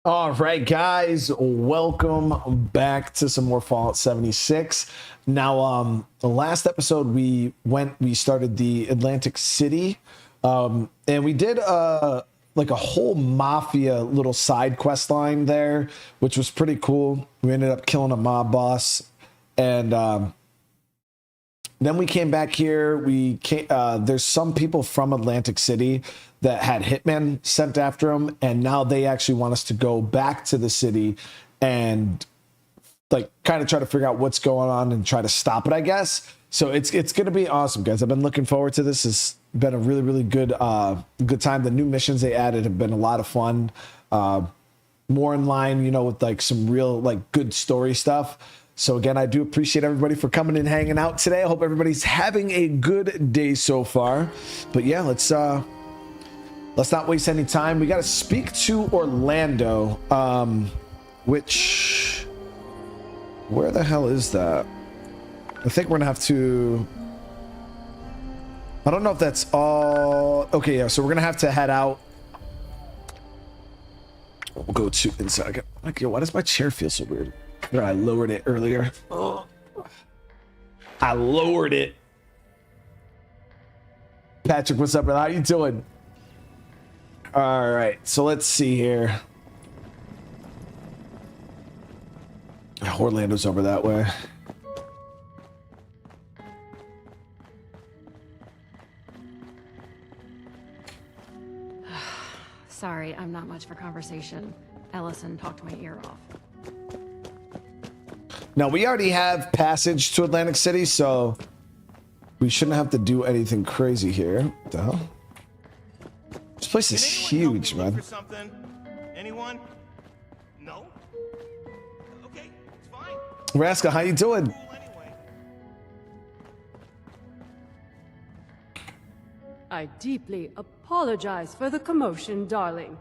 All right, guys, welcome back to some more Fallout 76. Now, the last episode we started the Atlantic City, and we did like a whole mafia little side quest line there, which was pretty cool. We ended up killing a mob boss, and then we came back here. There's some people from Atlantic City that had hitmen sent after them, and now they actually want us to go back to the city and like kind of try to figure out what's going on and try to stop it, I guess. So it's going to be awesome, guys. I've been looking forward to this. It's been a really good time. The new missions they added have been a lot of fun. More in line, with like some real like good story stuff. So again, I do appreciate everybody for coming and hanging out today. I hope everybody's having a good day so far. But yeah, let's not waste any time. We got to speak to Orlando, which, where the hell is that? I think we're gonna have to, I don't know if that's all. Okay, yeah, so we're gonna have to head out. We'll go to inside. Like, why does my chair feel so weird? I lowered it earlier. Oh. I lowered it. Patrick, what's up, brother? How you doing? All right, so let's see here. Orlando's over that way. Sorry, I'm not much for conversation. Ellison talked my ear off. Now, we already have passage to Atlantic City, so we shouldn't have to do anything crazy here. What the hell? This place is huge, man. Anyone? No? Okay, it's fine. Raska, how you doing? I deeply apologize for the commotion, darling.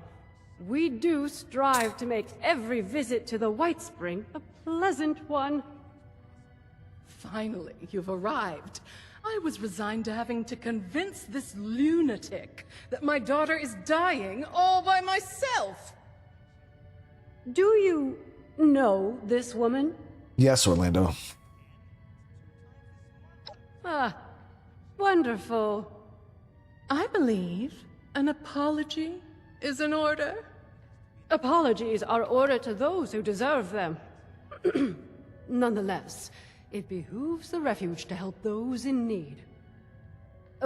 We do strive to make every visit to the White Spring a pleasant one. Finally, you've arrived. I was resigned to having to convince this lunatic that my daughter is dying all by myself. Do you know this woman? Yes, Orlando. Ah, wonderful. I believe an apology is in order. Apologies are ordered to those who deserve them. Nonetheless, it behooves the refuge to help those in need.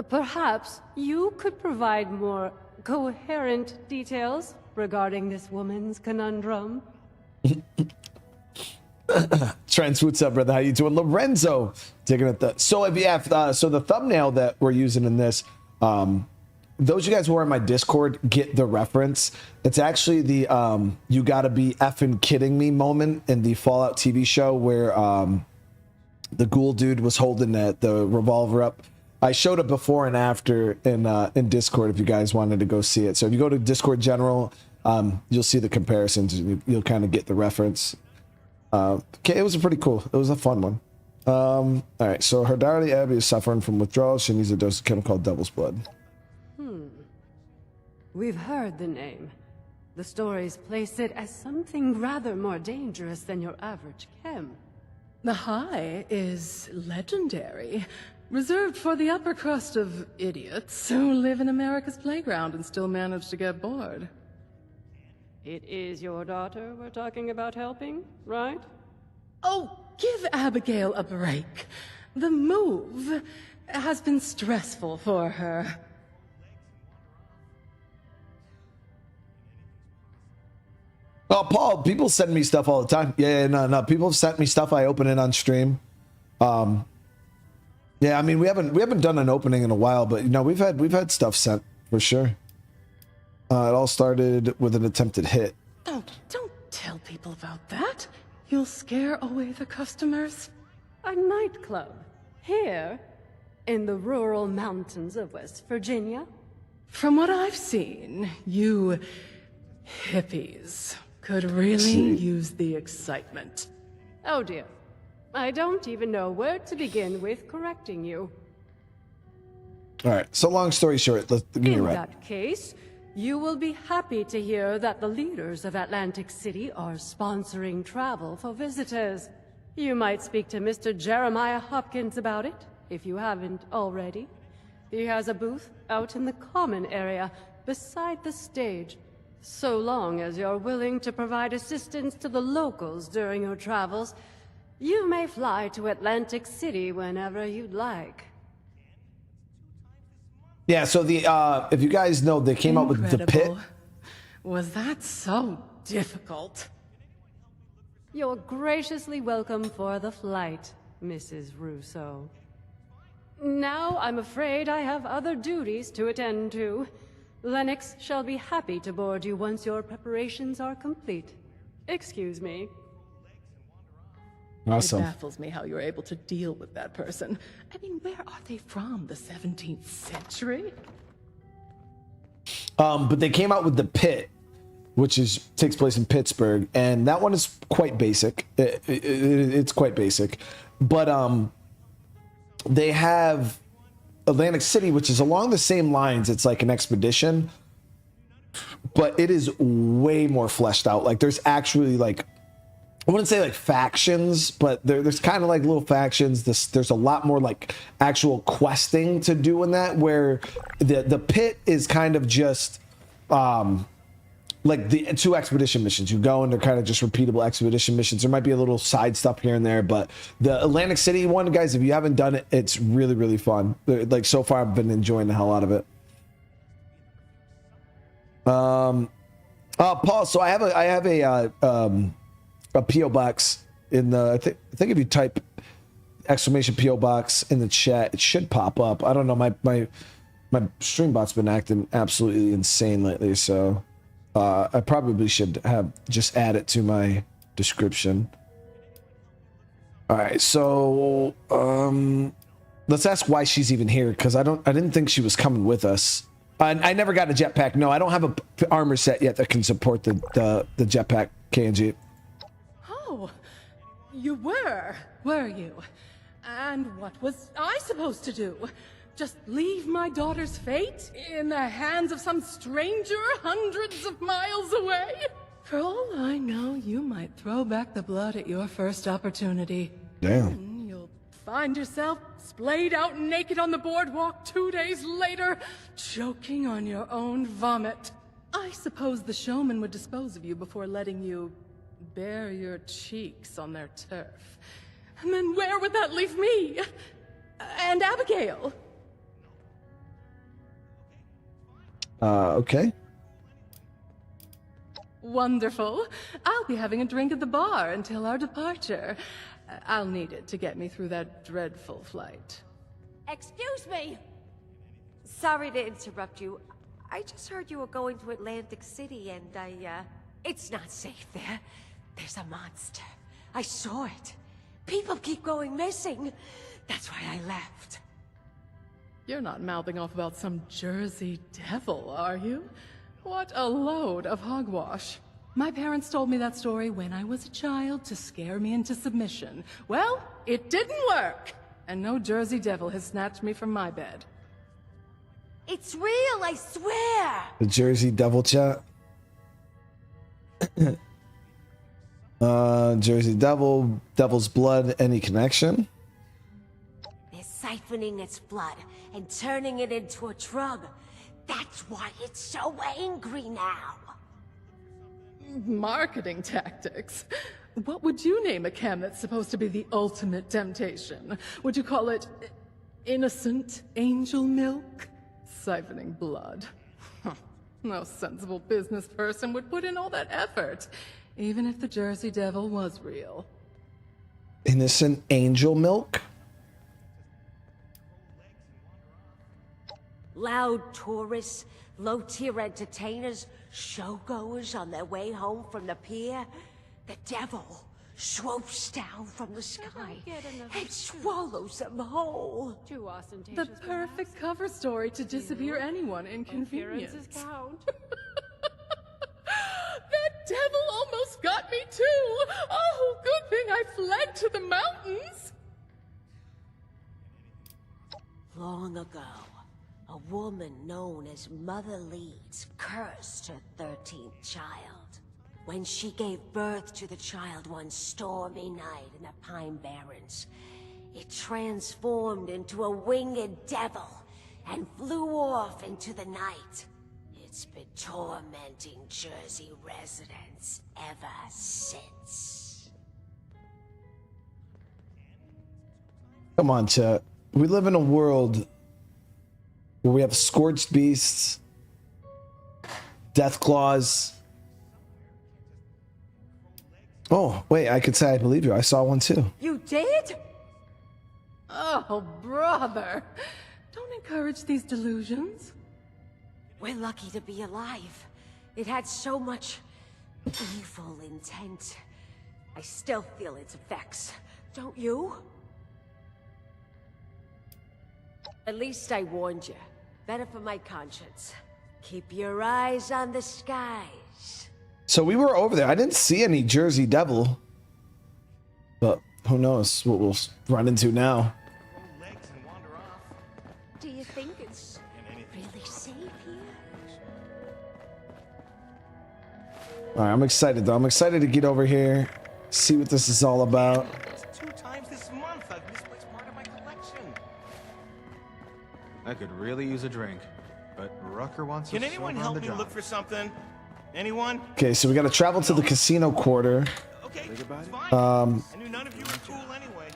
Perhaps you could provide more coherent details regarding this woman's conundrum. Trent, what's up, brother? How you doing? Lorenzo, taking it. So if you have, so the thumbnail that we're using in this, those you guys who are in my Discord get the reference. It's actually the "you gotta be effing kidding me" moment in the Fallout TV show where the ghoul dude was holding the revolver up. I showed it before and after in Discord if you guys wanted to go see it. So if you go to Discord General, you'll see the comparisons and you'll kind of get the reference. Okay, it was a pretty cool. It was a fun one. All right, so her daughter Abby is suffering from withdrawal. She needs a dose of chemical called Devil's Blood. We've heard the name. The stories place it as something rather more dangerous than your average chem. The high is legendary, reserved for the upper crust of idiots who live in America's playground and still manage to get bored. It is your daughter we're talking about helping, right? Oh, give Abigail a break. The move has been stressful for her. Oh, Paul, people send me stuff all the time. Yeah, no. People have sent me stuff. I open it on stream. Yeah, I mean, we haven't done an opening in a while, but we've had stuff sent for sure. It all started with an attempted hit. Don't tell people about that. You'll scare away the customers. A nightclub. Here, in the rural mountains of West Virginia. From what I've seen, you hippies could really use the excitement. Oh dear. I don't even know where to begin with correcting you. All right, so long story short, give me a In ride. that case, you will be happy to hear that the leaders of Atlantic City are sponsoring travel for visitors. You might speak to Mr. Jeremiah Hopkins about it, if you haven't already. He has a booth out in the common area, beside the stage. So long as you're willing to provide assistance to the locals during your travels, you may fly to Atlantic City whenever you'd like. Yeah, so the if you guys know, they came out with the pit. Incredible. Was that so difficult? You're graciously welcome for the flight, Mrs. Russo. Now, I'm afraid I have other duties to attend to. Lennox shall be happy to board you once your preparations are complete. Excuse me. Awesome. It baffles me how you're able to deal with that person. I mean, where are they from? The 17th century? But they came out with the pit, which takes place in Pittsburgh, and that one is quite basic. It's quite basic, but they have Atlantic City, which is along the same lines. It's like an expedition, but it is way more fleshed out. Like there's actually like, I wouldn't say like factions, but there's kind of like little factions. There's a lot more like actual questing to do in that, where the pit is kind of just like the 2 expedition missions. You go and they're kind of just repeatable expedition missions. There might be a little side stuff here and there, but the Atlantic City one, guys, if you haven't done it, it's really, really fun. Like so far, I've been enjoying the hell out of it. Paul, so I have a PO box in the, I think if you type exclamation PO box in the chat, it should pop up. I don't know. My stream bot's been acting absolutely insane lately, so I probably should have just add it to my description. All right, so let's ask why she's even here, because I didn't think she was coming with us. I never got a jetpack. No, I don't have a armor set yet that can support the jetpack, KNG. Oh, you were you? And what was I supposed to do? Just leave my daughter's fate in the hands of some stranger hundreds of miles away? For all I know, you might throw back the blood at your first opportunity. Damn. You'll find yourself splayed out naked on the boardwalk 2 days later, choking on your own vomit. I suppose the showman would dispose of you before letting you bare your cheeks on their turf. And then where would that leave me? And Abigail? Okay. Wonderful. I'll be having a drink at the bar until our departure. I'll need it to get me through that dreadful flight. Excuse me! Sorry to interrupt you. I just heard you were going to Atlantic City and it's not safe there. There's a monster. I saw it. People keep going missing. That's why I left. You're not mouthing off about some Jersey devil, are you? What a load of hogwash. My parents told me that story when I was a child to scare me into submission. Well, it didn't work, and no Jersey devil has snatched me from my bed. It's real, I swear! The Jersey Devil chat. Jersey Devil, Devil's Blood, any connection? They're siphoning its blood and turning it into a drug. That's why it's so angry now. Marketing tactics. What would you name a chem that's supposed to be the ultimate temptation? Would you call it innocent angel milk? Siphoning blood. No sensible business person would put in all that effort, even if the Jersey Devil was real. Innocent angel milk? Loud tourists, low-tier entertainers, showgoers on their way home from the pier. The devil swoops down from the sky and swallows them whole. Too ostentatious. The perfect cover story to disappear anyone inconvenienced. Appearances count. That devil almost got me too! Oh, good thing I fled to the mountains! Long ago, A woman known as Mother Leeds cursed her 13th child. When she gave birth to the child one stormy night in the Pine Barrens, it transformed into a winged devil and flew off into the night. It's been tormenting Jersey residents ever since. Come on, chat. We live in a world where we have scorched beasts, death claws. Oh, wait, I could say I believe you. I saw one too. You did? Oh, brother. Don't encourage these delusions. We're lucky to be alive. It had so much evil intent. I still feel its effects. Don't you? At least I warned you. Better for my conscience. Keep your eyes on the skies. So we were over there. I didn't see any Jersey Devil. But who knows what we'll run into now. Legs and wander off. Do you think it's really safe here? All right, I'm excited though. I'm excited to get over here, see what this is all about. It's 2 times this month I've misplaced part of my collection. I could really use a drink, but Rucker wants Can us anyone over on help the me job. look for something? Anyone? Okay, so we got to travel to the casino quarter. Okay, Think about it's it. fine. I knew none of you were cool anyway.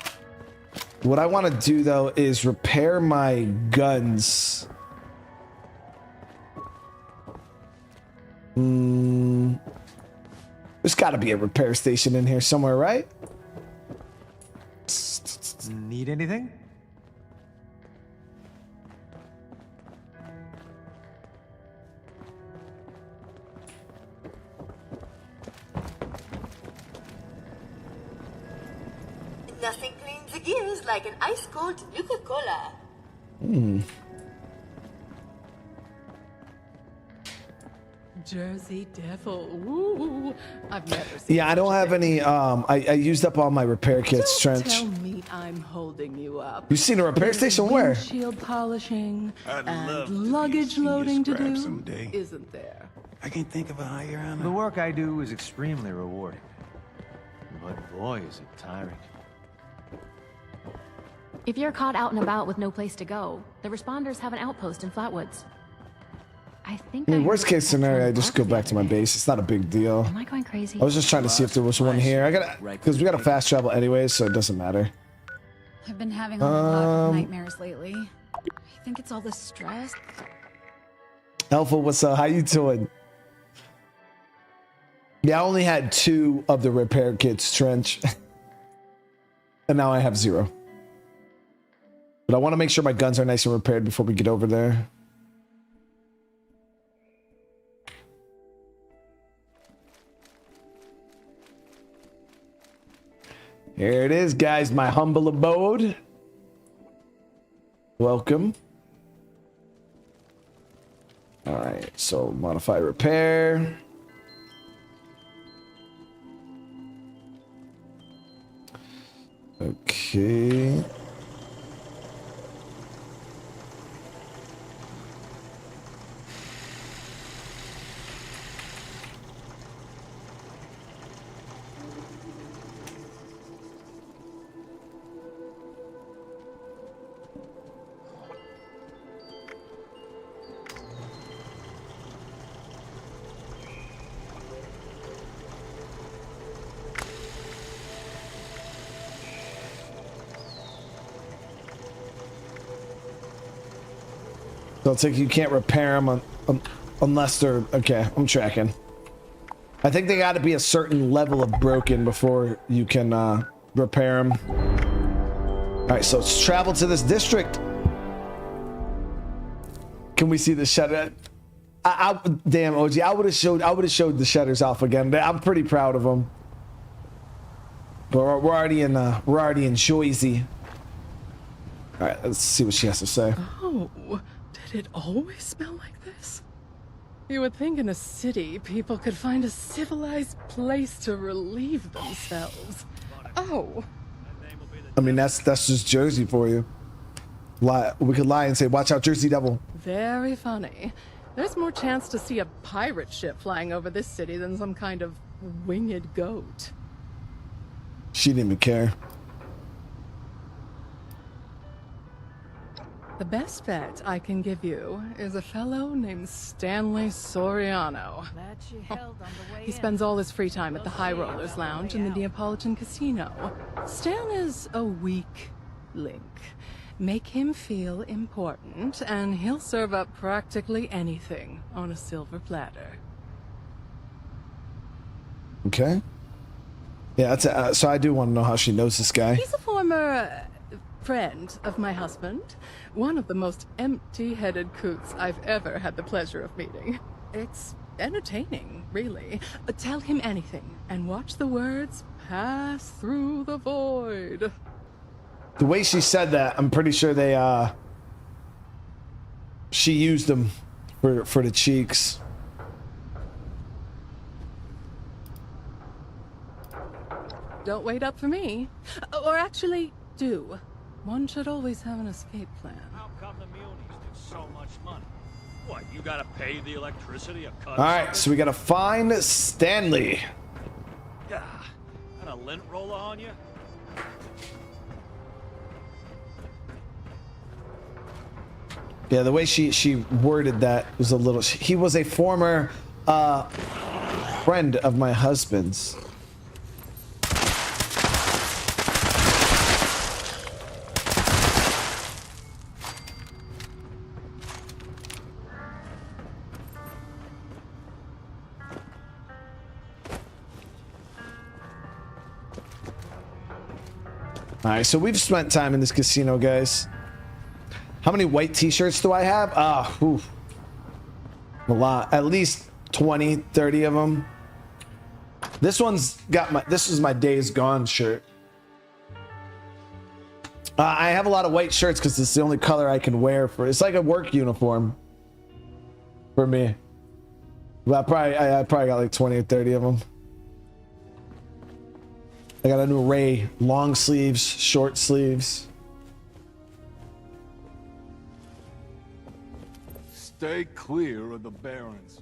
What I want to do though is repair my guns. There's got to be a repair station in here somewhere, right? Need anything? Nothing cleans the gears like an ice-cold Nuka-Cola. Jersey Devil. Ooh, I've never seen. Yeah, I don't have any. I used up all my repair kits, Don't Trench. tell me I'm holding you up. You seen a repair station where? Windshield polishing I'd and love to be a luggage senior loading to scrap do, someday. isn't there? I can't think of a higher honor. The work I do is extremely rewarding. But boy, is it tiring. If you're caught out and about with no place to go, the responders have an outpost in Flatwoods. I think. I mean, heard worst case someone scenario, I bark just go the back other to my day. base. It's not a big deal. Am I going crazy? I was just trying to see if there was one here. I got because we got to fast travel anyways, so it doesn't matter. I've been having a lot of nightmares lately. I think it's all the stress. Alpha, what's up? How you doing? Yeah, I only had 2 of the repair kits, Trench. And now I have 0. But I want to make sure my guns are nice and repaired before we get over there. Here it is, guys. My humble abode. Welcome. All right, so modify repair. Okay. So it's like you can't repair them unless they're okay. I'm tracking. I think they got to be a certain level of broken before you can repair them. All right, so let's travel to this district. Can we see the shutter? Damn, OG, I would have showed the shutters off again. I'm pretty proud of them. But we're already in Jersey. All right, let's see what she has to say. Oh, did it always smell like this? You would think in a city people could find a civilized place to relieve themselves. Oh, I mean, that's just Jersey for you. We could lie and say, "Watch out, Jersey Devil." very funny. There's more chance to see a pirate ship flying over this city than some kind of winged goat. She didn't even care. The best bet I can give you is a fellow named Stanley Soriano. He spends all his free time at the High Rollers Lounge in the Neapolitan Casino. Stan is a weak link. Make him feel important, and he'll serve up practically anything on a silver platter. Okay. Yeah, that's so I do want to know how she knows this guy. He's a former friend of my husband. One of the most empty-headed coots I've ever had the pleasure of meeting. It's entertaining, really. Tell him anything, and watch the words pass through the void. The way she said that, I'm pretty sure she used them for the cheeks. Don't wait up for me. Or actually, do. One should always have an escape plan. How come the Muni's get so much money? What, you gotta pay the electricity a cut? All right, so we gotta find Stanley. Yeah, and a lint roller on you? Yeah, the way she worded that was a little. He was a former friend of my husband's. All right, so we've spent time in this casino, guys. How many white t-shirts do I have? A lot. At least 20, 30 of them. This one's got this is my Days Gone shirt. I have a lot of white shirts because it's the only color I can wear for. It's like a work uniform for me. Well, I probably got like 20 or 30 of them. I got a new array, long sleeves, short sleeves. Stay clear of the barons.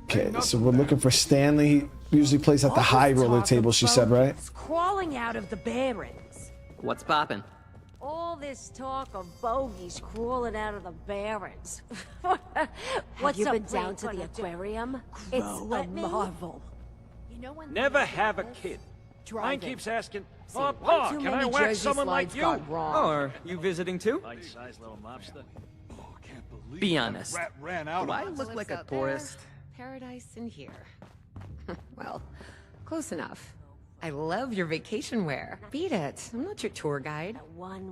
Okay, so we're looking for Stanley. He usually plays at the high roller table, she said, right? Crawling out of the barrens. What's poppin'? All this talk of bogeys crawling out of the barrens. What's you been up, down to the aquarium? It's a marvel. You know when Never have a kid. Mine keeps asking, one Pa, too can I many wax Jersey someone like slides you? got wrong. Oh, are you visiting too? Bite-sized little mobster. Oh, I can't believe Be that honest. rat ran out Do I of look like a tourist? Paradise in here. Well, close enough. I love your vacation wear. Beat it. I'm not your tour guide.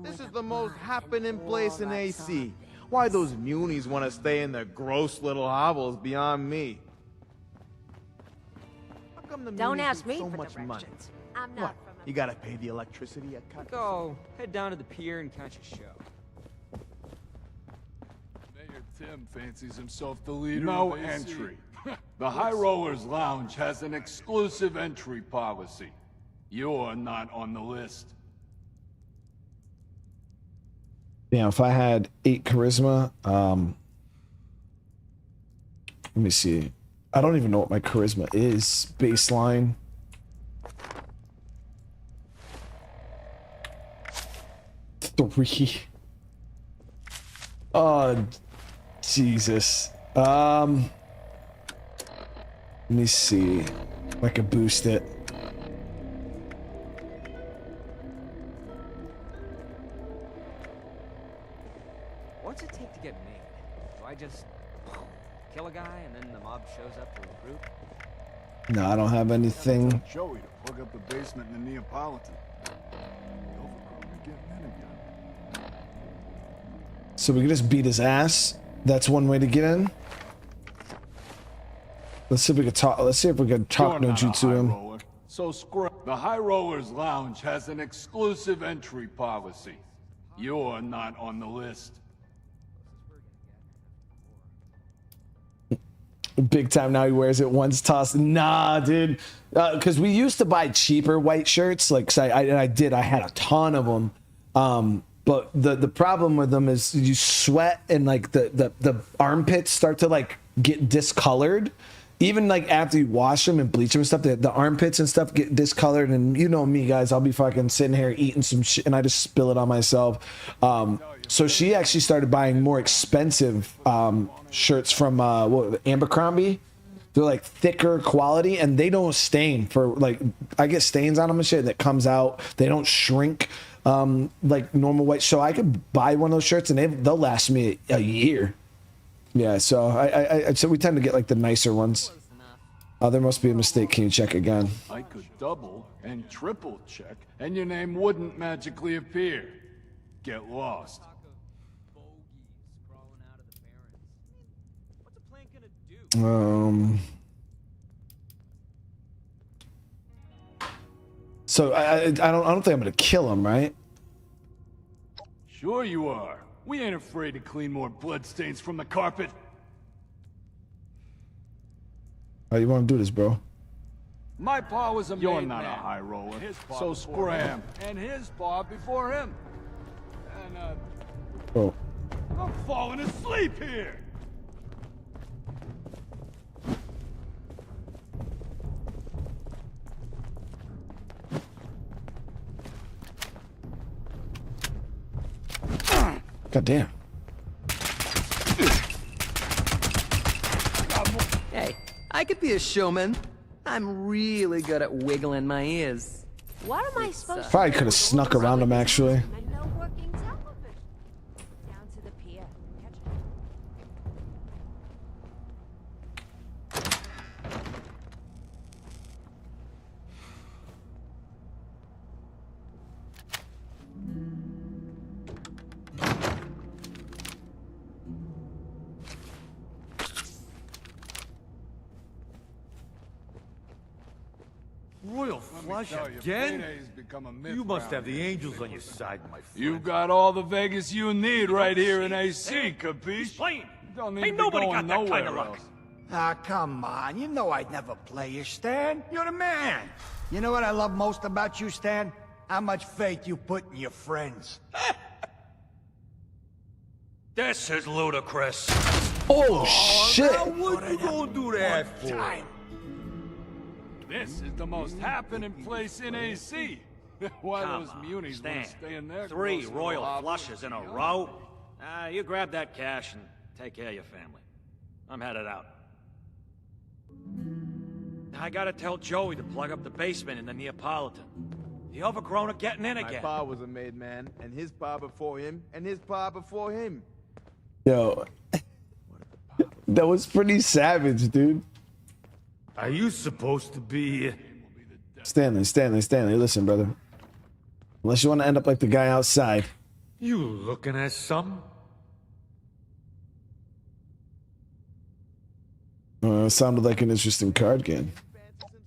This is the most happening place in AC. Why those Muni's want to stay in their gross little hovels beyond me. How come the Don't Muni's ask need me so for much money? directions. I'm not What? from You gotta pay the electricity a cut? Go. Head down to the pier and catch a show. Mayor Tim fancies himself the leader No of AC. entry. The High Rollers Lounge has an exclusive entry policy. You're not on the list. Yeah, if I had 8 charisma, let me see. I don't even know what my charisma is. Baseline. Three. Oh, Jesus. Let me see if I can boost it. What's it take to get made? Do I just kill a guy and then the mob shows up to recruit? No, I don't have anything. Joey to plug up the basement in the Neapolitan. Overgrown again and again. So we can just beat his ass. That's one way to get in. Let's see if we can talk. Let's see if we can talk You're no not a jutsu high him. roller, so screw. The High Rollers Lounge has an exclusive entry policy. You're not on the list. Big time now he wears it once tossed. Nah, dude. Because we used to buy cheaper white shirts. Like, 'cause I had a ton of them. But the problem with them is you sweat and like the armpits start to like get discolored. Even like after you wash them and bleach them and stuff, the armpits and stuff get discolored. And you know me, guys, I'll be fucking sitting here eating some shit and I just spill it on myself. So she actually started buying more expensive shirts from Abercrombie. They're like thicker quality and they don't stain for like, I get stains on them and shit that comes out. They don't shrink like normal white. So I could buy one of those shirts and they'll last me a year. Yeah, so so we tend to get like the nicer ones. Oh, there must be a mistake. Can you check again? I could double and triple check, and your name wouldn't magically appear. Get lost. So I don't think I'm gonna kill him, right? Sure you are. We ain't afraid to clean more bloodstains from the carpet. How you want to do this, bro? My pa was a You're not man. A high roller, so scram. And his pa before him. And Oh. I'm falling asleep here. God damn. Hey, I could be a showman. I'm really good at wiggling my ears. What am I supposed to Probably could have snuck around him actually. And no working television. Down to the pier. Royal flush again? You must have the angels on your side, my friend. You got all the Vegas you need right here in AC, capiche? Don't need Ain't to be nobody going got that nowhere kind of luck. else. Ah, come on. You know I'd never play you, Stan. You're the man. You know what I love most about you, Stan? How much faith you put in your friends. This is ludicrous. Oh, shit. Now what you gonna do that for? This is the most happening place in AC. Why Come those on, munis Stan. want to stay in there? 3 royal flushes in a row? You grab that cash and take care of your family. I'm headed out. I gotta tell Joey to plug up the basement in the Neapolitan. The overgrown are getting in My again. pa was a made man, and his pa before him, and his pa before him. Yo, that was pretty savage, dude. Are you supposed to be... Stanley, listen, brother. Unless you want to end up like the guy outside. You looking at something? Sounded like an interesting card game.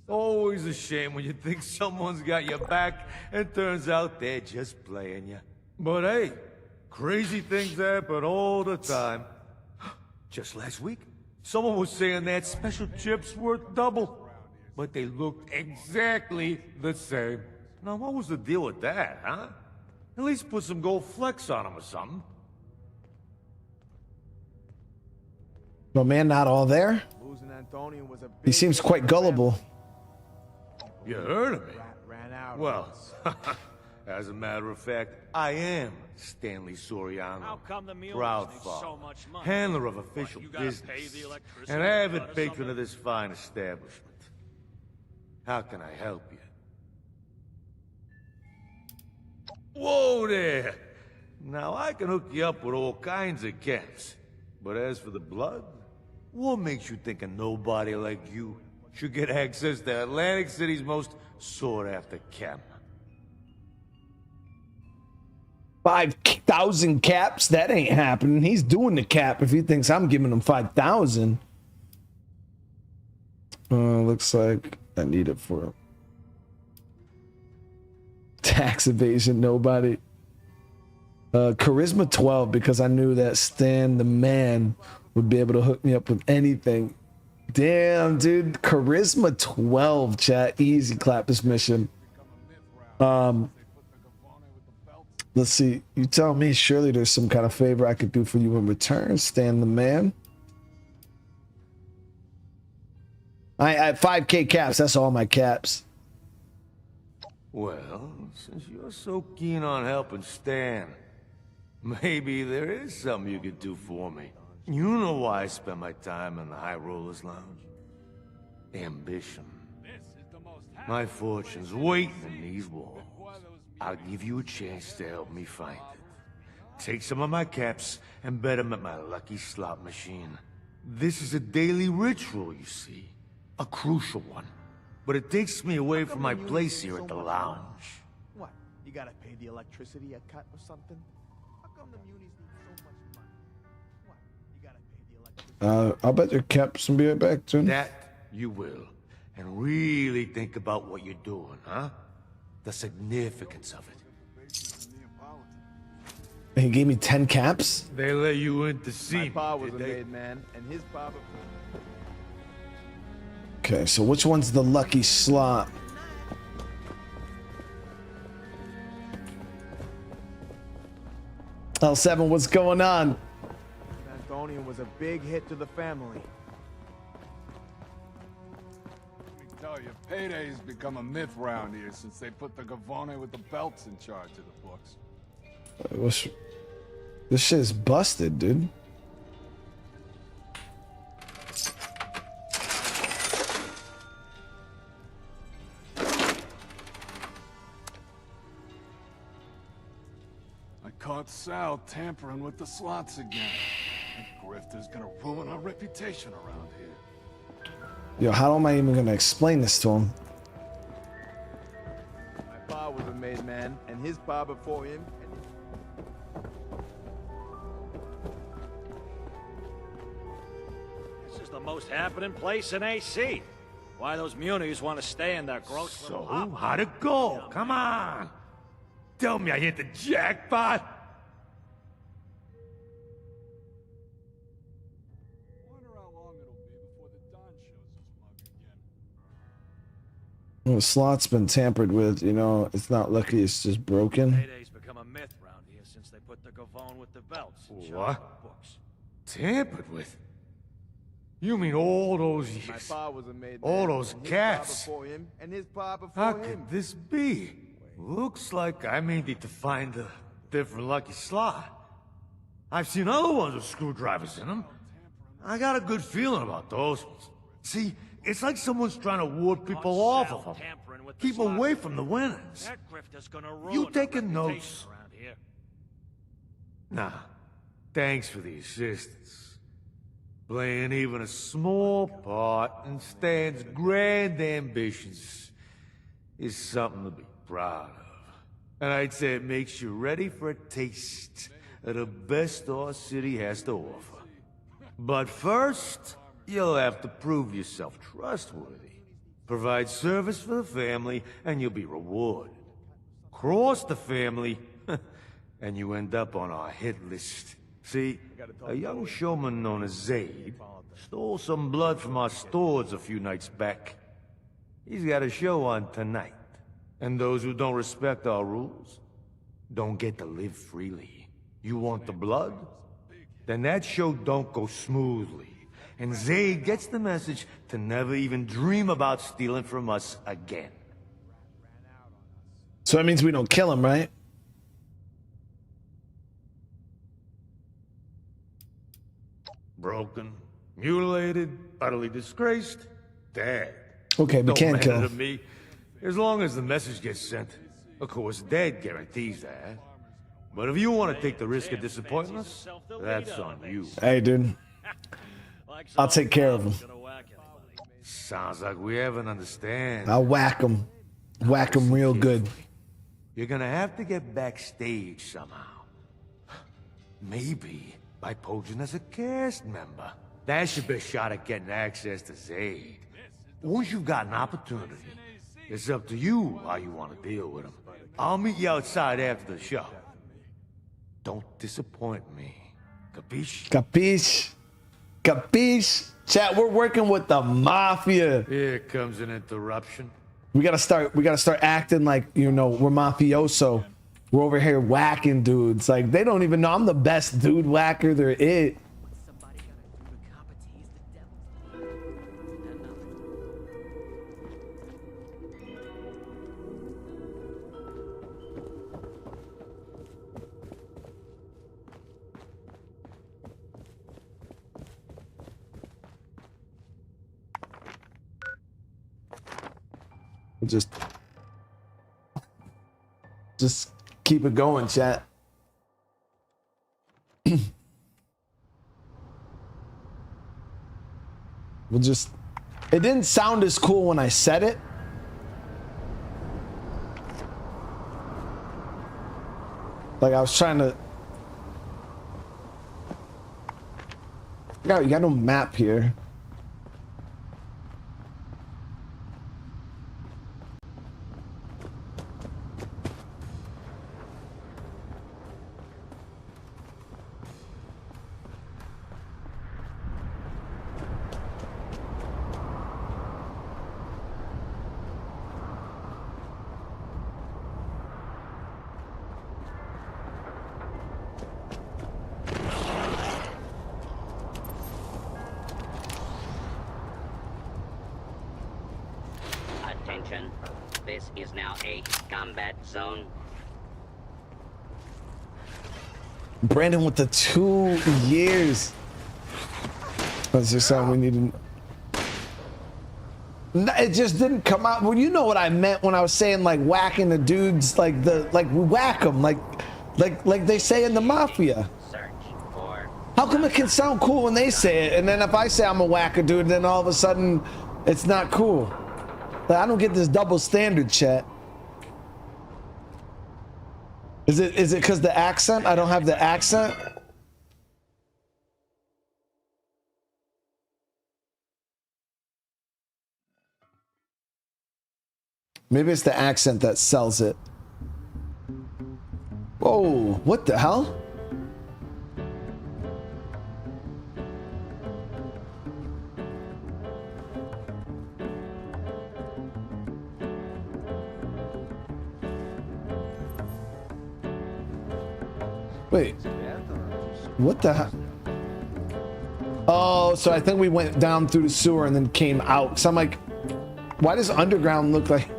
Always a shame when you think someone's got your back, and turns out they're just playing you. But hey, crazy things happen all the time. Just last week, someone was saying that special chips worth double, but they looked exactly the same. Now, what was the deal with that, huh? At least put some gold flecks on them or something. No man, not all there. He seems quite gullible. You heard of me? Well, as a matter of fact, I am Stanley Soriano, proud father, handler of official business, and avid patron of this fine establishment. How can I help you? Whoa there! Now, I can hook you up with all kinds of camps, but as for the blood, what makes you think a nobody like you should get access to Atlantic City's most sought-after camp? 5,000 caps? That ain't happening. He's doing the cap if he thinks I'm giving him 5,000. Looks like I need it for tax evasion. Nobody. Charisma 12 because I knew that Stan the man would be able to hook me up with anything. Damn, dude. Charisma 12, chat. Easy clap this mission. Let's see. You tell me. Surely there's some kind of favor I could do for you in return. Stan the man. I have 5K caps. That's all my caps. Well, since you're so keen on helping Stan, maybe there is something you could do for me. You know why I spend my time in the High Rollers Lounge? Ambition. My fortune's waiting in these walls. I'll give you a chance to help me find it. Take some of my caps and bet them at my lucky slot machine. This is a daily ritual, you see. A crucial one. But it takes me away from my place here at the lounge. What? You gotta pay the electricity a cut or something? How come the munis need so much money? What? You gotta pay the electricity. I'll bet your caps and be right back, soon. That you will. And really think about what you're doing, huh? The significance of it. And he gave me 10 caps? They let you in to see My pa me, was a did they? made man, and his papa... Okay, so which one's the lucky slot? L7, what's going on? Antonian was a big hit to the family. Let me tell you, payday's become a myth round here since they put the Gavone with the belts in charge of the books. This shit's busted, dude. I caught Sal tampering with the slots again. That grifter's gonna ruin our reputation around here. Yo, how am I even gonna explain this to him? My pa was a made man, and his pa before him... This is the most happening place in AC. Why those munis want to stay in their gross little So, how'd it go? Come on! Tell me I hit the jackpot! Well, the slot's been tampered with, you know. It's not lucky, it's just broken. Payday's become a myth round here since they put the Gavone with the belts in charge of What? the books. Tampered with? You mean all those My years? pa was a made All man, those and his pa caps? before him, and his pa before How him. could this be? Looks like I may need to find a different lucky slot. I've seen other ones with screwdrivers in them. I got a good feeling about those ones. See, it's like someone's trying to ward people off of them. Keep away from the winners. That grifter's gonna ruin You our taking reputation notes? around here. Nah, thanks for the assistance. Playing even a small part in Stan's grand ambitions is something to be proud of. And I'd say it makes you ready for a taste of the best our city has to offer. But first, you'll have to prove yourself trustworthy. Provide service for the family, and you'll be rewarded. Cross the family, and you end up on our hit list. See, a young showman known as Zaid stole some blood from our stores a few nights back. He's got a show on tonight. And those who don't respect our rules don't get to live freely. You want the blood? Then that show don't go smoothly. And Zaid gets the message to never even dream about stealing from us again. So that means we don't kill him, right? Broken, mutilated, utterly disgraced, dead. Okay, we Don't can't matter kill to him. me, as long as the message gets sent. Of course, dead guarantees that. But if you want to take the risk of disappointing us, that's on you. Hey, dude. I'll take care of him. Sounds like we have an understanding. I'll whack him. Whack him real good. You're gonna have to get backstage somehow. Maybe by posing as a cast member. That's your best shot at getting access to Zaid. Once you've got an opportunity, it's up to you how you want to deal with him. I'll meet you outside after the show. Don't disappoint me. Capiche? Capiche? Capiche? Chat, we're working with the mafia. Here comes an interruption. We gotta start acting like, you know, we're mafioso. We're over here whacking dudes. Like, they don't even know I'm the best dude whacker there is. Just keep it going, chat. We'll just... It didn't sound as cool when I said it. Like, I was trying to... You got no map here. This is now a combat zone. Brandon with the 2 years. Was there something we needed? No, it just didn't come out. Well, you know what I meant when I was saying like whacking the dudes, like we whack them, like they say in the mafia. How come it can sound cool when they say it, and then if I say I'm a whacker dude, then all of a sudden it's not cool? Like, I don't get this double standard, chat. Is it because the accent? I don't have the accent. Maybe it's the accent that sells it. Whoa, what the hell? Wait, what the hell? Oh, so I think we went down through the sewer and then came out. So I'm like, why does underground look like...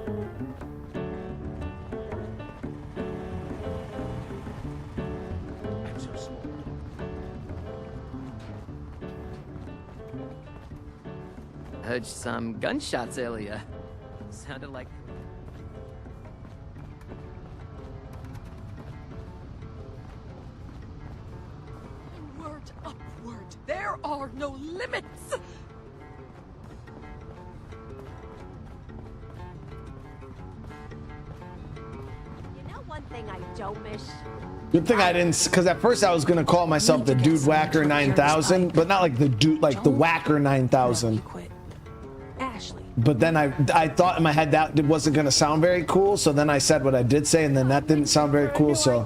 Heard some gunshots earlier. Sounded like... Onward, upward. There are no limits. You know one thing I don't miss? Good thing I didn't, because at first I was gonna call myself the Dude Whacker 9000, but not like the dude, like the Whacker 9000. But then I thought in my head that it wasn't gonna sound very cool, so then I said what I did say, and then that didn't sound very cool. So,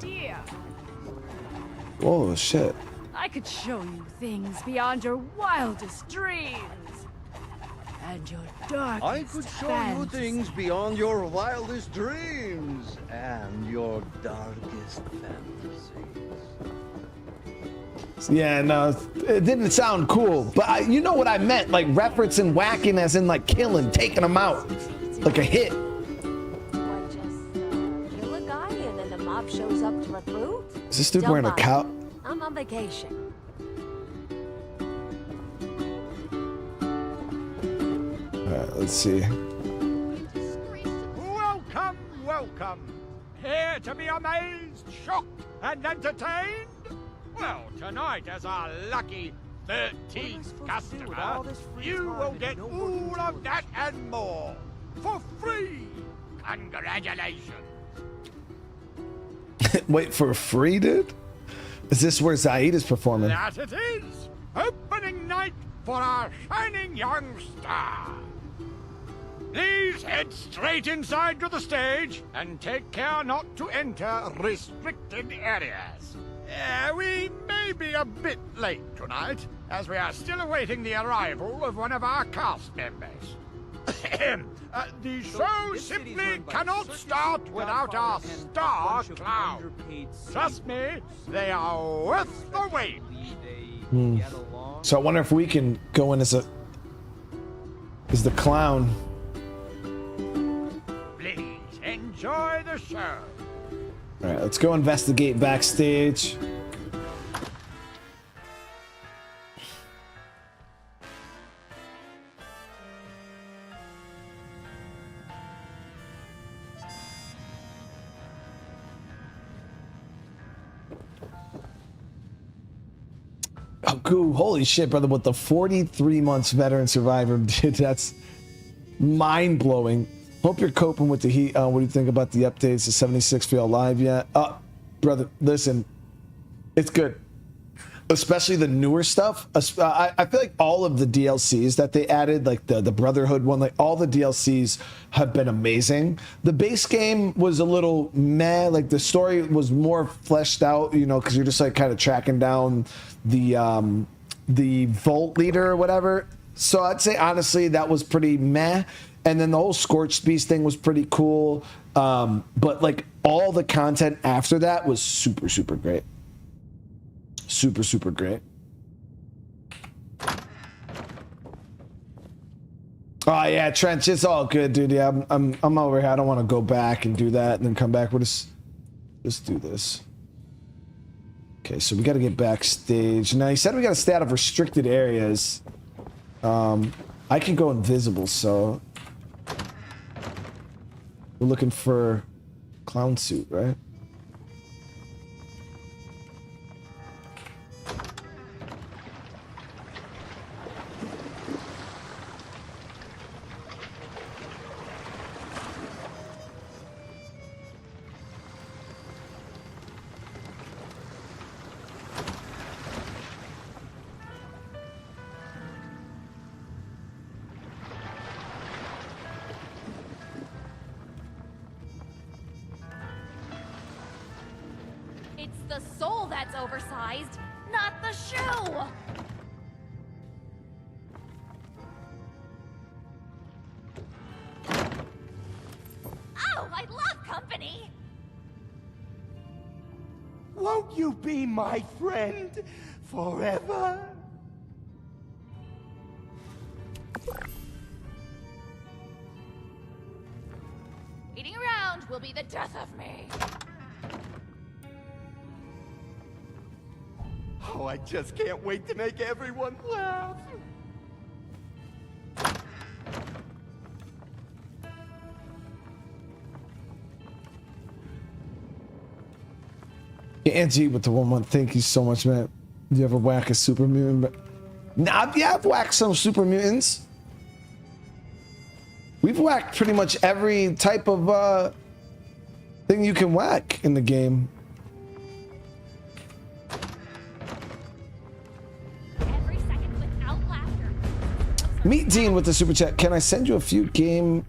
oh shit! I could show you things beyond your wildest dreams and your darkest I could show you things beyond your wildest dreams and your darkest fantasies. Yeah, no, it didn't sound cool, but you know what I meant, like referencing whacking as in like killing, taking them out, like a hit. What, just kill a guy and then the mob shows up to recruit? Is this dude wearing a cow? I'm on vacation. Alright, let's see. Welcome, welcome. Here to be amazed, shocked, and entertained? Well, tonight, as our lucky 13th customer, you will get all of that and more for free. Congratulations. Wait, for free, dude? Is this where Zaid is performing? That it is. Opening night for our shining young star. Please head straight inside to the stage and take care not to enter restricted areas. We may be a bit late tonight, as we are still awaiting the arrival of one of our cast members. The show simply cannot start without our star clown. Trust me, they are worth the wait. So I wonder if we can go in as the clown. Please enjoy the show. All right, let's go investigate backstage. Oh, cool. Holy shit, brother. With the 43 months veteran survivor, dude, that's mind-blowing. Hope you're coping with the heat. What do you think about the updates? The 76 feel alive yet? Brother, listen. It's good. Especially the newer stuff. I feel like all of the DLCs that they added, like the Brotherhood one, like all the DLCs have been amazing. The base game was a little meh. Like the story was more fleshed out, you know, because you're just like kind of tracking down the Vault Leader or whatever. So I'd say honestly that was pretty meh. And then the whole Scorched Beast thing was pretty cool. But like all the content after that was super, super great. Super, super great. Oh yeah, Trench, it's all good, dude. Yeah, I'm over here. I don't want to go back and do that and then come back. Let's do this. Okay, so we got to get backstage. Now, he said we got to stay out of restricted areas. I can go invisible, so... We're looking for clown suit, right? It's the soul that's oversized, not the shoe! Oh, I love company! Won't you be my friend forever? Eating around will be the death of me. Oh, I just can't wait to make everyone laugh. Angie with the 1 month. Thank you so much, man. Do you ever whack a super mutant? Nah, yeah, I've whacked some super mutants. We've whacked pretty much every type of thing you can whack in the game. Meet Dean with the super chat. Can I send you a few game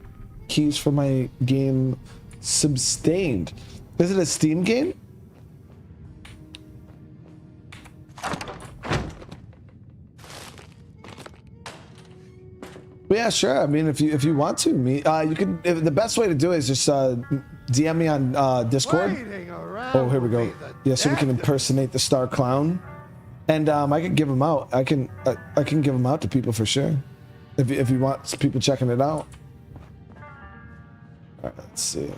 keys for my game Substained? Is it a Steam game? But yeah, sure. I mean, if you want to, you can. The best way to do it is just DM me on Discord. Oh, here we go. Yeah, so we can impersonate the Star Clown, and I can give them out. I can give them out to people for sure. If you want people checking it out. All right, let's see.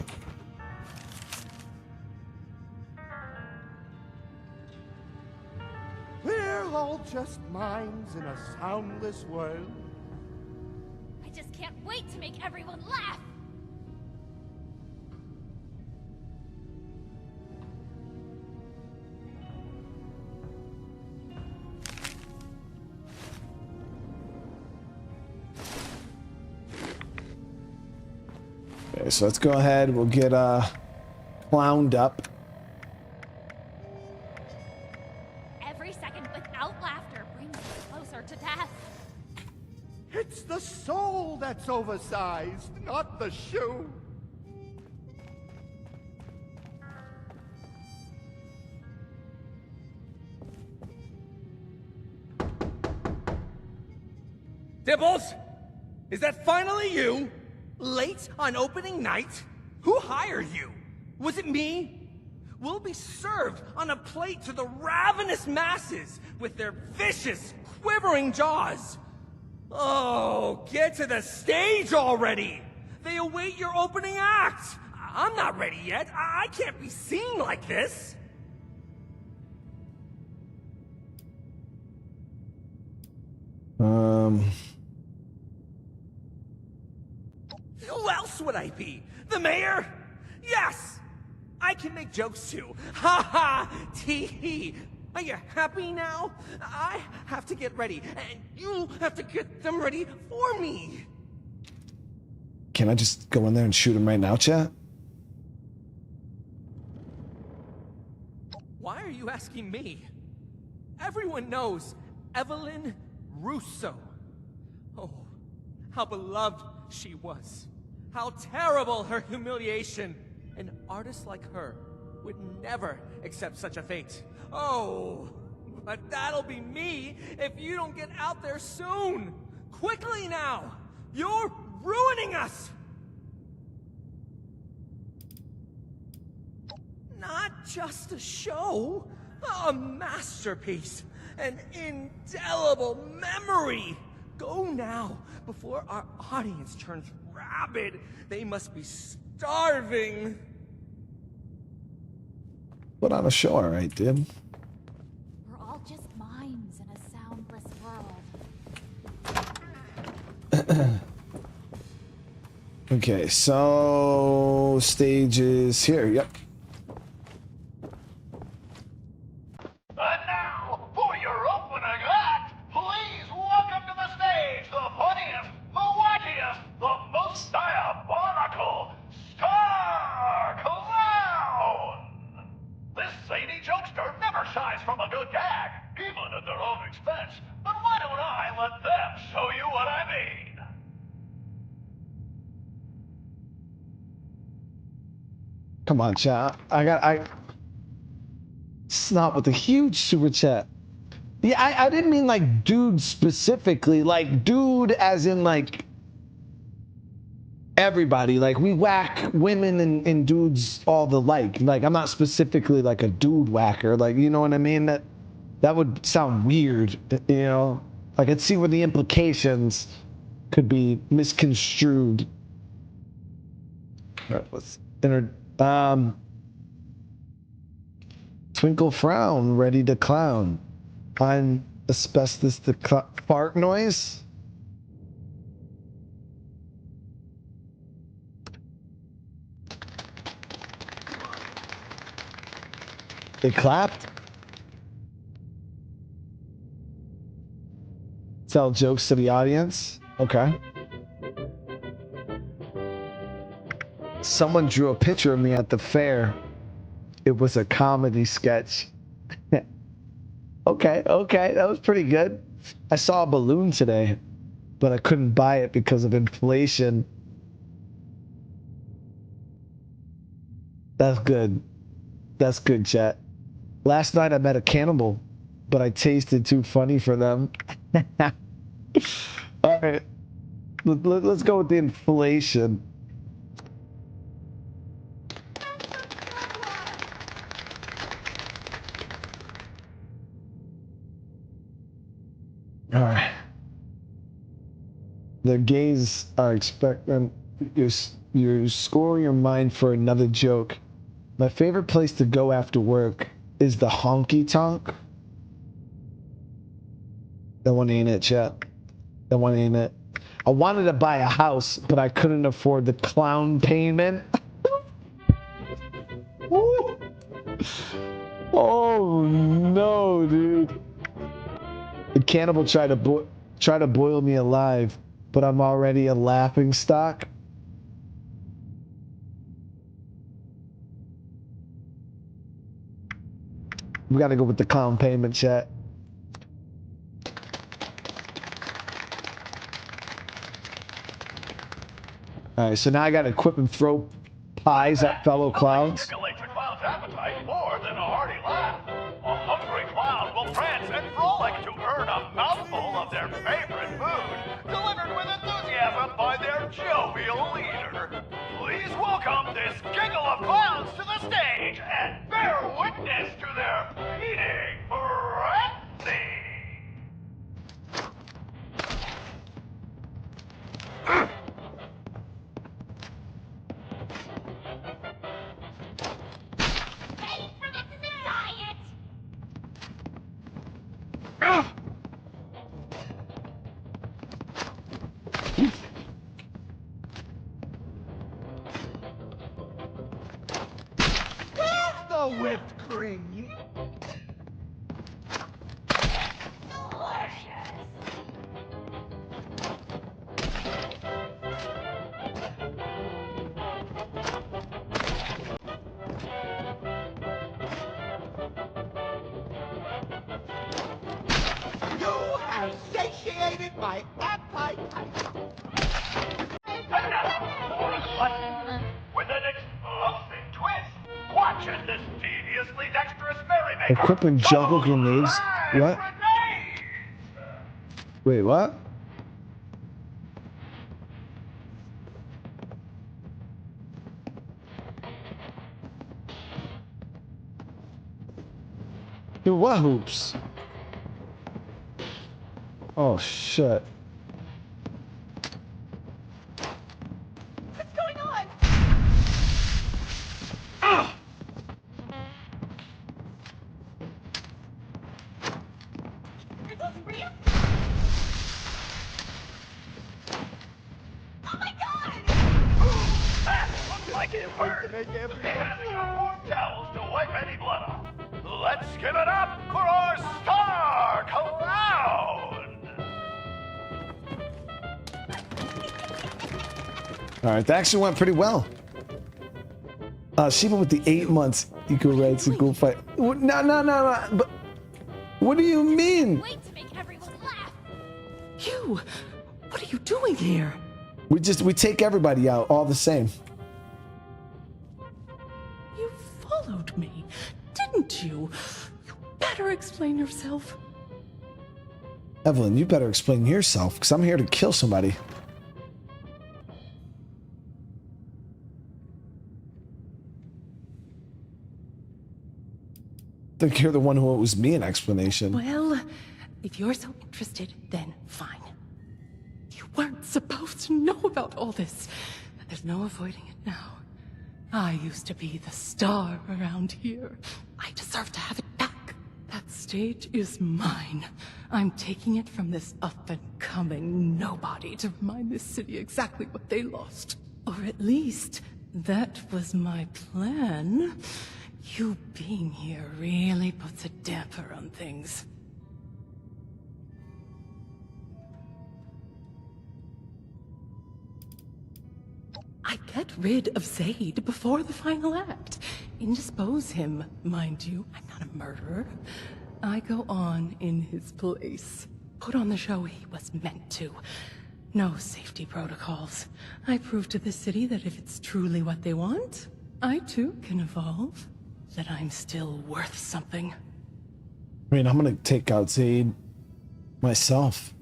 We're all just minds in a soundless world. I just can't wait to make everyone laugh! Okay, so let's go ahead. We'll get clowned up. Every second without laughter brings us closer to death. It's the soul that's oversized, not the shoe. Dibbles, Is that finally you? Late on opening night? Who hired you? Was it me? We'll be served on a plate to the ravenous masses with their vicious, quivering jaws. Oh, get to the stage already! They await your opening act! I'm not ready yet. I can't be seen like this. Who else would I be? The mayor? Yes! I can make jokes too. Ha ha! Tee hee! Are you happy now? I have to get ready, and you have to get them ready for me. Can I just go in there and shoot him right now, chat? Why are you asking me? Everyone knows Evelyn Russo. Oh, how beloved she was. How terrible her humiliation. An artist like her would never accept such a fate. Oh, but that'll be me if you don't get out there soon. Quickly now. You're ruining us. Not just a show, a masterpiece, an indelible memory. Go now, before our audience turns rabid. They must be starving. Put on a show, all right, dude. We're all just mimes in a soundless world. Okay, so stages here. Yep. And now, for your opening act, please welcome to the stage the funniest, the wackiest, the most diabolical Star Clown! This zany jokester never shies from a good gag, even at their own expense. But why don't I let them show you what I mean? Come on, chat. Snot with a huge super chat. Yeah, I didn't mean like dude specifically, like dude as in like everybody. Like we whack women and dudes all the like. Like I'm not specifically like a dude whacker. Like you know what I mean? That would sound weird, you know? Like I'd see where the implications could be misconstrued. All right, let's enter. Twinkle frown, ready to clown. Find asbestos the fart noise. It clapped. Tell jokes to the audience. Okay. Someone drew a picture of me at the fair. It was a comedy sketch. Okay, that was pretty good. I saw a balloon today, but I couldn't buy it because of inflation. That's good. That's good, chat. Last night I met a cannibal, but I tasted too funny for them. All right, let's go with the inflation. All right. The gays are expecting you score your mind for another joke. My favorite place to go after work is the honky tonk. That one ain't it, chat. That one ain't it. I wanted to buy a house, but I couldn't afford the clown payment. Oh no, dude. The cannibal tried to boil me alive, but I'm already a laughing stock. We gotta go with the clown payment, chat. All right, so now I gotta equip and throw pies at fellow clowns. Stimulates a clown's appetite more than a hearty laugh. A hungry clown will prance and frolic to earn a mouthful of their favorite food, delivered with enthusiasm welcome this giggle of clowns to the stage and bear witness to their feeding frenzy. The whipped cream. You have satiated my appetite. And now for a slice with an explosive twist. Watching this deviously dexterous merrymaker. Equipping juggle grenades. What? Wait, what? Dude, what hoops? Oh shit. What's going on? Is this real? Oh my god! That looks like it hurt. Handing out more towels to wipe any blood off. Let's give it up for our star clown! All right, that actually went pretty well. Shiva with the 8 months. Equal rights, equal fight. No. But what do you mean? Wait to make everyone laugh. You! What are you doing here? We take everybody out all the same. You followed me, didn't you? You better explain yourself. Evelyn, you better explain yourself, because I'm here to kill somebody. I think you're the one who owes me an explanation. Well, if you're so interested, then fine. You weren't supposed to know about all this. There's no avoiding it now. I used to be the star around here. I deserve to have it back. That stage is mine. I'm taking it from this up-and-coming nobody to remind this city exactly what they lost. Or at least, that was my plan. You being here really puts a damper on things. I get rid of Zaid before the final act. Indispose him, mind you. I'm not a murderer. I go on in his place. Put on the show he was meant to. No safety protocols. I prove to the city that if it's truly what they want, I too can evolve. That I'm still worth something. I mean, I'm gonna take out Zaid myself.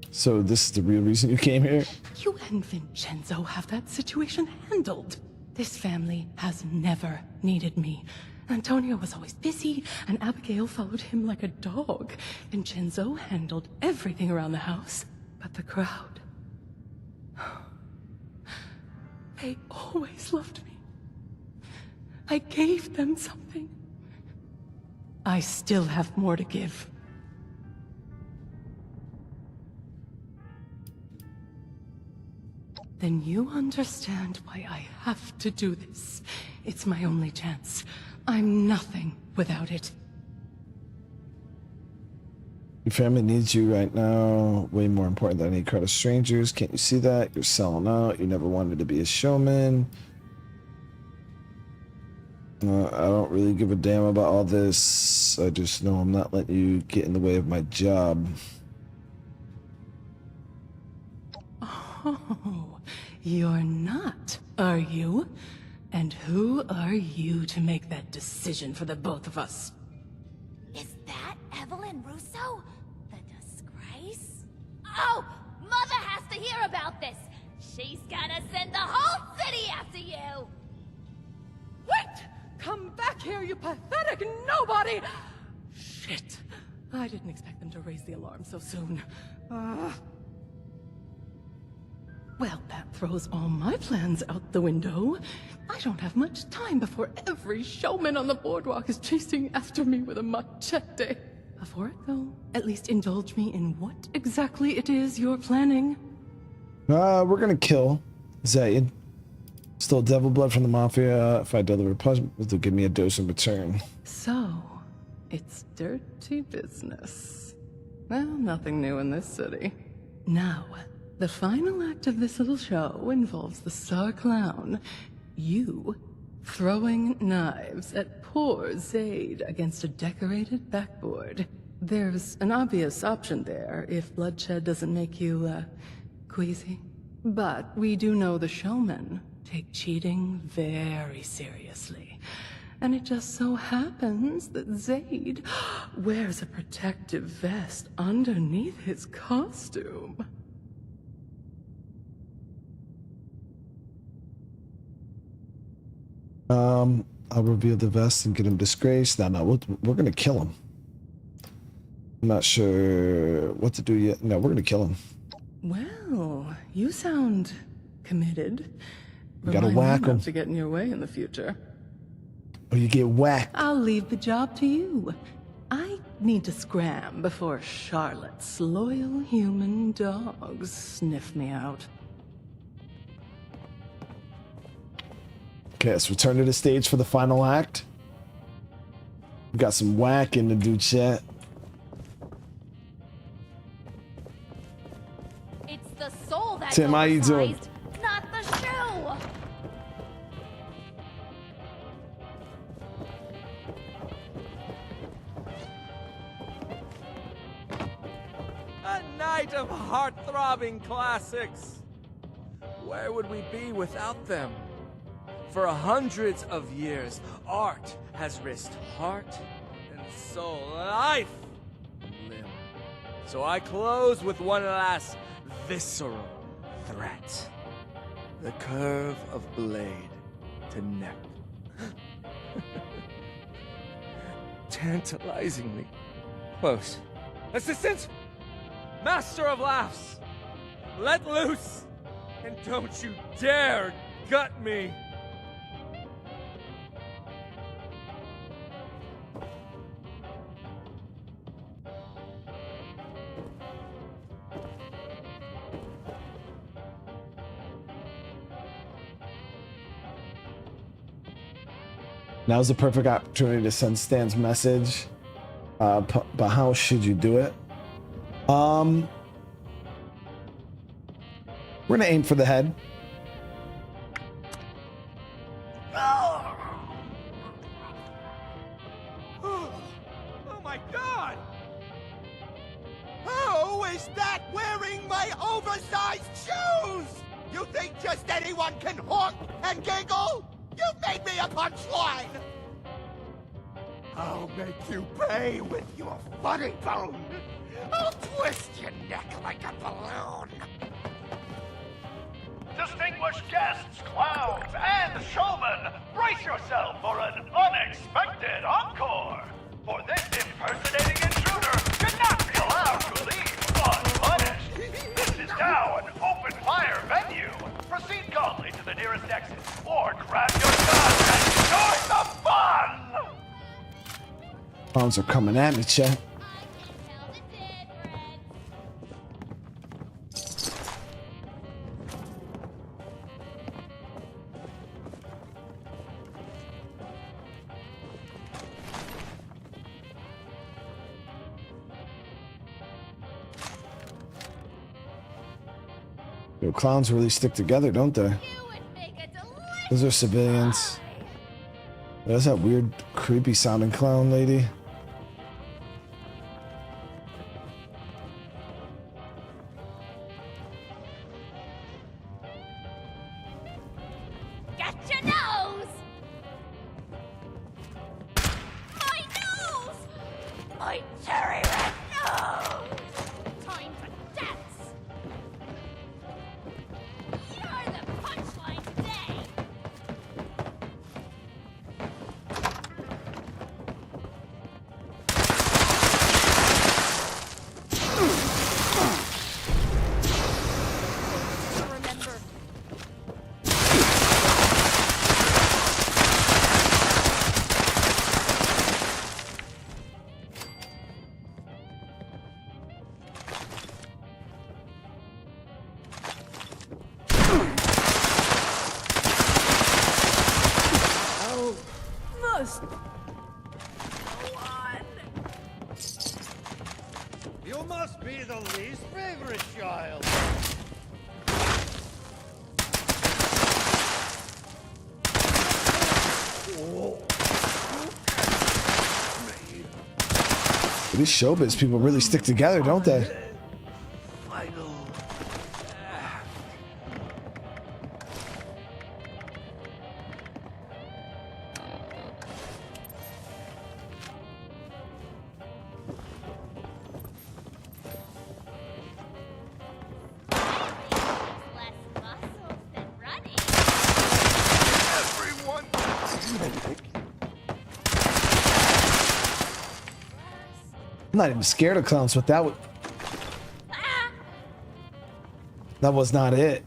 So this is the real reason you came here? You and Vincenzo have that situation handled. This family has never needed me. Antonio was always busy, and Abigail followed him like a dog. Vincenzo handled everything around the house, but the crowd. They always loved me. I gave them something. I still have more to give. Then you understand why I have to do this. It's my only chance. I'm nothing without it. Your family needs you right now. Way more important than any crowd of strangers. Can't you see that? You're selling out. You never wanted to be a showman. I don't really give a damn about all this. I just know I'm not letting you get in the way of my job. Oh, you're not, are you? And who are you to make that decision for the both of us? Is that Evelyn Russo? The disgrace? Oh, Mother has to hear about this. She's gonna send the whole city after you! Wait! Come back here, you pathetic nobody! Shit. I didn't expect them to raise the alarm so soon. Well, that throws all my plans out the window. I don't have much time before every showman on the boardwalk is chasing after me with a machete. Before I go, at least indulge me in what exactly it is you're planning. We're gonna kill Zaid. Stole devil blood from the mafia. If I deliver punishment, they'll give me a dose in return. So, it's dirty business. Well, nothing new in this city. Now, the final act of this little show involves the star clown, you, throwing knives at poor Zaid against a decorated backboard. There's an obvious option there if bloodshed doesn't make you, queasy. But we do know the showmen take cheating very seriously. And it just so happens that Zaid wears a protective vest underneath his costume. I'll reveal the vest and get him disgraced. No, we're gonna kill him. I'm not sure what to do yet. No, we're gonna kill him. Well, you sound committed. You gotta whack him. To get in your way in the future. Or you get whacked. I'll leave the job to you. I need to scram before Charlotte's loyal human dogs sniff me out. Okay, let's return to the stage for the final act. We got some whacking to do, chat. It's the soul that's Tim, how you doing? oversized, not the shoe! A night of heart-throbbing classics. Where would we be without them? For hundreds of years, art has risked heart and soul, life and limb. So I close with one last visceral threat. The curve of blade to neck. Tantalizingly close. Assistant! Master of laughs! Let loose! And don't you dare gut me! Now's the perfect opportunity to send Stan's message. But how should you do it? We're gonna aim for the head. Oh my god! Who is that wearing my oversized shoes? You think just anyone can honk and giggle? You made me a punchline! I'll make you pay with your funny bone! I'll twist your neck like a balloon! Distinguished guests, clowns, and showmen, brace yourself for an unexpected encore! For this impersonating intruder cannot be allowed to leave unpunished! This is now an open-fire venue! Proceed calmly to the nearest exit, or grab your gun and join the fun! Clowns are coming at me, chat. Yo, clowns really stick together, don't they? Those are civilians. There's that weird, creepy sounding clown lady. Get your nose! My nose! My cherry red nose! Time to dance! Must. You must be the least favorite child. These showbiz people really stick together, don't they? I'm not even scared of clowns, but that was not it.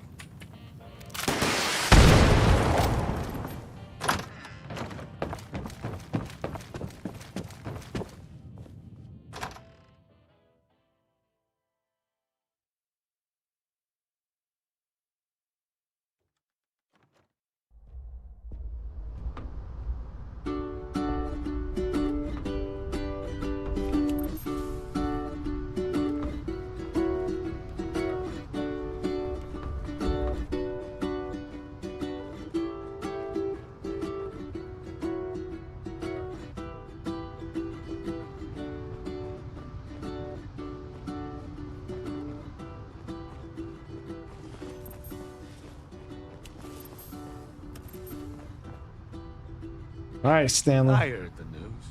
All right, Stanley. I heard the news.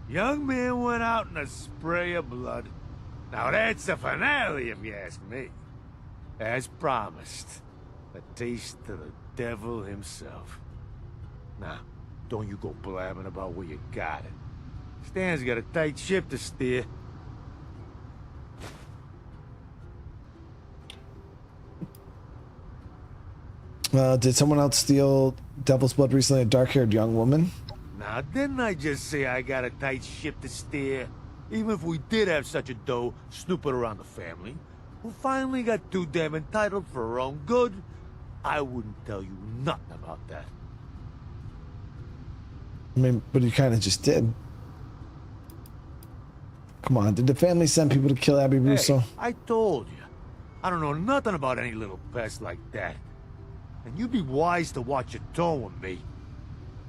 Young man went out in a spray of blood. Now that's a finale, if you ask me. As promised, a taste of the devil himself. Now, don't you go blabbing about where you got it. Stan's got a tight ship to steer. Did someone else steal Devil's Blood recently? A dark-haired young woman? Now, didn't I just say I got a tight ship to steer? Even if we did have such a doe snooping around the family, who finally got too damn entitled for her own good, I wouldn't tell you nothing about that. I mean, but you kind of just did. Come on, did the family send people to kill Abby Russo? Hey, I told you. I don't know nothing about any little pest like that. And you'd be wise to watch your tone with me.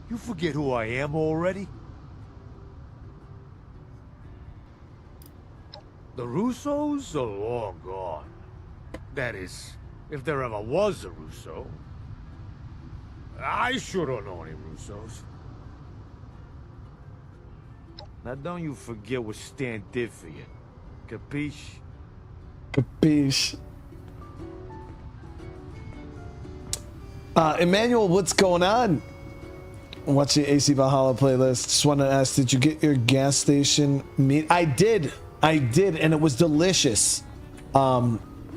You forget who I am already? The Russos are long gone. That is, if there ever was a Russo. I sure don't know any Russos. Now don't you forget what Stan did for you. Capiche? Capiche. Emmanuel, what's going on? Watch the AC Valhalla playlist. Just want to ask, did you get your gas station meat? I did, and it was delicious.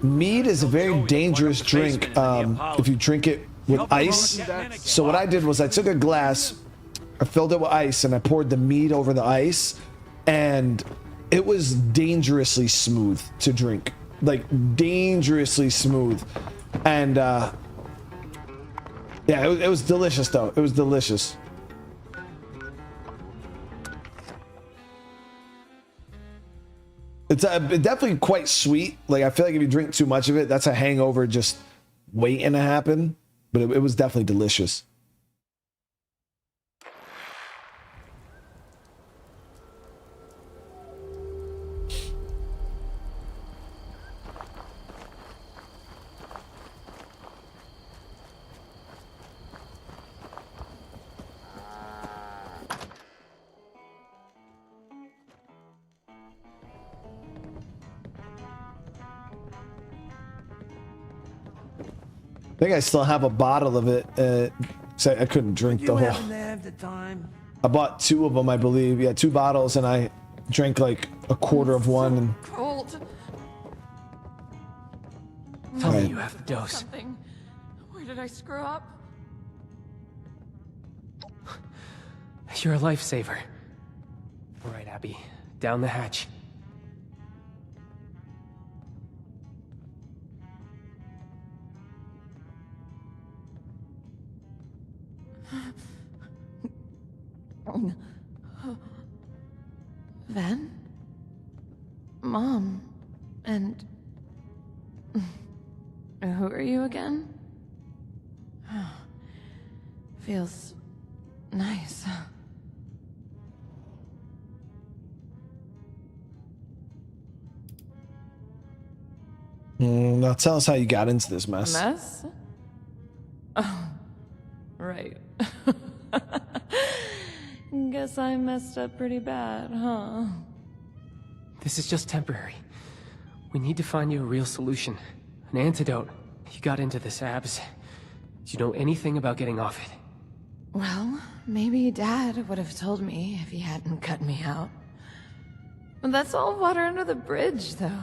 Mead is a very dangerous drink if you drink it with ice. So what I did was I took a glass, I filled it with ice, and I poured the mead over the ice, and it was dangerously smooth to drink. Like, dangerously smooth. And yeah, it was delicious, though. It was delicious. It's definitely quite sweet. Like, I feel like if you drink too much of it, that's a hangover just waiting to happen. But it was definitely delicious. I think I still have a bottle of it. So I couldn't drink the whole. I bought 2 of them, I believe. Yeah, 2 bottles, and I drank like a quarter of one. And Cold. Tell me you have the dose. Something. Where did I screw up? You're a lifesaver. All right, Abby. Down the hatch. Van? Mom? And... who are you again? Feels... nice. Now tell us how you got into this mess. Mess? Oh, right. Guess I messed up pretty bad, huh? This is just temporary. We need to find you a real solution. An antidote. You got into this, Abs. Do you know anything about getting off it? Well, maybe Dad would have told me if he hadn't cut me out. But that's all water under the bridge, though.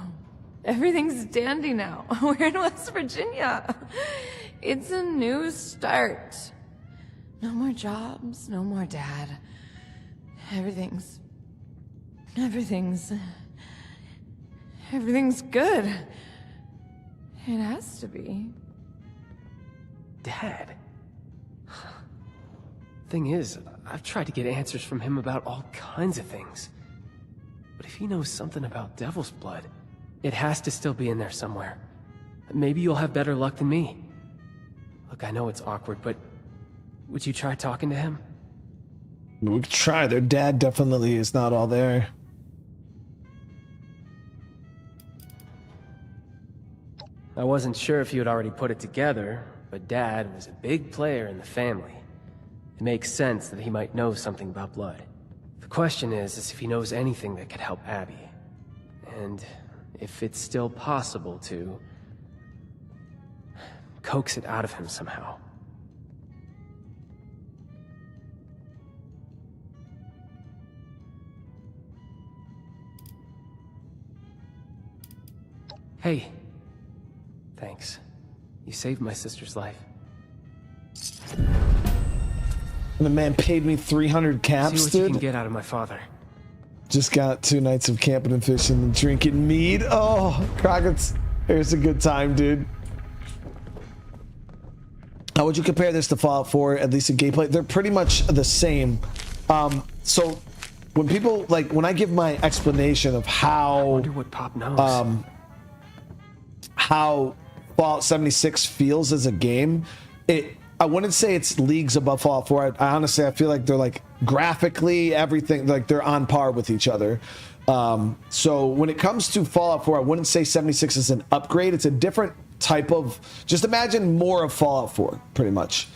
Everything's dandy now. We're in West Virginia. It's a new start. No more jobs, no more Dad. Everything's good. It has to be. Dad? Thing is, I've tried to get answers from him about all kinds of things. But if he knows something about Devil's Blood, it has to still be in there somewhere. Maybe you'll have better luck than me. Look, I know it's awkward, but would you try talking to him? We could try. Their dad definitely is not all there. I wasn't sure if you had already put it together, but Dad was a big player in the family. It makes sense that he might know something about blood. The question is if he knows anything that could help Abby. And if it's still possible to coax it out of him somehow. Hey. Thanks. You saved my sister's life. And the man paid me 300 caps, See what dude. you can get out of my father. Just got 2 nights of camping and fishing and drinking mead. Oh, Crockett's. Here's a good time, dude. How would you compare this to Fallout 4, at least in gameplay? They're pretty much the same. So when people, like, when I give my explanation of how... I wonder what Pop knows. How Fallout 76 feels as a game, I wouldn't say it's leagues above Fallout 4. I honestly, I feel like they're like graphically, everything, like they're on par with each other. So when it comes to Fallout 4, I wouldn't say 76 is an upgrade. It's a different type of, just imagine more of Fallout 4, pretty much.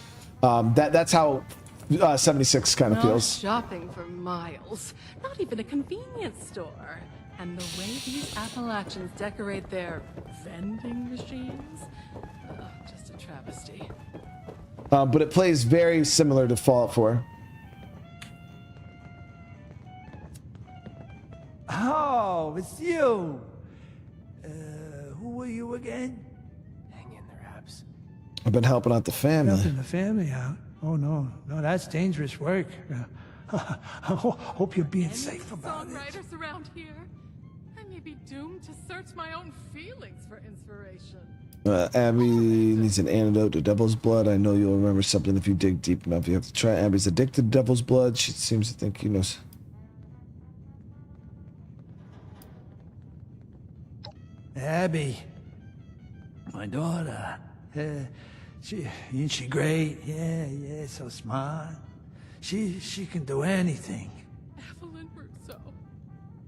That's how 76 kind of feels. Shopping for miles. Not even a convenience store. And the way these Appalachians decorate their vending machines, just a travesty. But it plays very similar to Fallout 4. Oh, it's you. Who are you again? Hang in there, Abs. I've been helping out the family. Helping the family out? Oh, no, that's dangerous work. I hope you're being safe about it. Songwriters around here. I may be doomed to search my own feelings for inspiration. Abby needs an antidote to Devil's Blood. I know you'll remember something if you dig deep enough. You have to try. Abby's addicted to Devil's Blood. She seems to think he knows. Abby, my daughter. Isn't she great? Yeah, so smart. She can do anything. Evelyn Russo,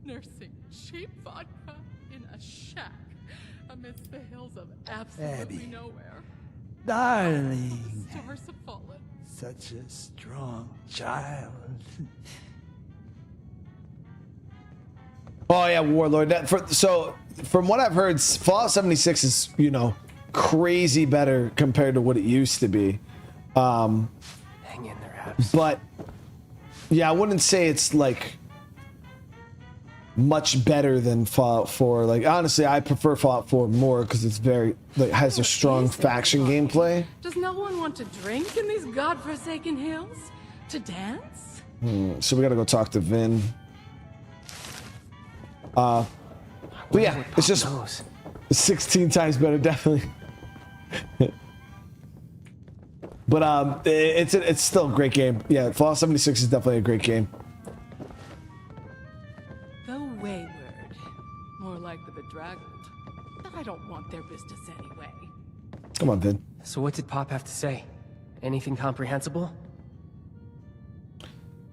nursing cheap vodka in a shack amidst the hills of absolutely Abby. nowhere. Darling. Stars have fallen. Such a strong child. Oh yeah, Warlord. So from what I've heard, Fallout 76 is, crazy better compared to what it used to be. Hang in there, Abs. But yeah, I wouldn't say it's like much better than Fallout 4. Like, honestly, I prefer Fallout 4 more because it's very, like, has a strong faction gameplay. Does no one want to drink in these godforsaken hills? To dance? So we gotta go talk to Vin. But yeah, it's just 16 times better, definitely. But it's still a great game. Yeah, Fallout 76 is definitely a great game. The wayward. More like the bedraggled. But I don't want their business anyway. Come on, Vin. So what did Pop have to say? Anything comprehensible?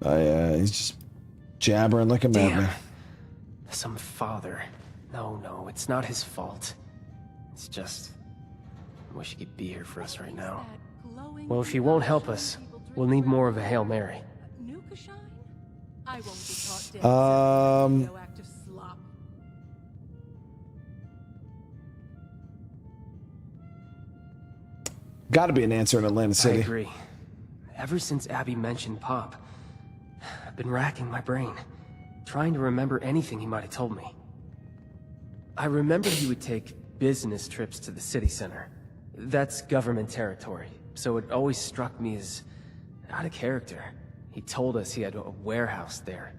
He's just jabbering like a madman. Some father. No, it's not his fault. It's just... I wish he could be here for us right now. Well, if he won't help us, we'll need more of a Hail Mary. I won't be caught dead radioactive slop. Gotta be an answer in Atlantic City. I agree. Ever since Abby mentioned Pop, I've been racking my brain, trying to remember anything he might have told me. I remember he would take business trips to the city center. That's government territory, so it always struck me as out of character. He told us he had a warehouse there.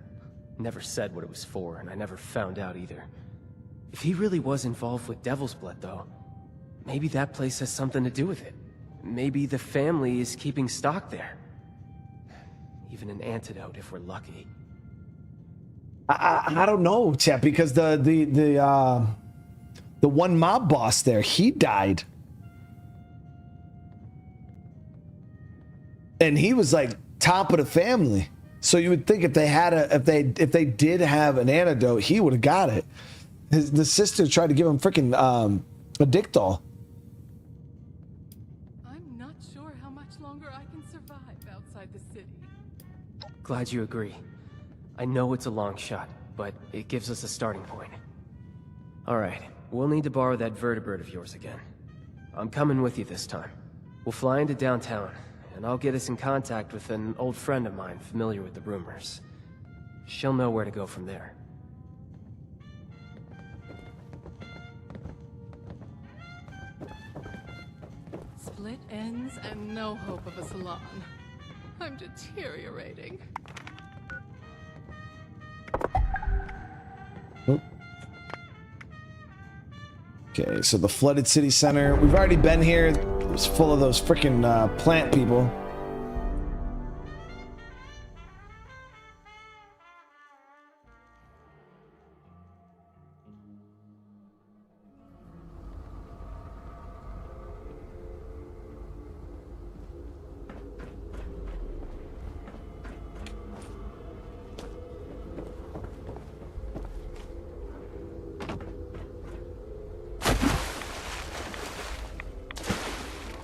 Never said what it was for, and I never found out either. If he really was involved with Devil's Blood, though, maybe that place has something to do with it. Maybe the family is keeping stock there. Even an antidote if we're lucky. I don't know, Chet, because the one mob boss there, he died. And he was like top of the family. So you would think if they had if they did have an antidote, he would have got it. The sister tried to give him freaking a dick doll. I'm not sure how much longer I can survive outside the city. Glad you agree. I know it's a long shot, but it gives us a starting point. Alright, we'll need to borrow that vertibird of yours again. I'm coming with you this time. We'll fly into downtown, and I'll get us in contact with an old friend of mine familiar with the rumors. She'll know where to go from there. Split ends and no hope of a salon. I'm deteriorating. Okay, so the flooded city center. We've already been here. It was full of those freaking plant people.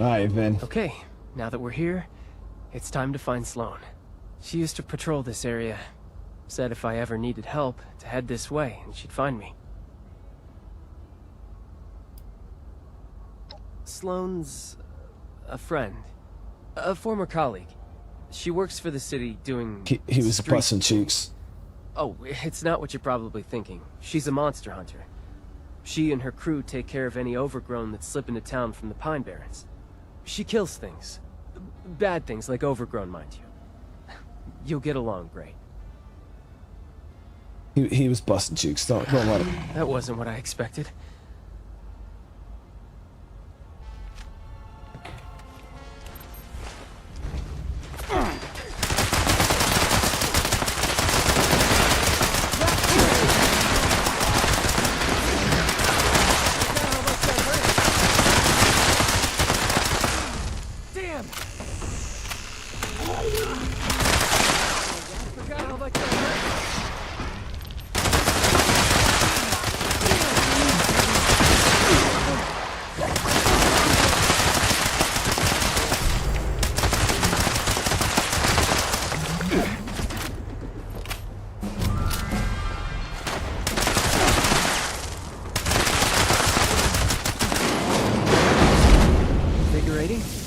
Alright, Vin. Okay, now that we're here, it's time to find Sloane. She used to patrol this area. Said if I ever needed help, to head this way, and she'd find me. Sloane's a friend. A former colleague. She works for the city doing... He was busting cheeks. Oh, it's not what you're probably thinking. She's a monster hunter. She and her crew take care of any overgrown that slip into town from the Pine Barrens. She kills things. Bad things, like overgrown, mind you. You'll get along great. He was busting cheeks. Don't let him. That wasn't what I expected.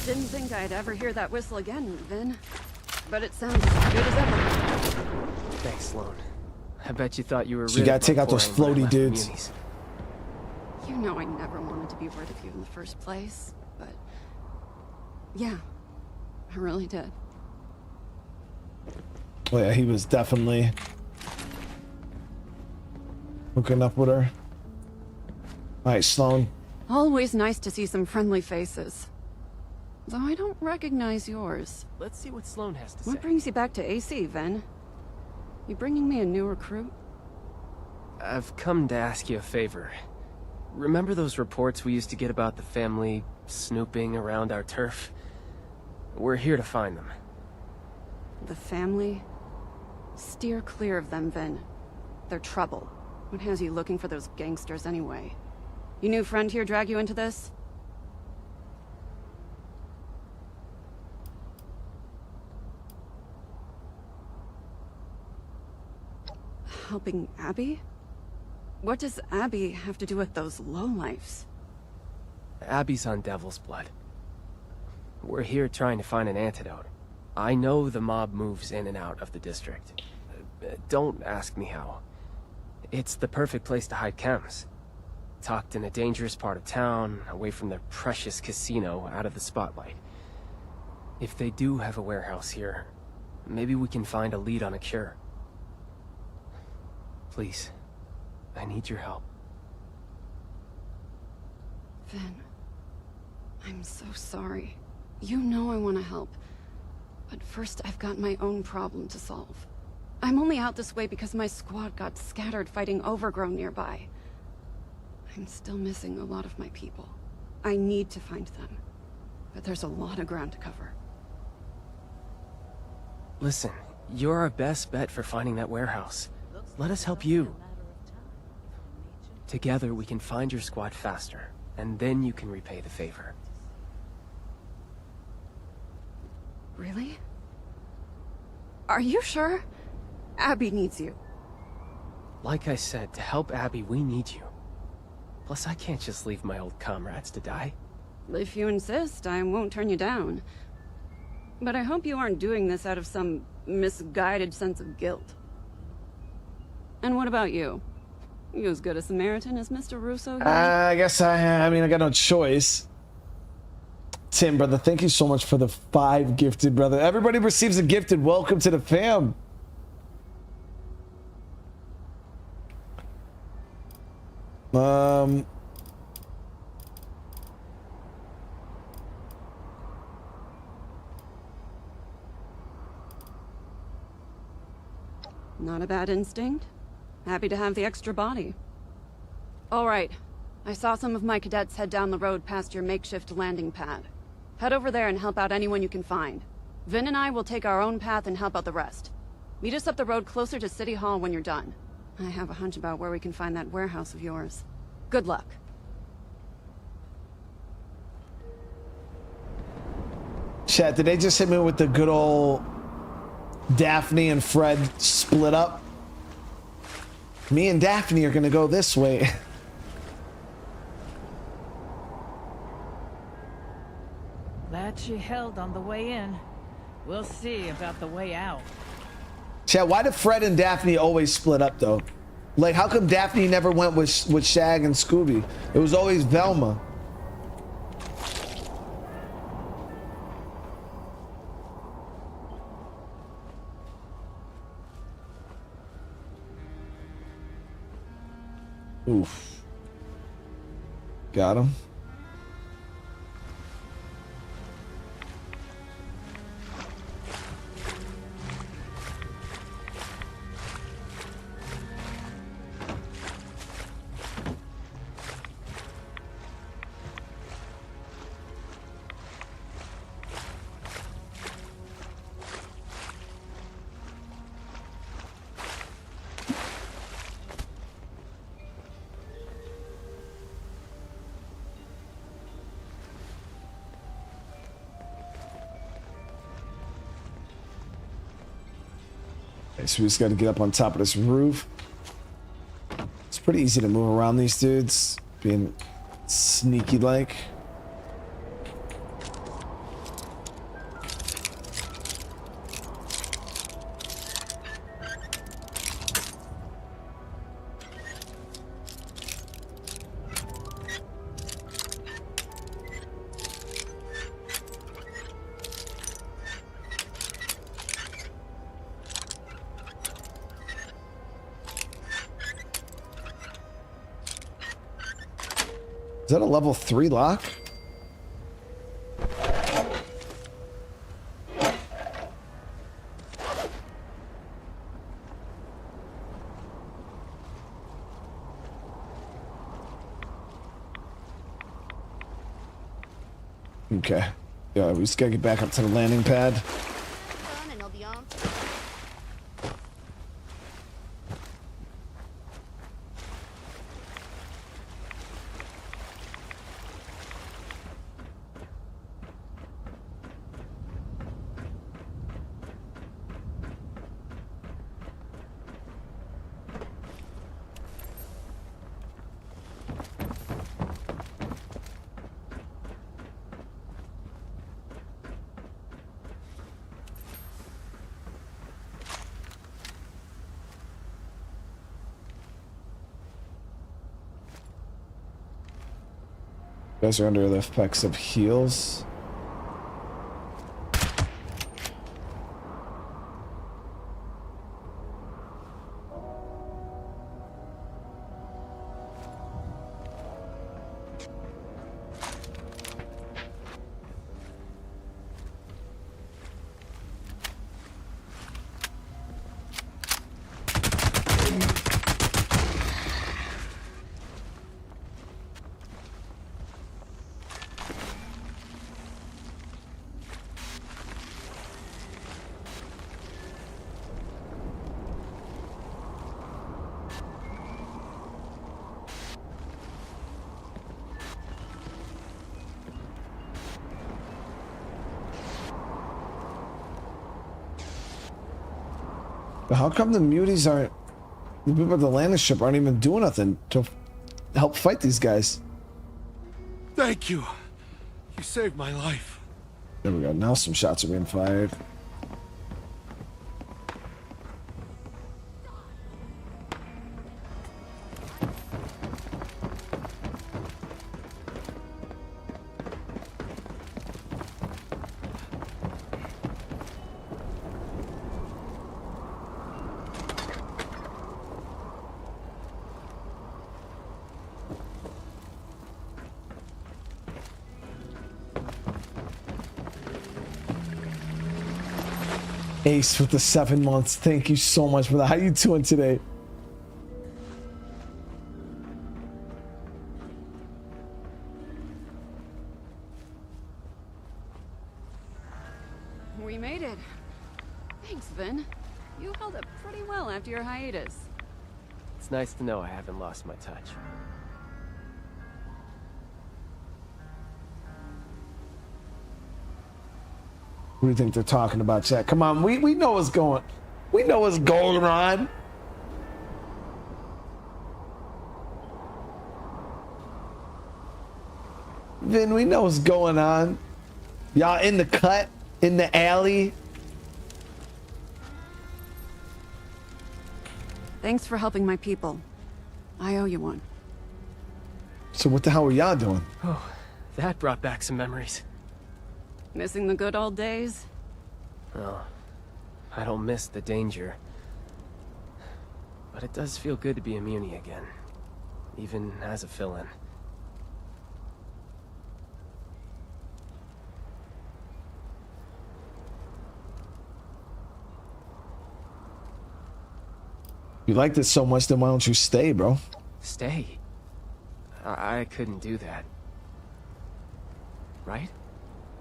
Didn't think I'd ever hear that whistle again, Vin. But it sounds as good as ever. Thanks, Sloane. I bet you thought you were. So you gotta take out those floaty dudes. You know I never wanted to be rid of you in the first place, but yeah, I really did. Oh yeah, he was definitely hooking up with her. All right, Sloan. Always nice to see some friendly faces. Though I don't recognize yours. Let's see what Sloan has to say. What brings you back to AC, Ven? You bringing me a new recruit? I've come to ask you a favor. Remember those reports we used to get about the family snooping around our turf? We're here to find them. The family? Steer clear of them, Ven. They're trouble. What has you looking for those gangsters anyway? Your new friend here drag you into this? Helping Abby? What does Abby have to do with those lowlifes? Abby's on Devil's Blood. We're here trying to find an antidote. I know the mob moves in and out of the district. Don't ask me how. It's the perfect place to hide chems. Tucked in a dangerous part of town, away from their precious casino, out of the spotlight. If they do have a warehouse here, maybe we can find a lead on a cure. Please, I need your help. Ven, I'm so sorry. You know I want to help. But first, I've got my own problem to solve. I'm only out this way because my squad got scattered fighting Overgrown nearby. I'm still missing a lot of my people. I need to find them. But there's a lot of ground to cover. Listen, you're our best bet for finding that warehouse. Let us help you. Together we can find your squad faster, and then you can repay the favor. Really? Are you sure? Abby needs you. Like I said, to help Abby, we need you. Plus, I can't just leave my old comrades to die. If you insist, I won't turn you down. But I hope you aren't doing this out of some misguided sense of guilt. And what about you? You as good a Samaritan as Mr. Russo here? I guess I mean, I got no choice. Tim, brother, thank you so much for the 5 gifted, brother. Everybody receives a gifted. Welcome to the fam. Not a bad instinct. Happy to have the extra body. All right. I saw some of my cadets head down the road past your makeshift landing pad. Head over there and help out anyone you can find. Vin and I will take our own path and help out the rest. Meet us up the road closer to City Hall when you're done. I have a hunch about where we can find that warehouse of yours. Good luck. Chat, did they just hit me with the good old Daphne and Fred split up? Me and Daphne are gonna go this way. Glad she held on the way in. We'll see about the way out. Chat, why did Fred and Daphne always split up though? Like, how come Daphne never went with Shag and Scooby? It was always Velma. Oof. Got him. So we just got to get up on top of this roof. It's pretty easy to move around these dudes, being sneaky like. Is that a level 3 lock? Okay. Yeah, we just gotta get back up to the landing pad. You guys are under the effects of heals. But how come the muties aren't, the people at the landing ship aren't even doing nothing to help fight these guys? Thank you. You saved my life. There we go. Now some shots are being fired. Ace with the 7 months. Thank you so much for that. How you doing today? We made it. Thanks, Vin. You held up pretty well after your hiatus. It's nice to know I haven't lost my touch. What do you think they're talking about, chat? Come on, we know what's going. We know what's going on. Vin, we know what's going on. Y'all in the cut, in the alley. Thanks for helping my people. I owe you one. So what the hell were y'all doing? Oh, that brought back some memories. Missing the good old days? Oh, I don't miss the danger. But it does feel good to be a Muni again. Even as a fill-in. You liked it so much, then why don't you stay, bro? Stay? I couldn't do that. Right?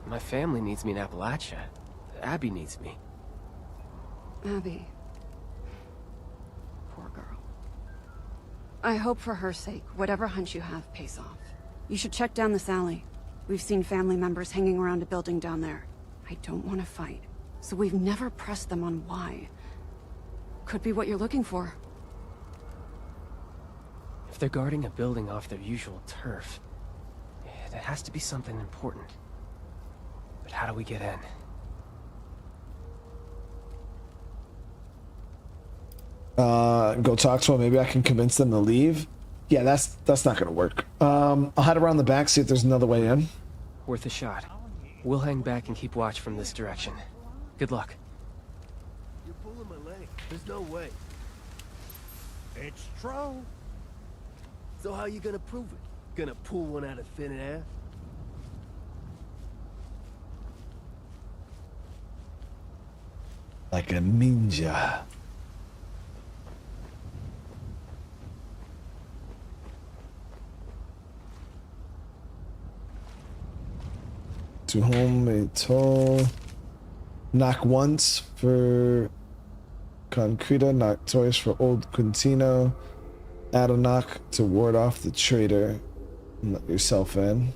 My family needs me in Appalachia. Abby needs me. Abby. Poor girl. I hope for her sake, whatever hunch you have pays off. You should check down this alley. We've seen family members hanging around a building down there. I don't want to fight, so we've never pressed them on why. Could be what you're looking for. If they're guarding a building off their usual turf, it has to be something important. But how do we get in? Go talk to them. Maybe I can convince them to leave. Yeah, that's not gonna work. I'll head around the back, see if there's another way in. Worth a shot. We'll hang back and keep watch from this direction. Good luck. You're pulling my leg. There's no way. It's true. So how you gonna prove it? Gonna pull one out of thin air? Like a ninja. To whom a toll. Knock once for Concreta, knock twice for Old Quintino. Add a knock to ward off the traitor. And let yourself in.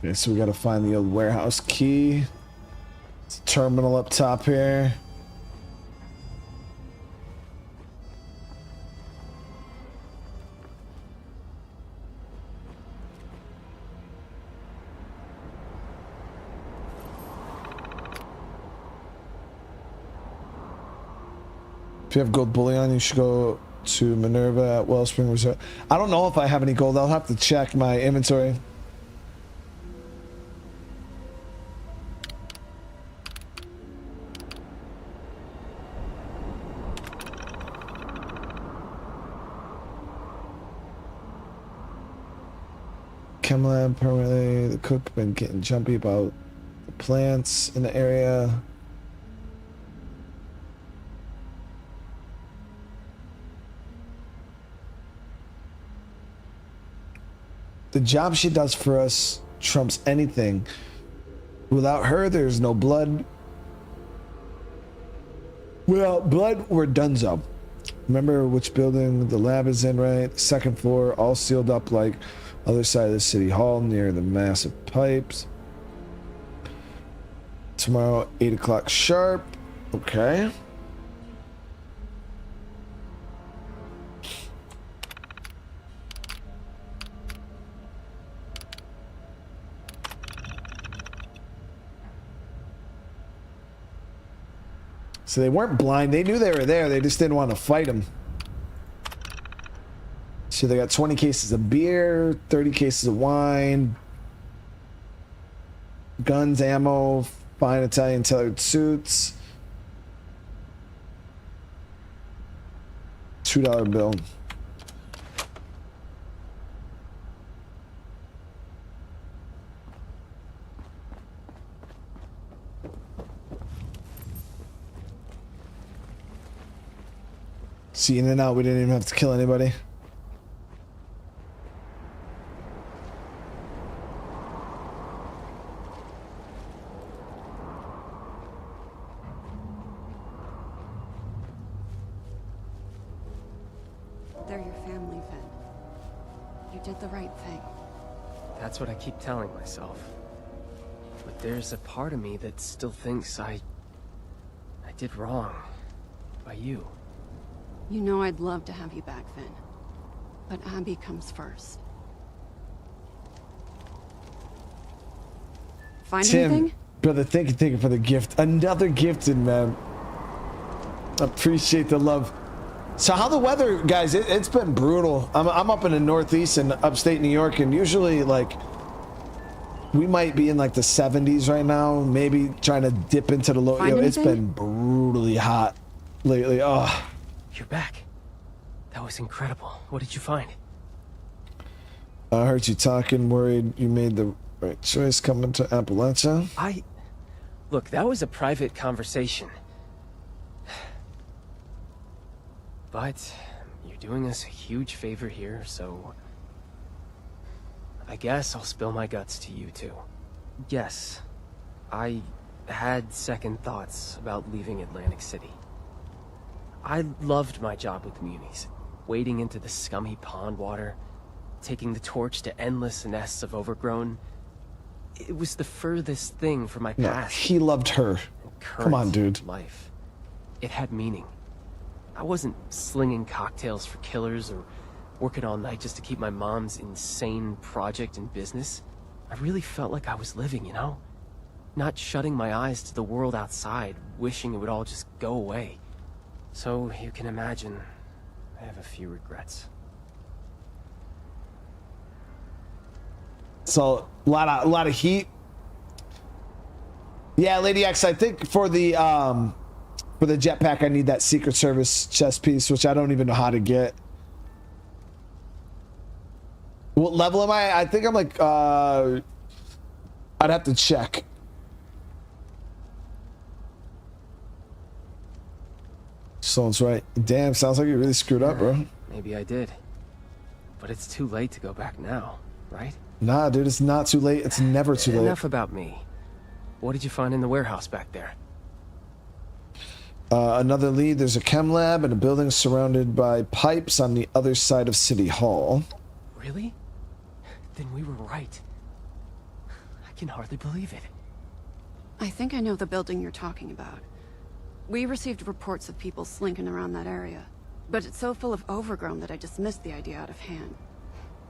Okay, so we gotta find the old warehouse key. It's a terminal up top here. If you have gold bullion, you should go to Minerva at Wellspring Resort. I don't know if I have any gold. I'll have to check my inventory. Chem lab permanently. The cook been getting jumpy about the plants in the area. The job she does for us trumps anything. Without her, there's no blood. Without blood, we're donezo. Remember which building the lab is in, right? Second floor, all sealed up like other side of the city hall near the massive pipes. Tomorrow, 8 o'clock sharp. Okay. So they weren't blind. They knew they were there. They just didn't want to fight them. So they got 20 cases of beer, 30 cases of wine, guns, ammo, fine Italian tailored suits, $2 bill. See, in and out, we didn't even have to kill anybody. They're your family, Finn. You did the right thing. That's what I keep telling myself. But there's a part of me that still thinks I did wrong. By you. You know I'd love to have you back, Finn. But Abby comes first. Find anything? Brother, thank you for the gift. Another gifted, man. Appreciate the love. So how the weather, guys? It's been brutal. I'm up in the Northeast in upstate New York, and usually like we might be in like the 70s right now. Maybe trying to dip into the low. It's been brutally hot lately. Oh. You're back. That was incredible. What did you find? I heard you talking, worried you made the right choice coming to Appalachia. Look, that was a private conversation. But you're doing us a huge favor here, so I guess I'll spill my guts to you too. Yes, I had second thoughts about leaving Atlantic City. I loved my job with the Munis, wading into the scummy pond water, taking the torch to endless nests of overgrown. It was the furthest thing from my past. He loved her. Come on, dude. Life. It had meaning. I wasn't slinging cocktails for killers or working all night just to keep my mom's insane project in business. I really felt like I was living, you know? Not shutting my eyes to the world outside, wishing it would all just go away. So you can imagine, I have a few regrets. So a lot of heat. Yeah, Lady X, I think for the jetpack I need that Secret Service chest piece, which I don't even know how to get. What level am I? I think I'm like I'd have to check. Someone's right. Damn, sounds like you really screwed up, bro. Maybe I did. But it's too late to go back now, right? Nah, dude, it's not too late. It's never too late. Enough about me. What did you find in the warehouse back there? Another lead. There's a chem lab and a building surrounded by pipes on the other side of City Hall. Really? Then we were right. I can hardly believe it. I think I know the building you're talking about. We received reports of people slinking around that area, but it's so full of overgrown that I dismissed the idea out of hand.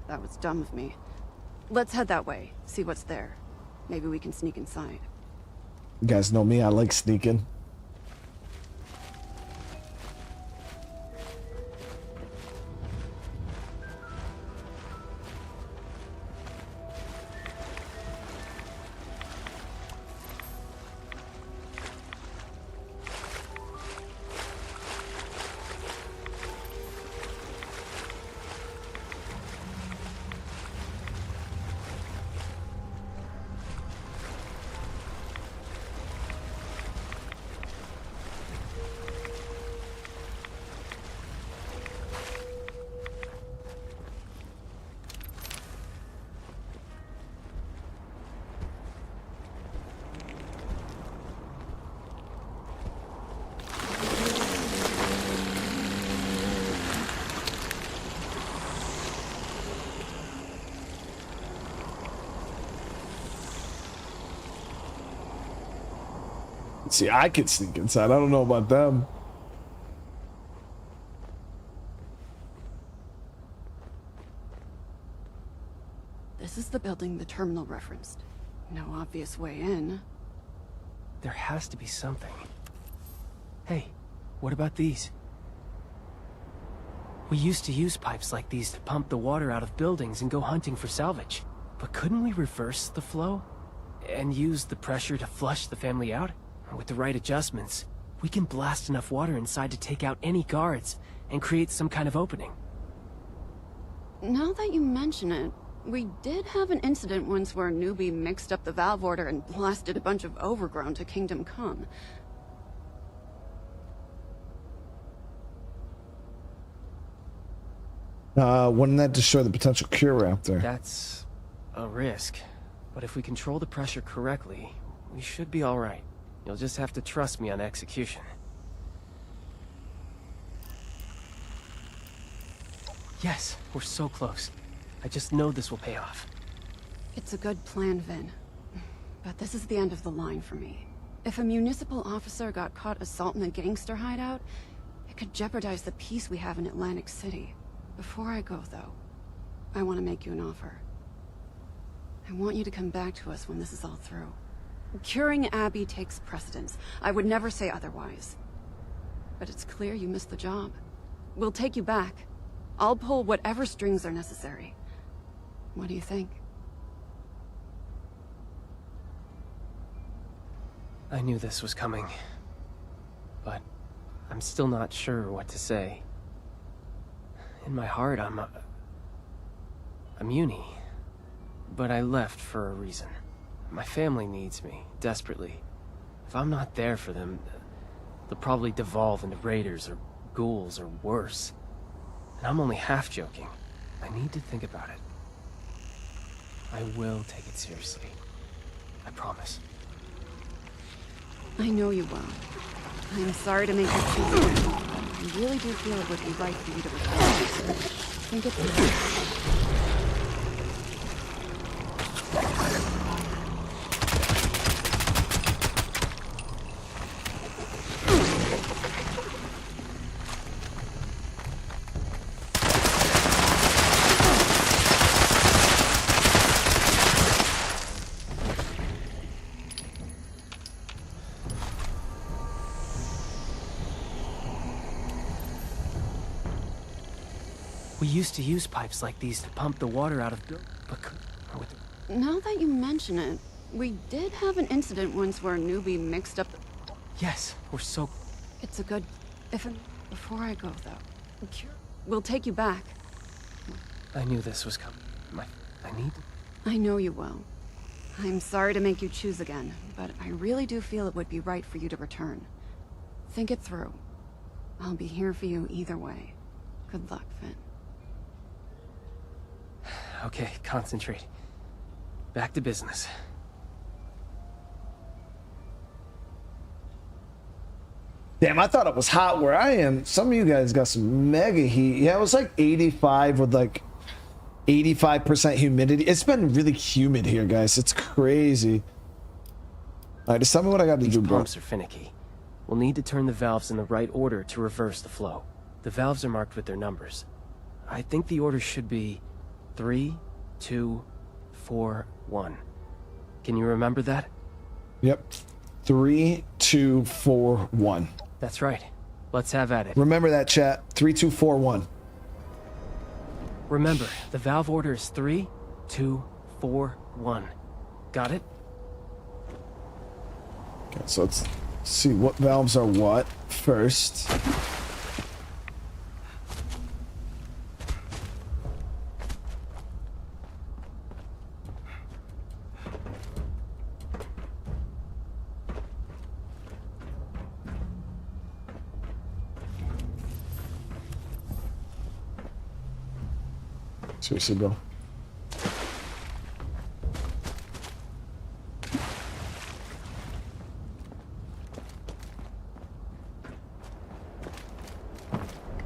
That was dumb of me. Let's head that way, see what's there. Maybe we can sneak inside. You guys know me, I like sneaking. See, I could sneak inside. I don't know about them. This is the building the terminal referenced. No obvious way in. There has to be something. Hey, what about these? We used to use pipes like these to pump the water out of buildings and go hunting for salvage. But couldn't we reverse the flow? And use the pressure to flush the family out? With the right adjustments, we can blast enough water inside to take out any guards and create some kind of opening. Now that you mention it, we did have an incident once where a newbie mixed up the valve order and blasted a bunch of overgrown to Kingdom Come. Wouldn't that destroy the potential cure reactor? That's a risk. But if we control the pressure correctly, we should be all right. You'll just have to trust me on execution. Yes, we're so close. I just know this will pay off. It's a good plan, Vin. But this is the end of the line for me. If a municipal officer got caught assaulting a gangster hideout, it could jeopardize the peace we have in Atlantic City. Before I go, though, I want to make you an offer. I want you to come back to us when this is all through. Curing Abby takes precedence. I would never say otherwise. But it's clear you missed the job. We'll take you back. I'll pull whatever strings are necessary. What do you think? I knew this was coming. But I'm still not sure what to say. In my heart, a muni. But I left for a reason. My family needs me, desperately. If I'm not there for them, they'll probably devolve into raiders or ghouls or worse. And I'm only half joking. I need to think about it. I will take it seriously. I promise. I know you will. I'm sorry to make you choose again. I really do feel it would be right for you to return. Think it through. We used to use pipes like these to pump the water out of... Now that you mention it, we did have an incident once where a newbie mixed up... Yes, we're so... It's a good... Before I go, though, we'll take you back. I knew this was coming. I need... I know you will. I'm sorry to make you choose again, but I really do feel it would be right for you to return. Think it through. I'll be here for you either way. Good luck, Finn. Okay, concentrate. Back to business. Damn, I thought it was hot where I am. Some of you guys got some mega heat. Yeah, it was like 85 with like 85% humidity. It's been really humid here, guys. It's crazy. All right, just tell me what I got to do, bro. Pumps are finicky. We'll need to turn the valves in the right order to reverse the flow. The valves are marked with their numbers. I think the order should be 3, 2, 4, 1. Can you remember that? Yep. 3, 2, 4, 1. That's right. Let's have at it. Remember that, chat. 3, 2, 4, 1. Remember, the valve order is 3, 2, 4, 1. Got it? Okay, so let's see what valves are what first. Seriously, bro.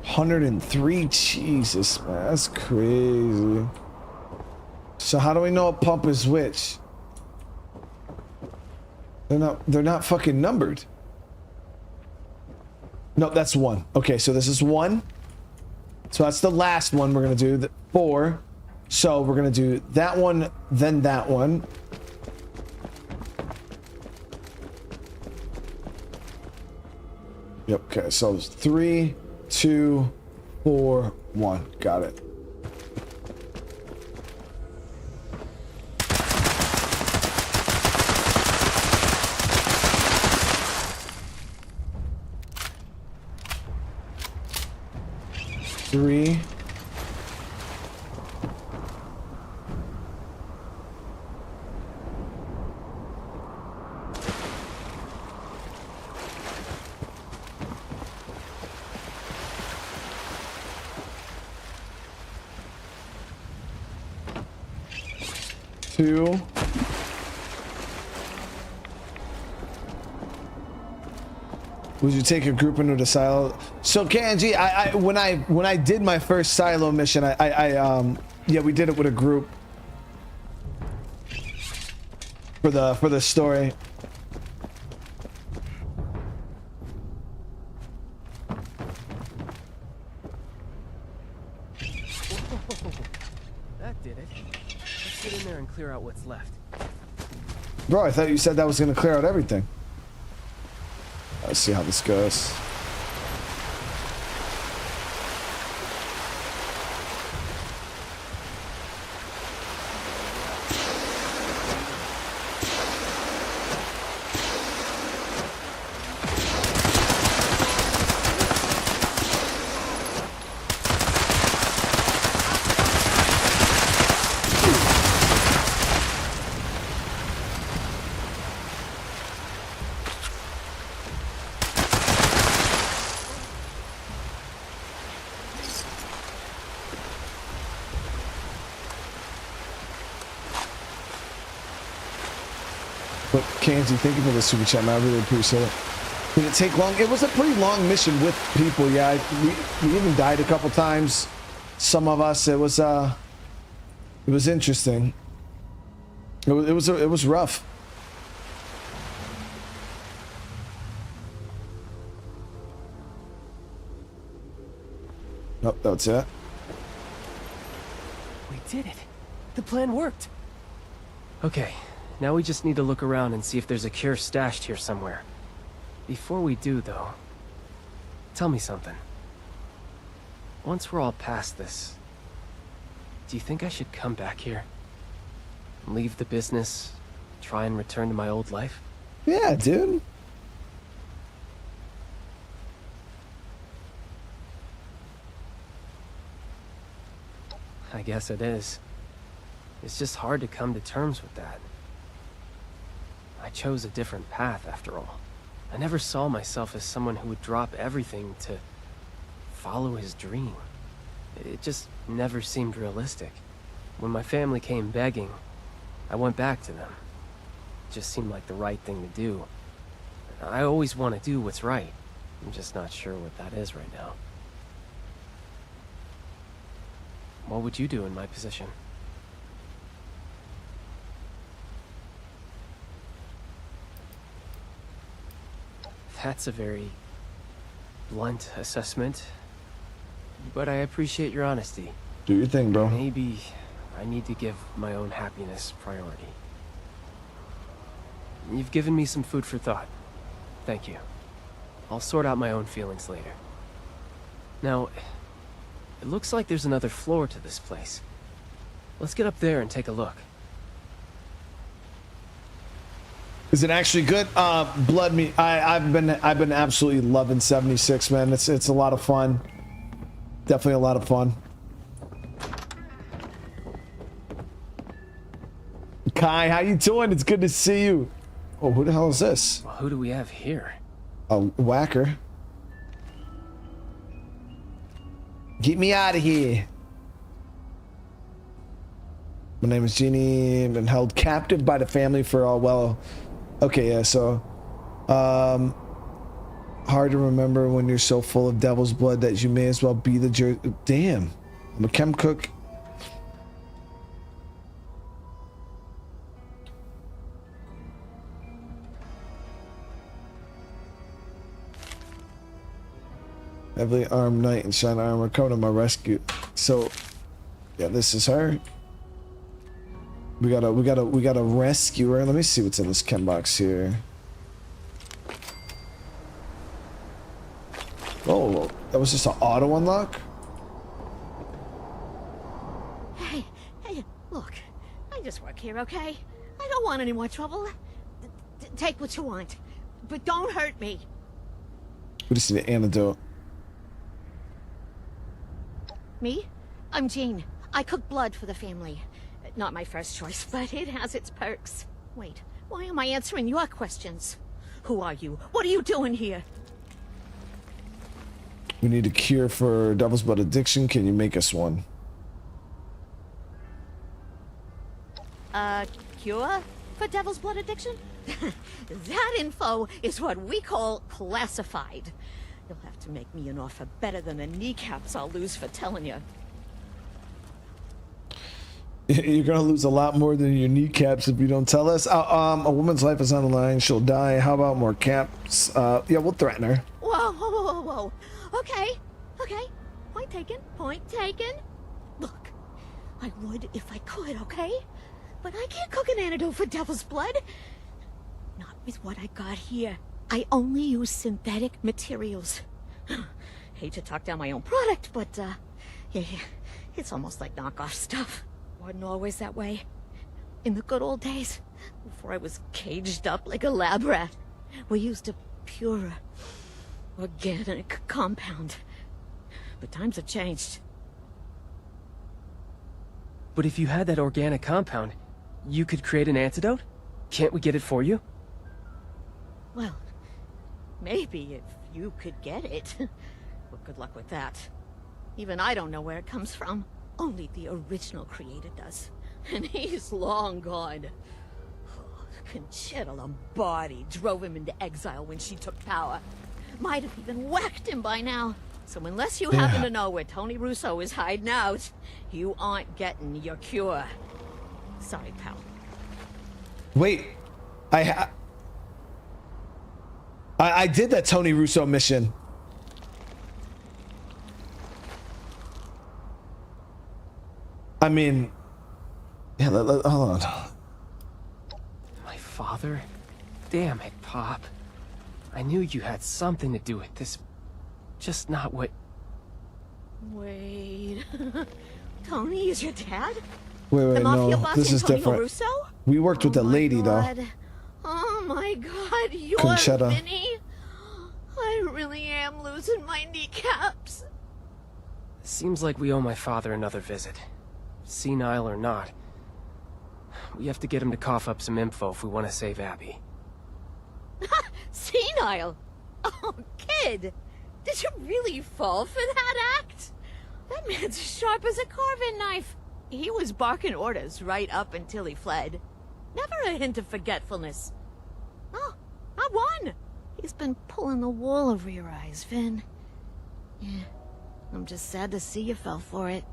$103, Jesus, man, that's crazy. So how do we know a pump is which? They're not fucking numbered. No, that's 1. Okay, so this is 1. So that's the last one we're gonna do, the 4. So we're gonna do that one, then that one. Yep, okay, so it's 3, 2, 4, 1. Got it. Three. Two. Would you take a group into the silo? So Kanji, when I did my first silo mission, yeah, we did it with a group for the story. That did it. Let's get in there and clear out what's left. Bro, I thought you said that was gonna clear out everything. Let's see how this goes. But Kanzi, thank you for the super chat, man. I really appreciate it. Did it take long? It was a pretty long mission with people. Yeah, we even died a couple times. Some of us. It was interesting. It was rough. Nope, that's it. We did it. The plan worked. Okay, now we just need to look around and see if there's a cure stashed here somewhere. Before we do, though, tell me something. Once we're all past this, do you think I should come back here? Leave the business, try and return to my old life? Yeah, dude. I guess it is. It's just hard to come to terms with that. I chose a different path, after all. I never saw myself as someone who would drop everything to follow his dream. It just never seemed realistic. When my family came begging, I went back to them. It just seemed like the right thing to do. I always want to do what's right. I'm just not sure what that is right now. What would you do in my position? That's a very blunt assessment, but I appreciate your honesty. Do your thing, bro. Maybe I need to give my own happiness priority. You've given me some food for thought. Thank you. I'll sort out my own feelings later. Now, it looks like there's another floor to this place. Let's get up there and take a look. Is it actually good? Blood Meat. I've been absolutely loving 76, man. It's a lot of fun. Definitely a lot of fun. Kai, how you doing? It's good to see you. Oh, who the hell is this? Well, who do we have here? A whacker. Get me out of here. My name is Jeannie. Been held captive by the family for all well. Okay, yeah, so hard to remember when you're so full of devil's blood that you may as well be the damn. I'm a chem cook. Heavily armed knight in shine armor coming to my rescue. So yeah, this is her. We gotta rescue her. Let me see what's in this chem box here. Oh, that was just an auto unlock? Hey, look. I just work here, okay? I don't want any more trouble. Take what you want, but don't hurt me. We just need an antidote. Me? I'm Jean. I cook blood for the family. Not my first choice, but it has its perks. Wait, why am I answering your questions? Who are you? What are you doing here? We need a cure for devil's blood addiction. Can you make us one? Cure for devil's blood addiction? That info is what we call classified. You'll have to make me an offer better than the kneecaps I'll lose for telling you. You're gonna lose a lot more than your kneecaps if you don't tell us. A woman's life is on the line. She'll die. How about more caps? Yeah, we'll threaten her. Whoa. Okay. Point taken. Look, I would if I could, okay? But I can't cook an antidote for devil's blood. Not with what I got here. I only use synthetic materials. Hate to talk down my own product, but, yeah, it's almost like knockoff stuff. Wasn't always that way. In the good old days, before I was caged up like a lab rat, we used a pure, organic compound. But times have changed. But if you had that organic compound, you could create an antidote? Can't we get it for you? Well, maybe if you could get it. But good luck with that. Even I don't know where it comes from. Only the original creator does. And he's long gone. Conchita Lombardi drove him into exile when she took power. Might have even whacked him by now. So unless you happen to know where Tony Russo is hiding out, you aren't getting your cure. Sorry, pal. Wait, I did that Tony Russo mission. I mean, yeah, hold on. My father? Damn it, Pop. I knew you had something to do with this. Just not what... Wait. Tony is your dad? Wait, The mafia no, boss this is Antonio different. Russo? We worked with the lady, though. Oh my god, you're Conchita. Vinny? I really am losing my kneecaps. Seems like we owe my father another visit. Senile or not. We have to get him to cough up some info if we want to save Abby. Senile? Oh, kid! Did you really fall for that act? That man's as sharp as a carving knife. He was barking orders right up until he fled. Never a hint of forgetfulness. Oh, I won! He's been pulling the wool over your eyes, Vin. Yeah, I'm just sad to see you fell for it.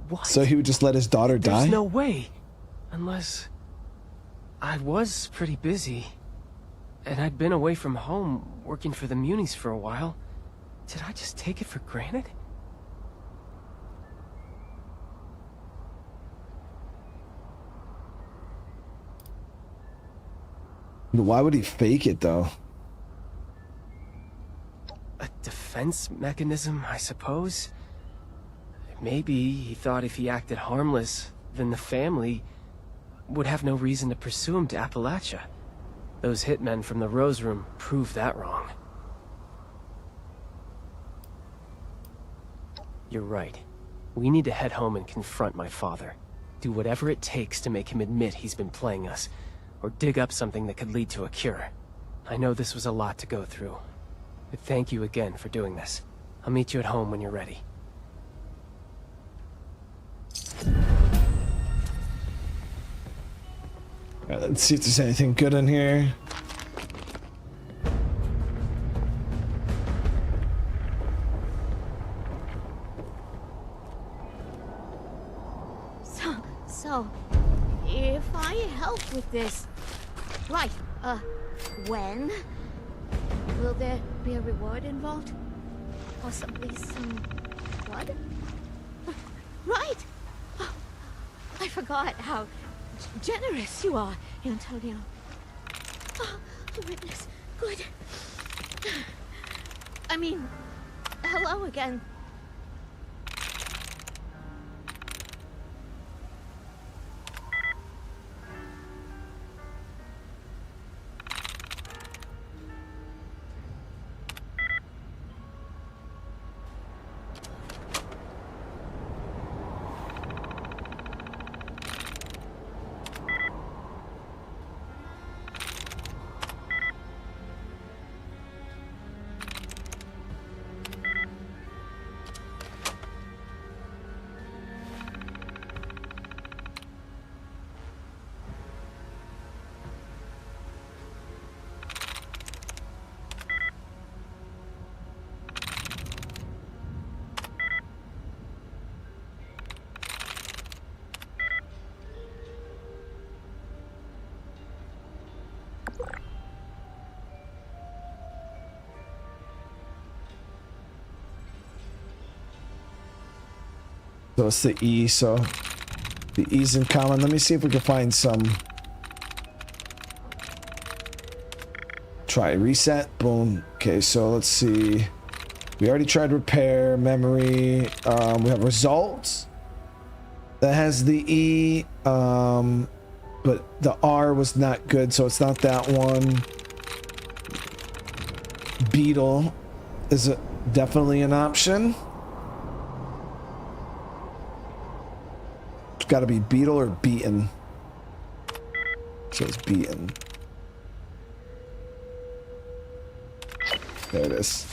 What? So he would just let his daughter die? There's no way. Unless... I was pretty busy. And I'd been away from home, working for the Munis for a while. Did I just take it for granted? Why would he fake it, though? A defense mechanism, I suppose? Maybe he thought if he acted harmless, then the family would have no reason to pursue him to Appalachia. Those hitmen from the Rose Room proved that wrong. You're right. We need to head home and confront my father. Do whatever it takes to make him admit he's been playing us, or dig up something that could lead to a cure. I know this was a lot to go through, but thank you again for doing this. I'll meet you at home when you're ready. Alright, let's see if there's anything good in here. So, if I help with this... Right, when? Will there be a reward involved? Possibly some blood? Right! Oh, I forgot how generous you are, Antonio. Oh, a witness. Good. I mean, hello again. So it's the E, so the E's in common. Let me see if we can find some. Try reset. Boom. Okay, so let's see. We already tried repair, memory. We have results. That has the E, but the R was not good, so it's not that one. Beetle is definitely an option. It's got to be beetle or beaten. So it's beaten. There it is.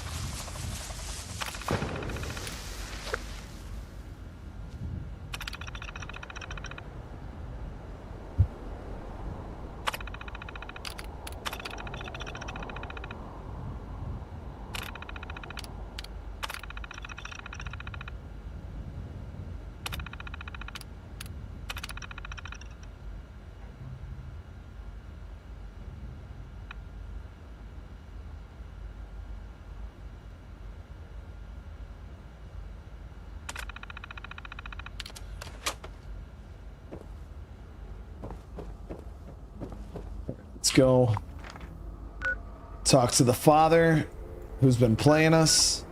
go talk to the father who's been playing us.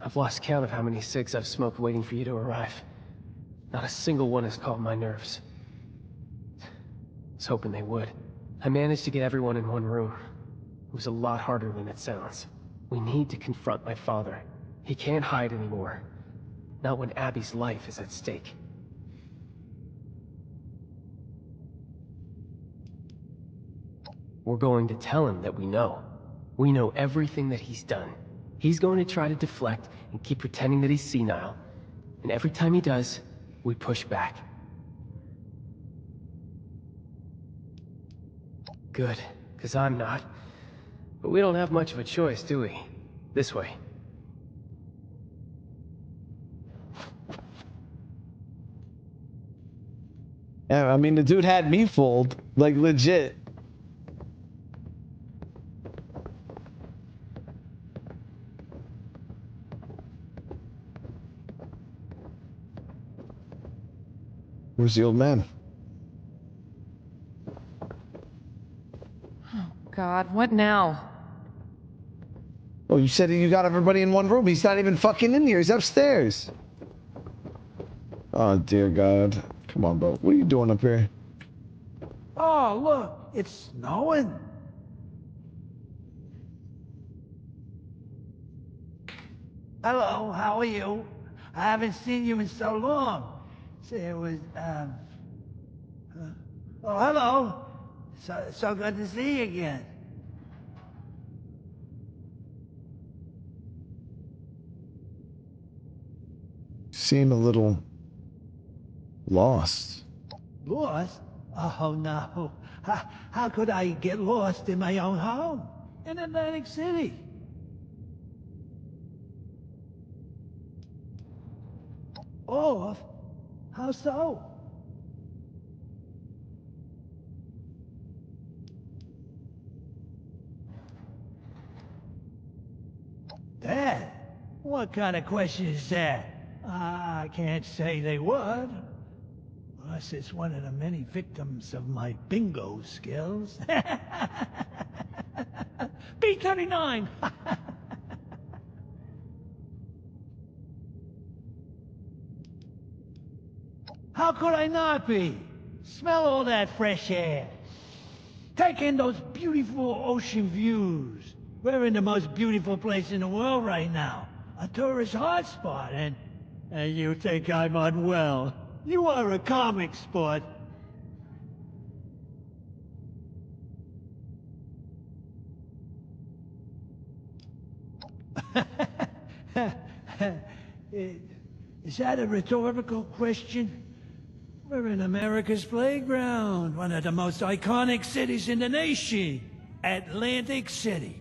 I've lost count of how many cigs I've smoked waiting for you to arrive. Not a single one has calmed my nerves. I was hoping they would. I managed to get everyone in one room. It was a lot harder than it sounds. We need to confront my father. He can't hide anymore. Not when Abby's life is at stake. We're going to tell him that we know. We know everything that he's done. He's going to try to deflect and keep pretending that he's senile. And every time he does, we push back. Good, because I'm not. But we don't have much of a choice, do we? This way. Yeah, I mean, the dude had me fooled. Like, legit. Where's the old man? Oh, God, what now? Oh, you said you got everybody in one room. He's not even fucking in here. He's upstairs. Oh, dear God. Come on, bro. What are you doing up here? Oh, look, it's snowing. Hello, how are you? I haven't seen you in so long. Say it was, oh, hello. So good to see you again. Seem a little lost. Lost? Oh, no. How could I get lost in my own home? In Atlantic City? Off? How so? Dad? What kind of question is that? I can't say they would. Unless it's one of the many victims of my bingo skills. B-39! How could I not be? Smell all that fresh air. Take in those beautiful ocean views. We're in the most beautiful place in the world right now. A tourist hotspot, and you think I'm unwell. You are a comic sport. Is that a rhetorical question? We're in America's playground, one of the most iconic cities in the nation, Atlantic City.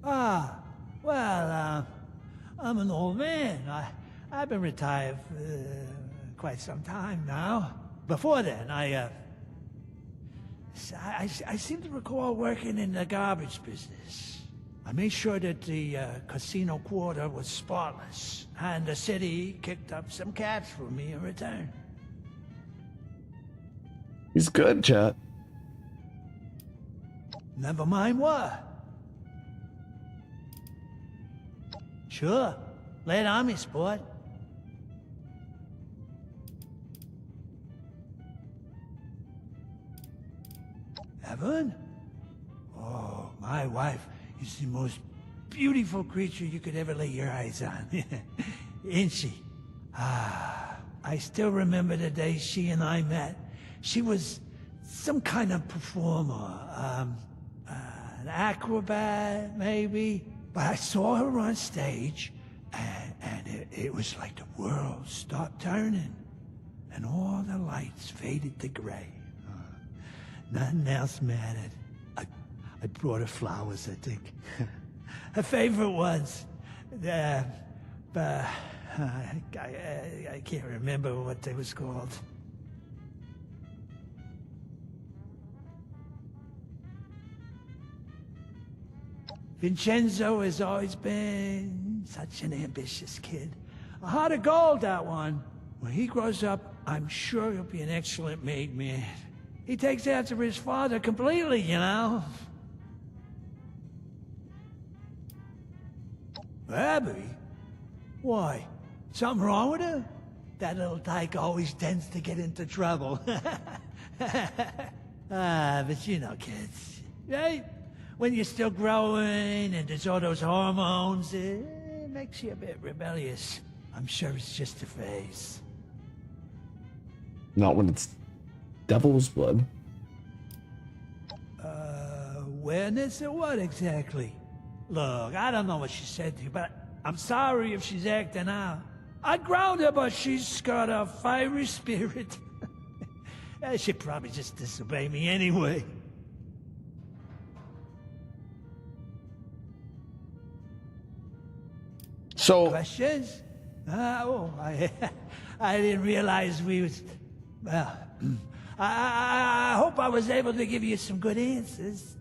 Well, I'm an old man. I've been retired for quite some time now. Before then, I seem to recall working in the garbage business. I made sure that the casino quarter was spotless, and the city kicked up some cash for me in return. He's good, chat. Never mind what. Sure, late army sport. Evelyn? Oh, my wife is the most beautiful creature you could ever lay your eyes on. Isn't she? I still remember the day she and I met. She was some kind of performer. an acrobat, maybe. But I saw her on stage, and it was like the world stopped turning, and all the lights faded to gray. Nothing else mattered. I brought her flowers, I think. Her favorite ones. But I can't remember what they was called. Vincenzo has always been such an ambitious kid. A heart of gold, that one. When he grows up, I'm sure he'll be an excellent made man. He takes after his father completely, you know? Abby? Why? Something wrong with her? That little dyke always tends to get into trouble. But you know kids, right? When you're still growing and there's all those hormones, it makes you a bit rebellious. I'm sure it's just a phase. Not when it's devil's blood. Awareness of what exactly? Look, I don't know what she said to you, but I'm sorry if she's acting out. I'd ground her, but she's got a fiery spirit. She'd probably just disobey me anyway. So questions? I didn't realize we was. Well, I hope I was able to give you some good answers.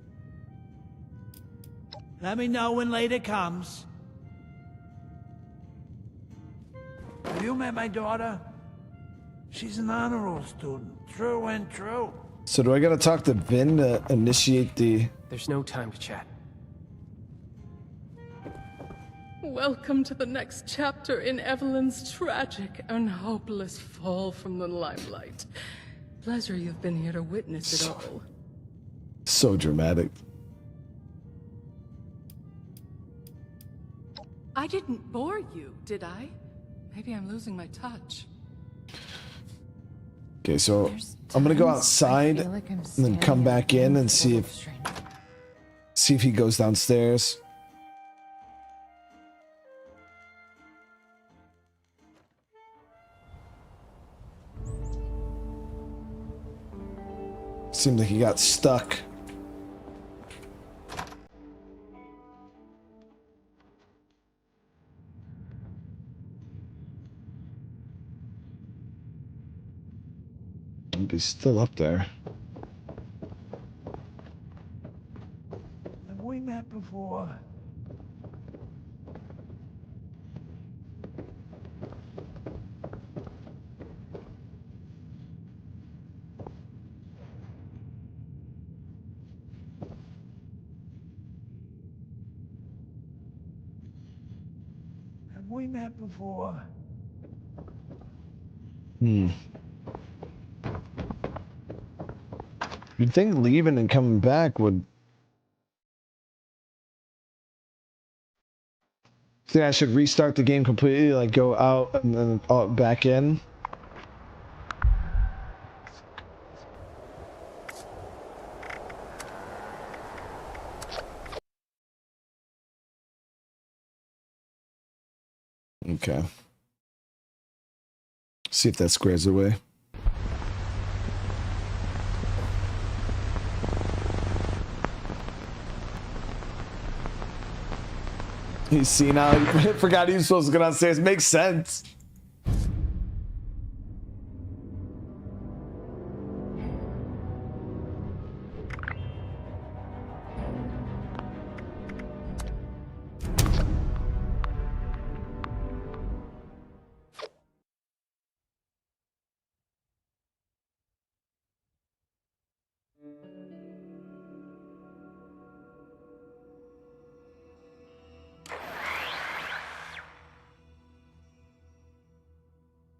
Let me know when later comes. Have you met my daughter? She's an honor roll student, true and true. So do I gotta talk to Vin to initiate the... There's no time to chat. Welcome to the next chapter in Evelyn's tragic and hopeless fall from the limelight. Pleasure you've been here to witness it all. So dramatic. I didn't bore you, did I? Maybe I'm losing my touch. Okay, so I'm gonna go outside and then come back in and see if he goes downstairs. Seemed like he got stuck. He's still up there. Have we met before? Have we met before? You'd think leaving and coming back would... Think I should restart the game completely, like go out and then back in? Okay. See if that squares away. You see now, I forgot he was supposed to go downstairs. Makes sense.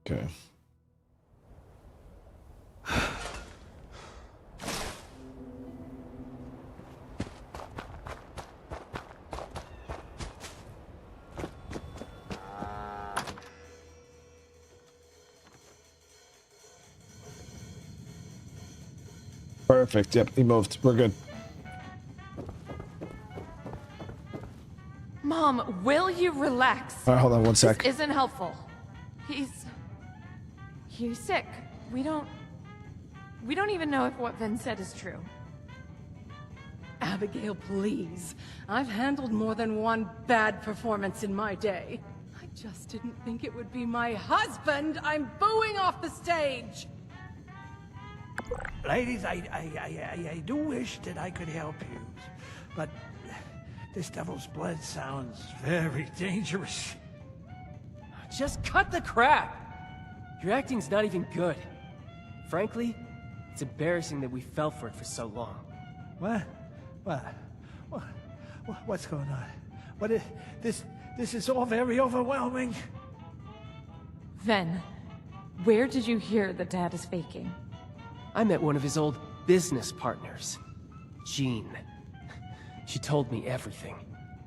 Okay. Perfect. Yep, he moved. We're good. will you relax? All right, hold on one sec. This isn't helpful. He's sick. We don't even know if what Vin said is true. Abigail, please. I've handled more than one bad performance in my day. I just didn't think it would be my husband I'm booing off the stage. Ladies, I do wish that I could help you, but this devil's blood sounds very dangerous. Just cut the crap! Your acting's not even good. Frankly, it's embarrassing that we fell for it for so long. What? What's going on? This is all very overwhelming. Ven, where did you hear that Dad is faking? I met one of his old business partners, Jean. She told me everything.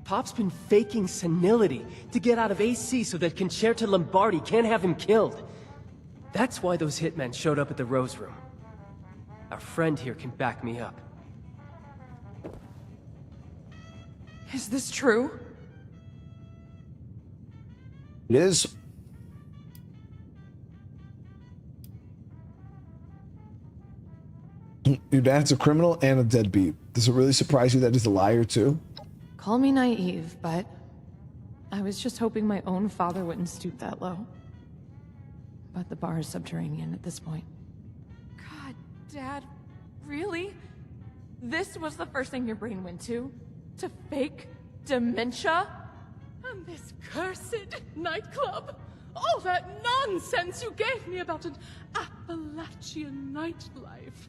Pop's been faking senility to get out of AC so that Concerta Lombardi can't have him killed. That's why those hitmen showed up at the Rose Room. Our friend here can back me up. Is this true? It is. Your dad's a criminal and a deadbeat. Does it really surprise you that he's a liar too? Call me naive, but I was just hoping my own father wouldn't stoop that low. But the bar is subterranean at this point. God, Dad, really? This was the first thing your brain went to? To fake dementia? And this cursed nightclub? All that nonsense you gave me about an Appalachian nightlife.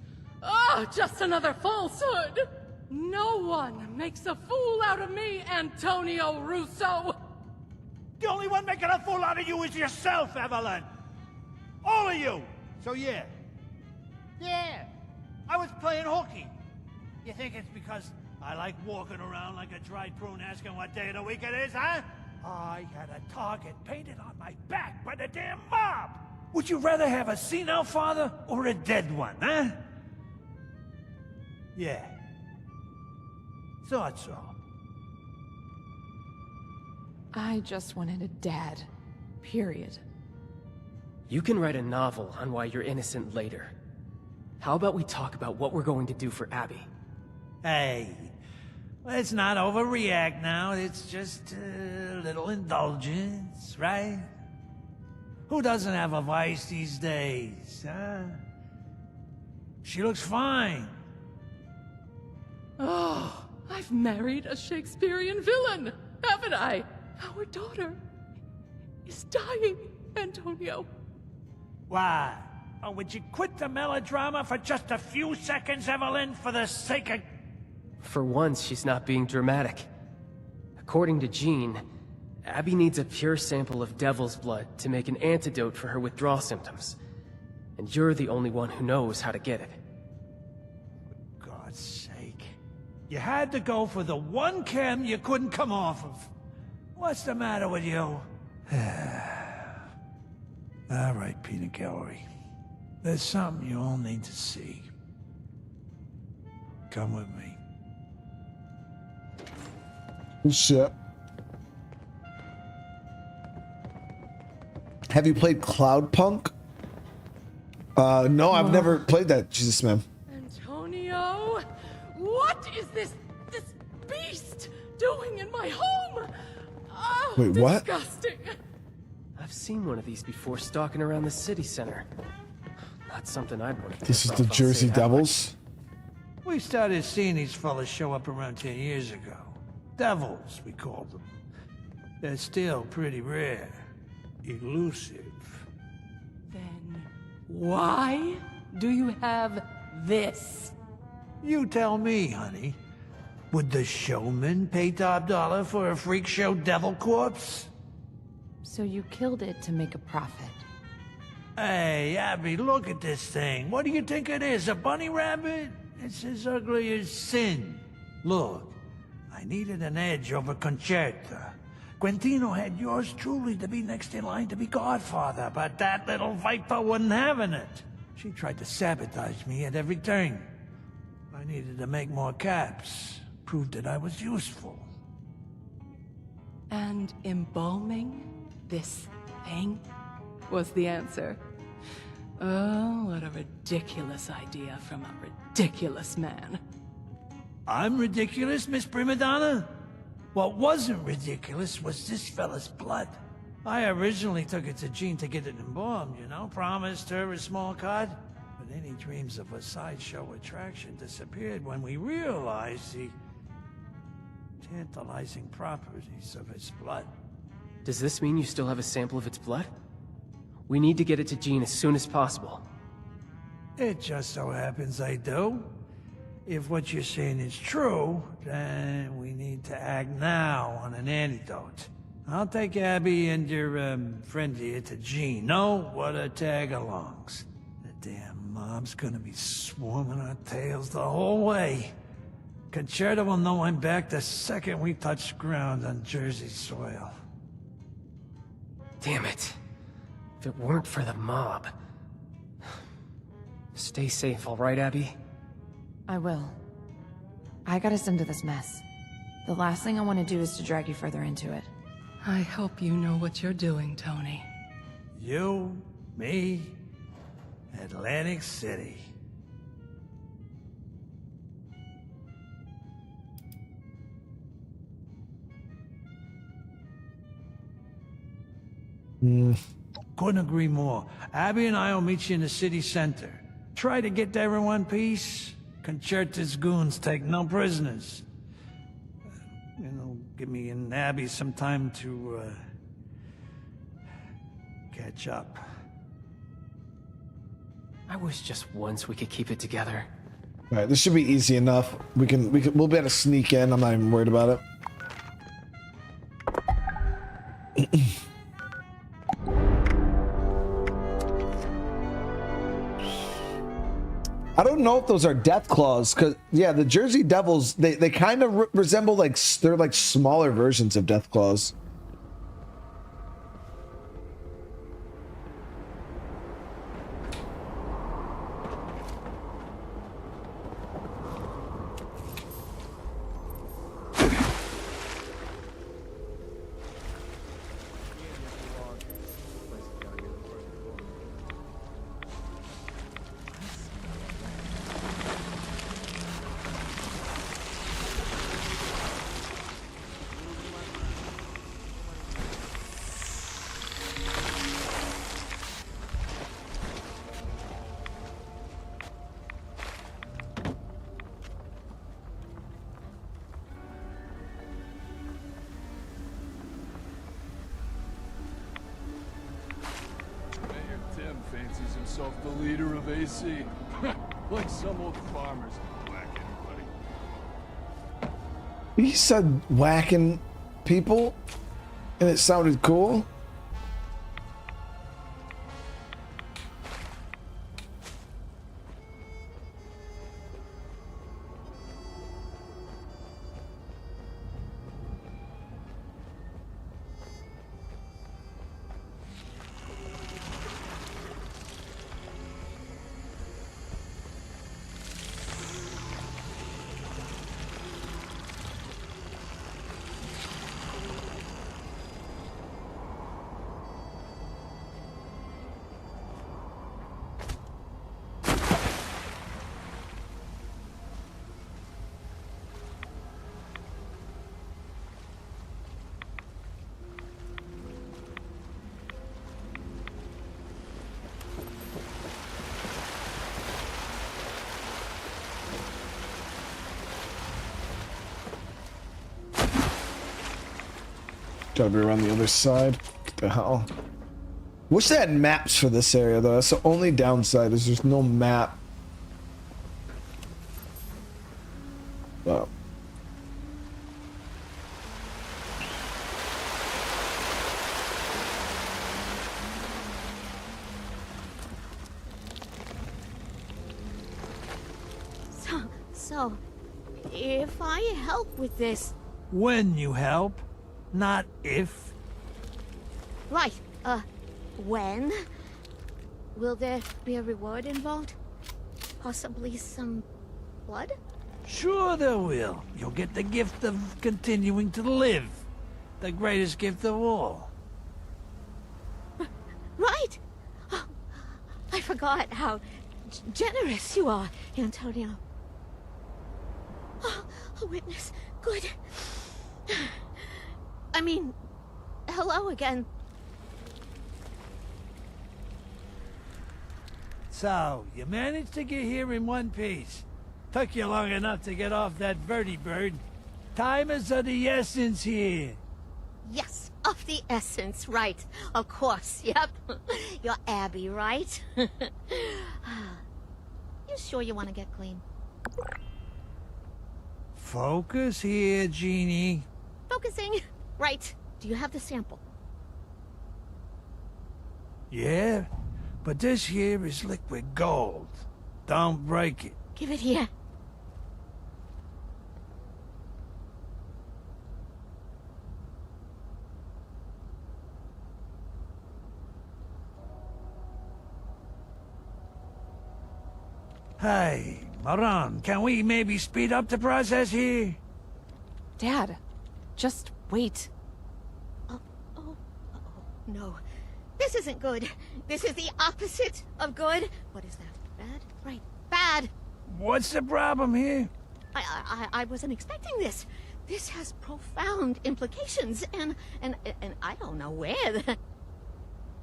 Just another falsehood! No one makes a fool out of me, Antonio Russo! The only one making a fool out of you is yourself, Evelyn! All of you! So yeah. Yeah. I was playing hooky. You think it's because I like walking around like a dried prune asking what day of the week it is, huh? I had a target painted on my back by the damn mob! Would you rather have a senile father or a dead one, huh? Yeah. Thought so. I just wanted a dad. Period. You can write a novel on why you're innocent later. How about we talk about what we're going to do for Abby? Hey, let's not overreact now. It's just a little indulgence, right? Who doesn't have a vice these days, huh? She looks fine. Oh, I've married a Shakespearean villain, haven't I? Our daughter is dying, Antonio. Why? Oh, would you quit the melodrama for just a few seconds, Evelyn, for the sake of... For once, she's not being dramatic. According to Jean, Abby needs a pure sample of devil's blood to make an antidote for her withdrawal symptoms. And you're the only one who knows how to get it. For God's sake. You had to go for the one chem you couldn't come off of. What's the matter with you? All right, Peanut Gallery. There's something you all need to see. Come with me. Shit. Have you played Cloudpunk? No, I've never played that. Jesus, man. Antonio, what is this beast doing in my home? Oh, wait, what? Disgusting. I've seen one of these before stalking around the city center. Not something I'd want to. This is the Jersey Devils. We started seeing these fellas show up around 10 years ago. Devils, we called them. They're still pretty rare. Elusive. Then why do you have this? You tell me, honey. Would the showman pay top dollar for a freak show devil corpse? So you killed it to make a profit. Hey, Abby, look at this thing. What do you think it is, a bunny rabbit? It's as ugly as sin. Look, I needed an edge over Concerta. Quintino had yours truly to be next in line to be godfather, but that little viper wasn't having it. She tried to sabotage me at every turn. I needed to make more caps, prove that I was useful. And embalming this thing was the answer. Oh, what a ridiculous idea from a ridiculous man. I'm ridiculous, Miss Primadonna? What wasn't ridiculous was this fella's blood. I originally took it to Jean to get it embalmed, you know, promised her a small cut. But any dreams of a sideshow attraction disappeared when we realized the tantalizing properties of its blood. Does this mean you still have a sample of its blood? We need to get it to Jean as soon as possible. It just so happens I do. If what you're saying is true, then we need to act now on an antidote. I'll take Abby and your friend here to Jean. No, what a tag-alongs. The damn mob's gonna be swarming our tails the whole way. Concerta will know I'm back the second we touch ground on Jersey soil. Damn it. If it weren't for the mob. Stay safe, all right, Abby? I will. I got us into this mess. The last thing I want to do is to drag you further into it. I hope you know what you're doing, Tony. You, me, Atlantic City. Couldn't agree more. Abby and I will meet you in the city center. Try to get there in one piece. Concerta's goons take no prisoners. Give me and Abby some time to, catch up. I wish just once we could keep it together. All right, this should be easy enough. We'll be able to sneak in. I'm not even worried about it. I don't know if those are death claws, because yeah, the Jersey Devils, they kind of resemble, like, they're like smaller versions of death claws. Fancies himself the leader of AC. Like some old farmers whack anybody. He said whacking people, and it sounded cool. Gotta be around the other side. What the hell? Wish they had maps for this area though. That's the only downside is there's no map. Wow. So, if I help with this... When you help, not if. Right, when? Will there be a reward involved? Possibly some blood? Sure there will. You'll get the gift of continuing to live. The greatest gift of all. Right. Oh, I forgot how generous you are, Antonio. Oh, a witness. Good. I mean, hello again. So, you managed to get here in one piece. Took you long enough to get off that vertibird. Time is of the essence here. Yes, of the essence, right. Of course, yep. You're Abby, right? You sure you want to get clean? Focus here, Jeannie. Focusing. Right. Do you have the sample? Yeah, but this here is liquid gold. Don't break it. Give it here. Hey, Moran, can we maybe speed up the process here? Dad, just wait. No. This isn't good. This is the opposite of good. What is that? Bad? Right. Bad. What's the problem here? I wasn't expecting this. This has profound implications, and I don't know where.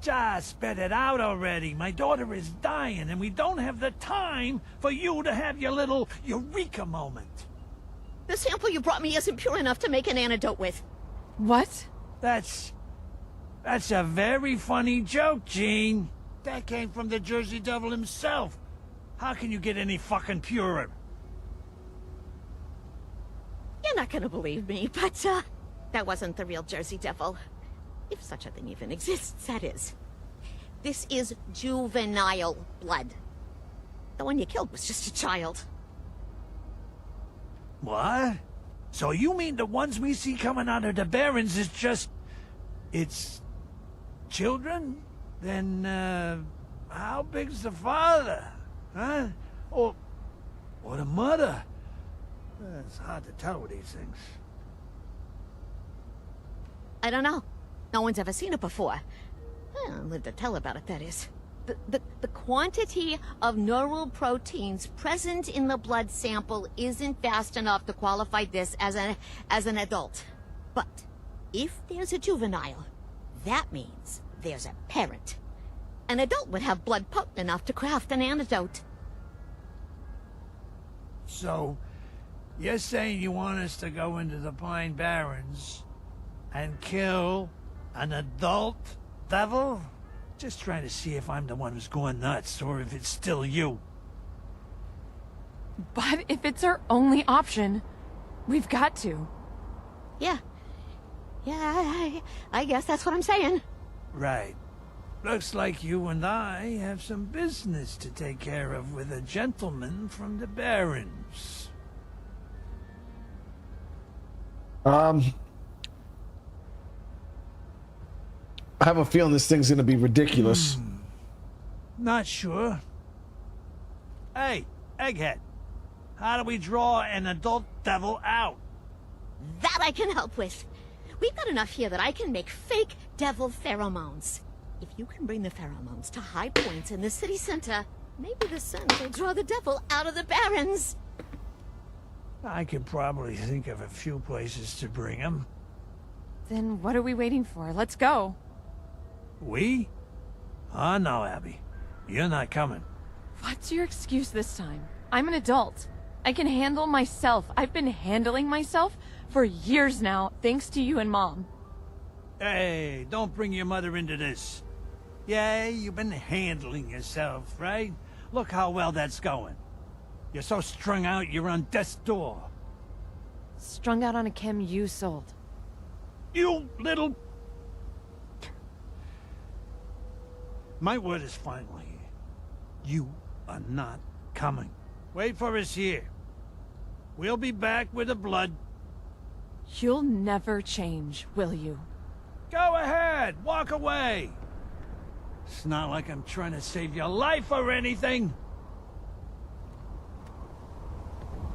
Just spit it out already. My daughter is dying, and we don't have the time for you to have your little eureka moment. The sample you brought me isn't pure enough to make an antidote with. What? That's a very funny joke, Gene. That came from the Jersey Devil himself. How can you get any fucking purer? You're not gonna believe me, but, that wasn't the real Jersey Devil. If such a thing even exists, that is. This is juvenile blood. The one you killed was just a child. What? So you mean the ones we see coming out of the Barrens is just... it's... children? Then, how big's the father? Huh? Or the mother? It's hard to tell with these things. I don't know. No one's ever seen it before. Lived to tell about it, that is. The quantity of neural proteins present in the blood sample isn't fast enough to qualify this as an adult. But if there's a juvenile, that means there's a parent. An adult would have blood potent enough to craft an antidote. So, you're saying you want us to go into the Pine Barrens and kill an adult devil? Just trying to see if I'm the one who's going nuts, or if it's still you. But if it's our only option, we've got to. Yeah. Yeah, I guess that's what I'm saying. Right. Looks like you and I have some business to take care of with a gentleman from the Barrens. I have a feeling this thing's gonna be ridiculous. Not sure. Hey, Egghead. How do we draw an adult devil out? That I can help with. We've got enough here that I can make fake devil pheromones. If you can bring the pheromones to high points in the city center, maybe the sun will draw the devil out of the Barrens. I could probably think of a few places to bring him. Then what are we waiting for? Let's go. We? Oh, no, Abby. You're not coming. What's your excuse this time? I'm an adult. I can handle myself. I've been handling myself for years now, thanks to you and Mom. Hey, don't bring your mother into this. Yeah, you've been handling yourself, right? Look how well that's going. You're so strung out, you're on death's door. Strung out on a chem you sold. You little... My word is final here. You are not coming. Wait for us here. We'll be back with the blood. You'll never change, will you? Go ahead, walk away. It's not like I'm trying to save your life or anything.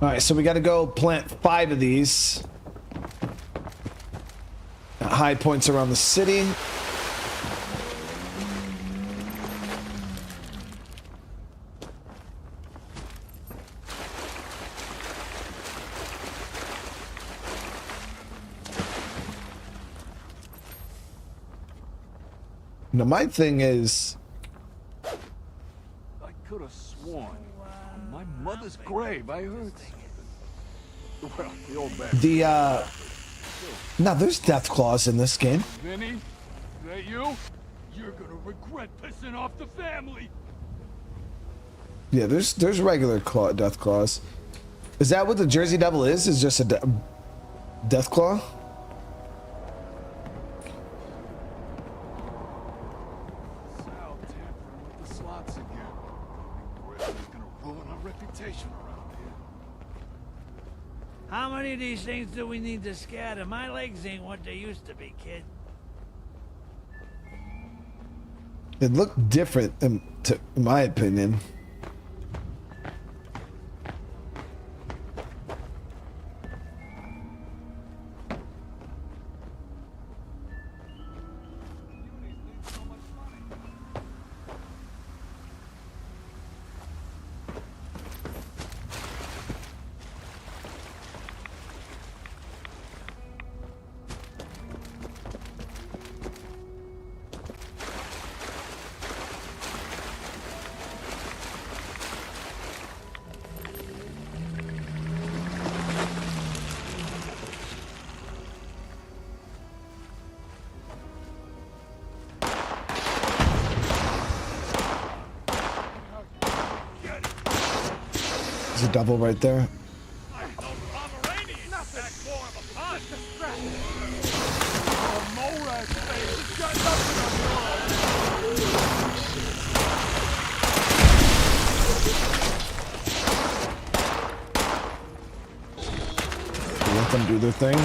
All right, so we got to go plant 5 of these. high points around the city. Now my thing is, I could have sworn on my mother's grave I heard something. Well, the old man. now there's death claws in this game. Vinny, is that you? You're gonna regret pissing off the family. Yeah, there's regular death claws. Is that what the Jersey Devil is? Is just a death claw? Sal tampering with the slots again. He's gonna ruin our reputation around here. How many of these things do we need to scatter? My legs ain't what they used to be, kid. It looked different, in my opinion. There's a double right there. Let them do their thing.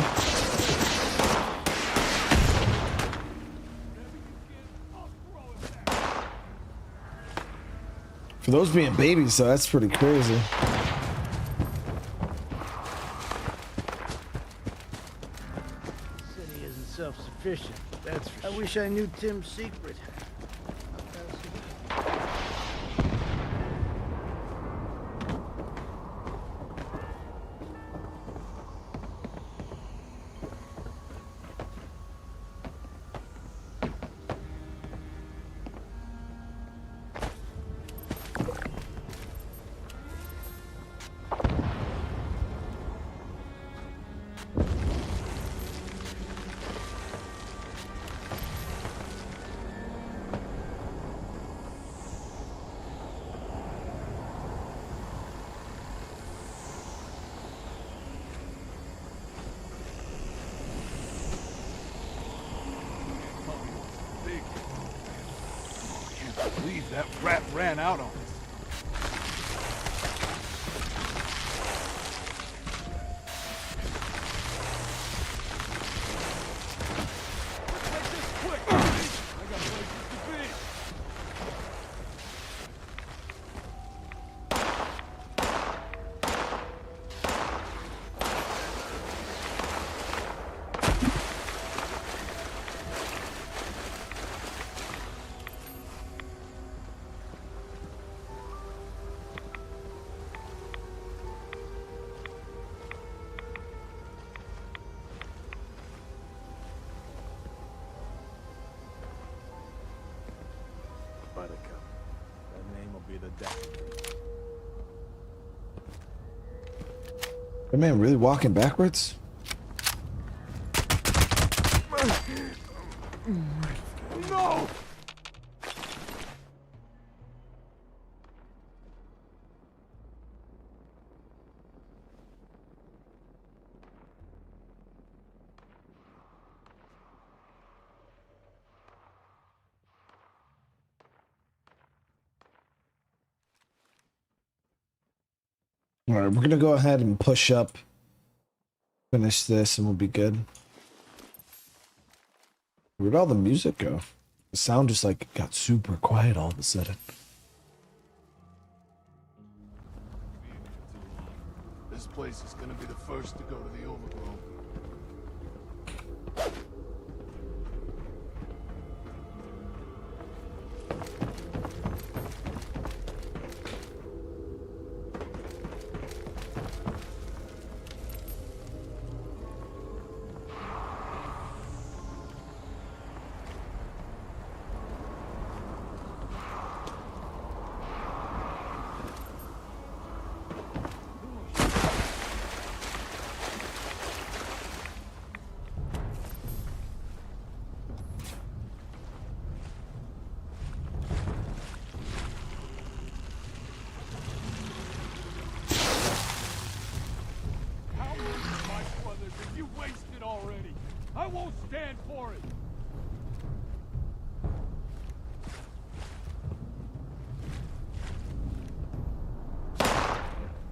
For those being babies, though, that's pretty crazy. City isn't self-sufficient, that's for sure. I wish I knew Tim's secret. Believe that rat ran out on us. Let's make this quick, I got places to be. Buttercup. That name will be the death. That man really walking backwards? No! All right, we're gonna go ahead and push up, finish this, and we'll be good. Where'd all the music go? The sound just like got super quiet all of a sudden. This place is gonna be the first to go to the overgrown.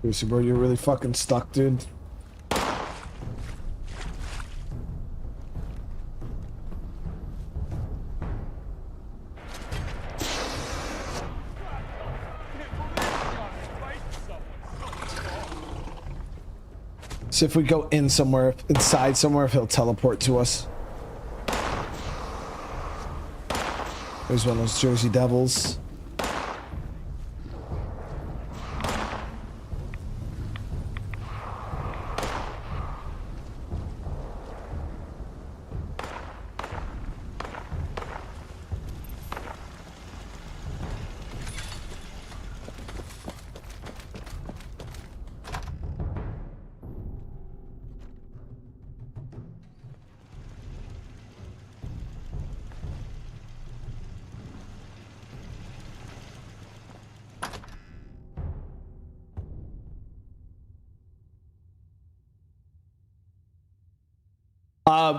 Seriously, bro, you're really fucking stuck, dude. See if we go in somewhere, inside somewhere, if he'll teleport to us. There's one of those Jersey Devils.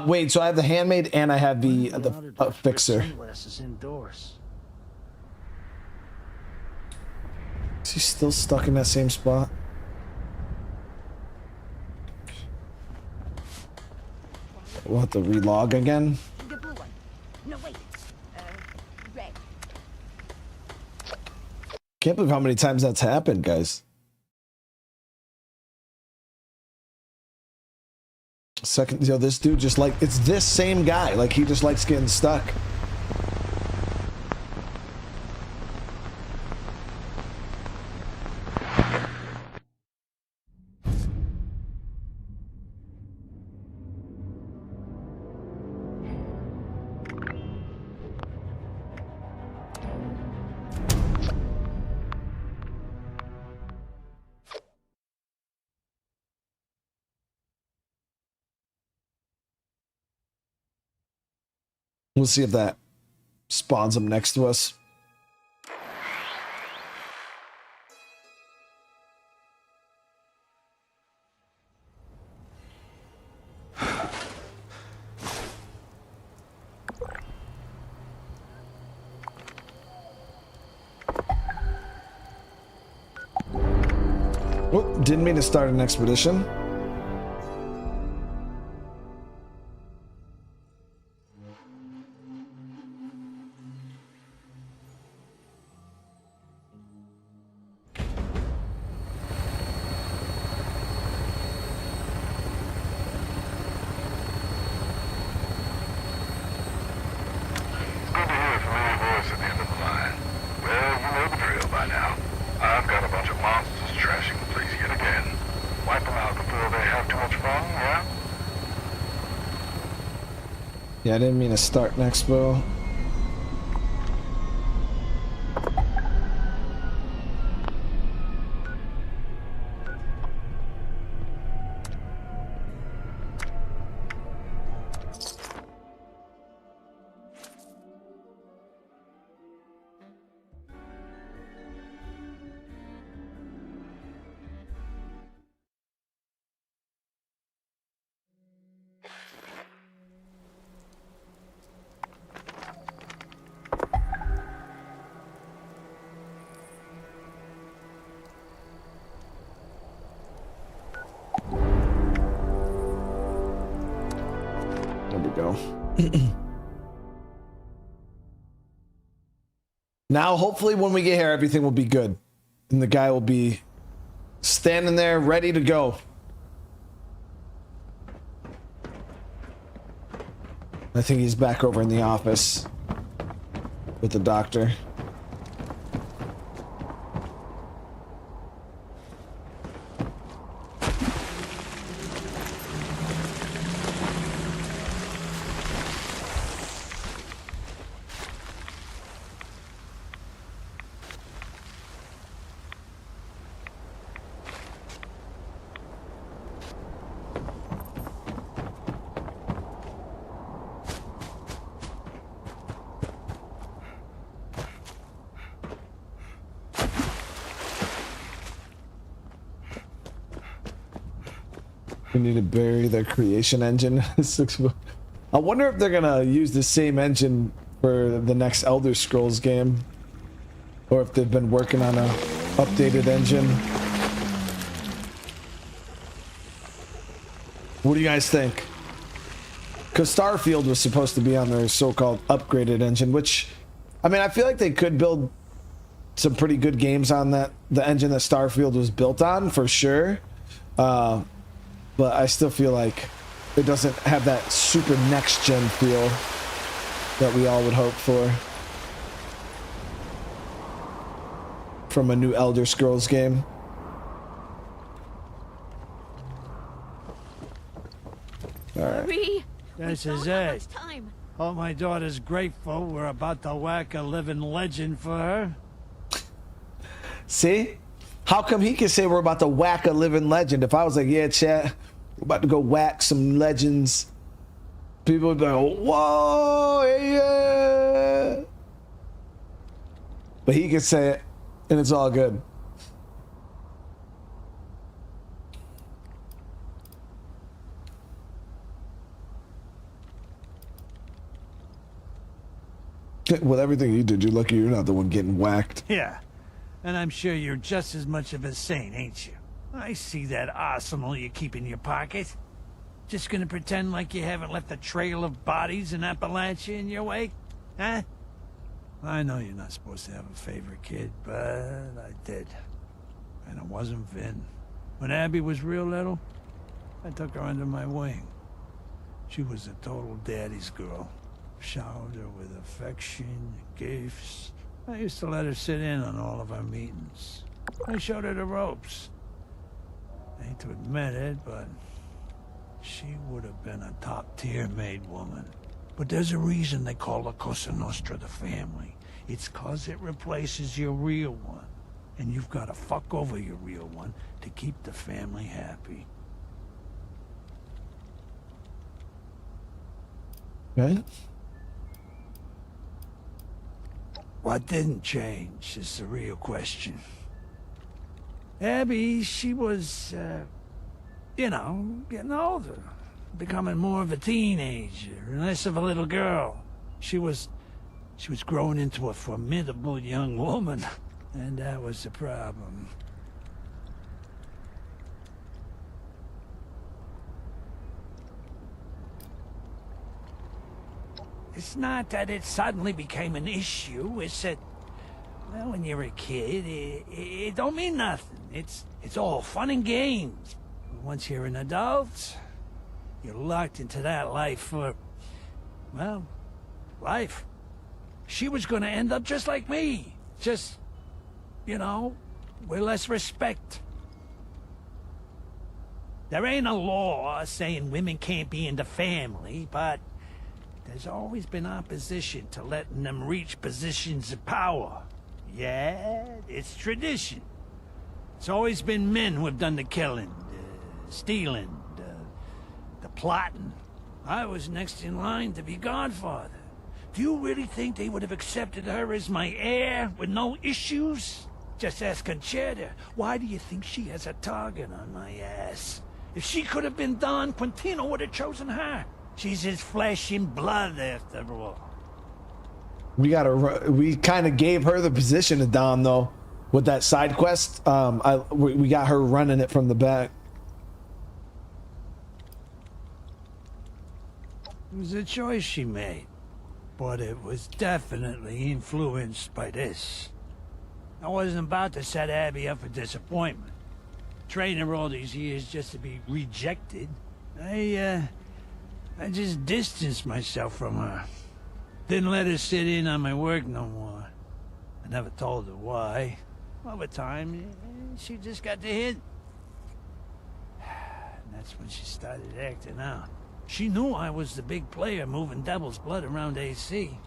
Wait, so I have the handmade and I have the fixer. Sunglasses indoors. Is he still stuck in that same spot? We'll have to relog again. The blue one. No, wait. Red. Can't believe how many times that's happened, guys. Second, you know, this dude just like, it's this same guy. Like, he just likes getting stuck. We'll see if that spawns him next to us. Oh, didn't mean to start an expedition. Yeah, I didn't mean to start an expo. Now, hopefully, when we get here, everything will be good. And the guy will be standing there, ready to go. I think he's back over in the office with the doctor. We need to bury their creation engine. I wonder if they're gonna use the same engine for the next Elder Scrolls game, or if they've been working on a updated engine. What do you guys think? Because Starfield was supposed to be on their so-called upgraded engine, which, I mean, I feel like they could build some pretty good games on the engine that Starfield was built on, for sure. But I still feel like it doesn't have that super next-gen feel that we all would hope for from a new Elder Scrolls game. All right. Hurry! This is it. Oh, my daughter's grateful we're about to whack a living legend for her. See? How come he can say we're about to whack a living legend? If I was like, yeah, chat, we're about to go whack some legends, people would be like, whoa, yeah. But he can say it, and it's all good. With everything you did, you're lucky you're not the one getting whacked. Yeah, and I'm sure you're just as much of a saint, ain't you? I see that arsenal you keep in your pocket. Just gonna pretend like you haven't left a trail of bodies in Appalachia in your wake? Huh? I know you're not supposed to have a favorite kid, but I did. And it wasn't Vin. When Abby was real little, I took her under my wing. She was a total daddy's girl. Showered her with affection and gifts. I used to let her sit in on all of our meetings. I showed her the ropes. I hate to admit it, but she would have been a top-tier maid woman. But there's a reason they call the Cosa Nostra the family. It's 'cause it replaces your real one. And you've got to fuck over your real one to keep the family happy. Right? What didn't change is the real question. Abby, she was, you know, getting older. Becoming more of a teenager, and less of a little girl. She was growing into a formidable young woman, and that was the problem. It's not that it suddenly became an issue, it's that, well, when you're a kid, it don't mean nothing. It's all fun and games. But once you're an adult, you're locked into that life for, well, life. She was gonna end up just like me. Just, you know, with less respect. There ain't a law saying women can't be in the family, but there's always been opposition to letting them reach positions of power. Yeah, it's tradition. It's always been men who have done the killing, stealing, the plotting. I was next in line to be godfather. Do you really think they would have accepted her as my heir with no issues? Just ask Conchetta. Why do you think she has a target on my ass? If she could have been Don, Quintino would have chosen her. She's his flesh and blood, after all. We kind of gave her the position of Dom, though, with that side quest. We got her running it from the back. It was a choice she made, but it was definitely influenced by this. I wasn't about to set Abby up for disappointment. Training her all these years just to be rejected. I just distanced myself from her. Didn't let her sit in on my work no more. I never told her why. Over time, she just got the hint. And that's when she started acting out. She knew I was the big player moving Devil's blood around AC.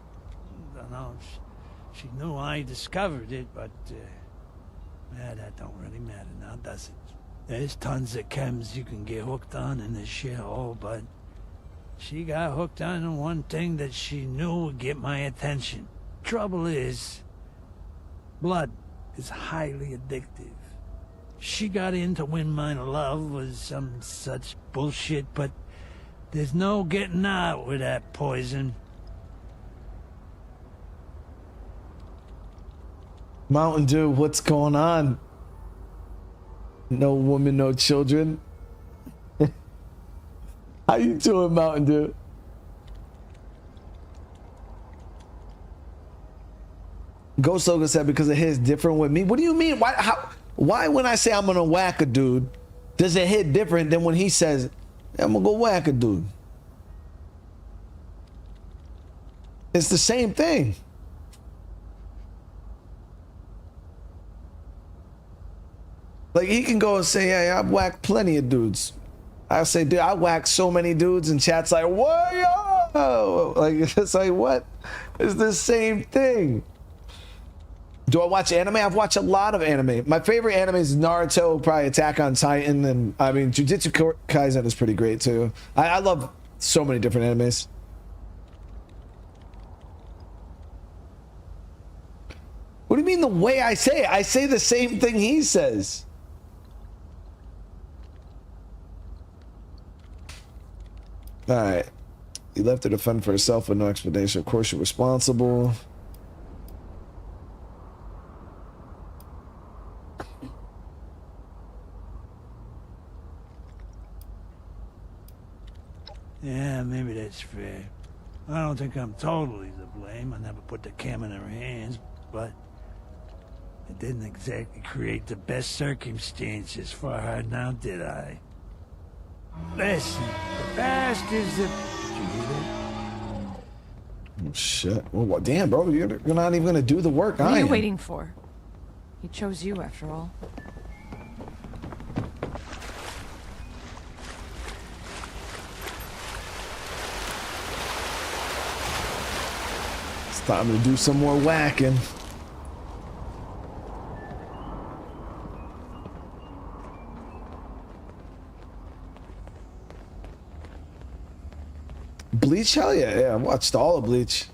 Don't know if she knew I discovered it, but that don't really matter now, does it? There's tons of chems you can get hooked on in this shithole, but she got hooked on one thing that she knew would get my attention. Trouble is, blood is highly addictive. She got in to win my love was some such bullshit, but there's no getting out with that poison. Mountain Dew, what's going on? No woman, no children. How you doing, Mountain Dew? Ghost Logan said because it hits different with me. What do you mean? Why when I say I'm gonna whack a dude, does it hit different than when he says I'm gonna go whack a dude? It's the same thing. Like he can go and say, yeah, I've whacked plenty of dudes. I say, dude, I whacked so many dudes, and chat's like, whoa, like it's like what? It's the same thing. Do I watch anime? I've watched a lot of anime. My favorite anime is Naruto, probably Attack on Titan, and I mean Jujutsu Kaisen is pretty great too. I love so many different animes. What do you mean the way I say it? I say the same thing he says. All right. You left to defend for yourself with no explanation. Of course, you're responsible. Yeah, maybe that's fair. I don't think I'm totally to blame. I never put the cam in her hands, but it didn't exactly create the best circumstances for her, now did I? Listen, the bastards that... Did you hear that? Oh, shit. Well, damn, bro, you're not even gonna do the work. What are you waiting for? He chose you, after all. It's time to do some more whacking. Bleach? Hell yeah, I watched all of Bleach.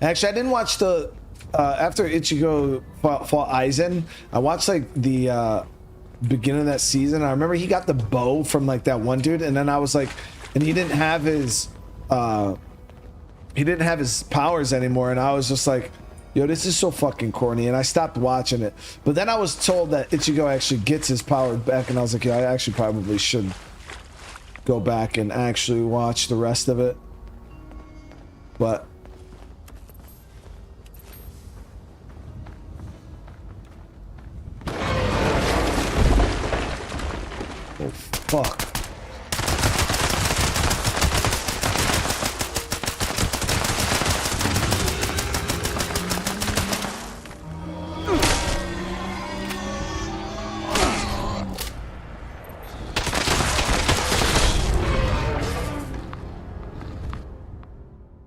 Actually, I didn't watch the after Ichigo fought Aizen. I watched like the beginning of that season. I remember he got the bow from like that one dude, and then I was like, and he didn't have his powers anymore, and I was just like, yo, this is so fucking corny, and I stopped watching it. But then I was told that Ichigo actually gets his power back, and I was like, yeah, I actually probably should go back and actually watch the rest of it. But oh fuck.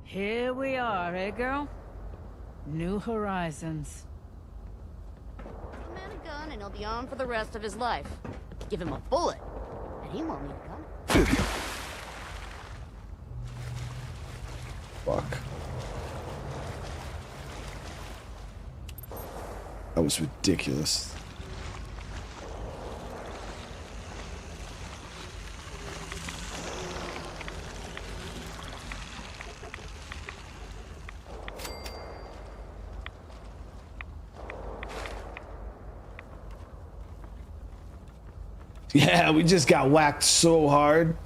Here we are, eh, girl? New horizons. Give a man a gun and he'll be on for the rest of his life. Give him a bullet, and he won't need a gun. Fuck. That was ridiculous. Yeah, we just got whacked so hard.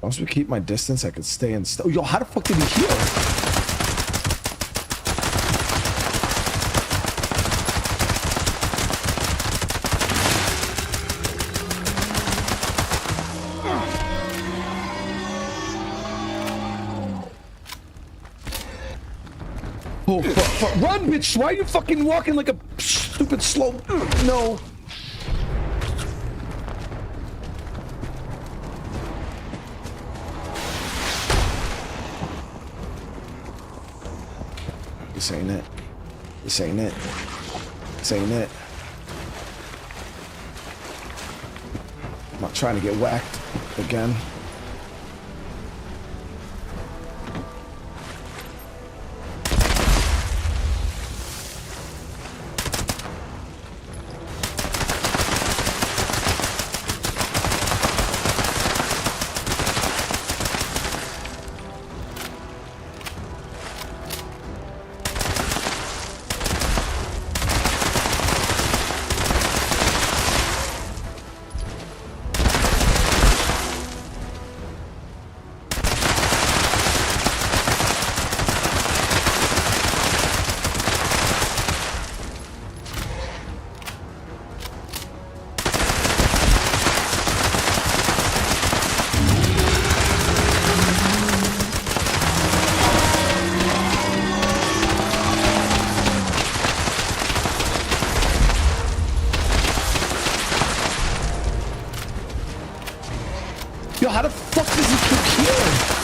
Once we keep my distance, I could stay in. Yo, how the fuck did he heal? Oh, fuck. Run, bitch! Why are you fucking walking like a stupid slow... No. This ain't it. This ain't it. This ain't it. I'm not trying to get whacked again. Yo, how the fuck does he keep healing?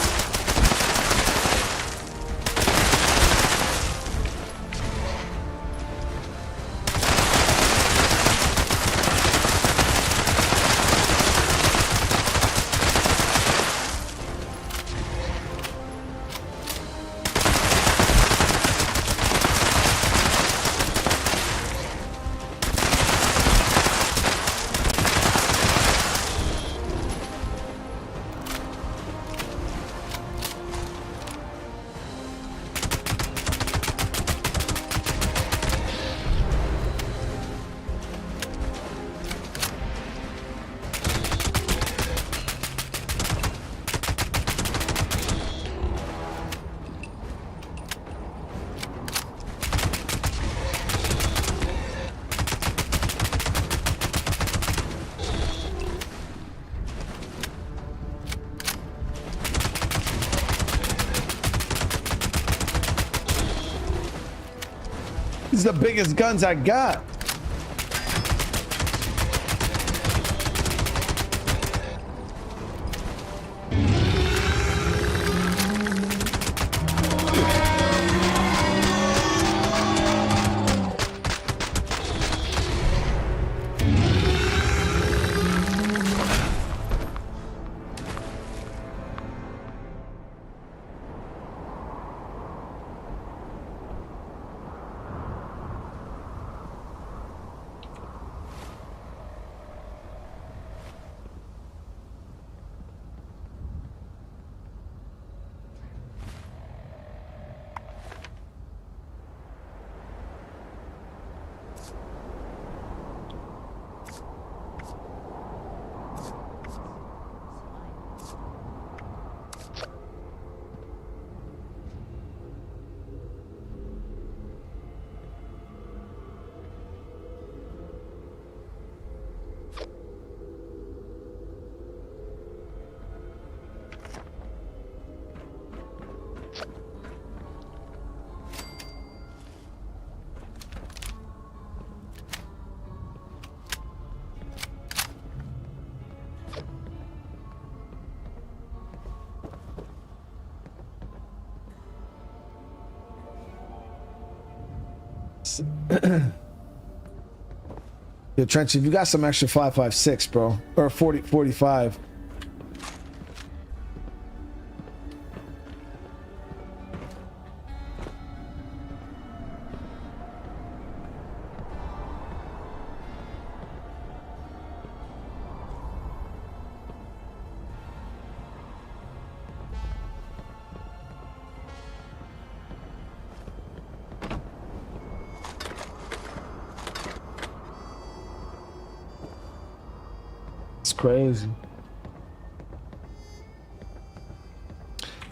These are the biggest guns I got. Yo, Trench, if you got some extra 5.56, bro, or 45. Crazy.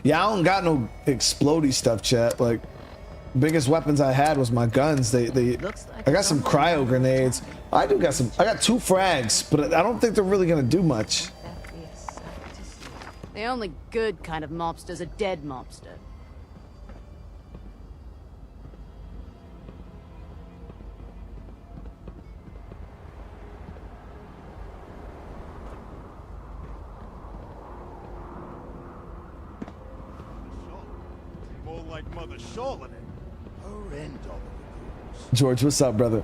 Yeah, I don't got no explodey stuff, chat. Like, biggest weapons I had was my guns. I got some cryo grenades. I got 2 frags, but I don't think they're really gonna do much. The only good kind of mobster's a dead mobster. like Mother Shaw in it. Her and all of the George, what's up, brother?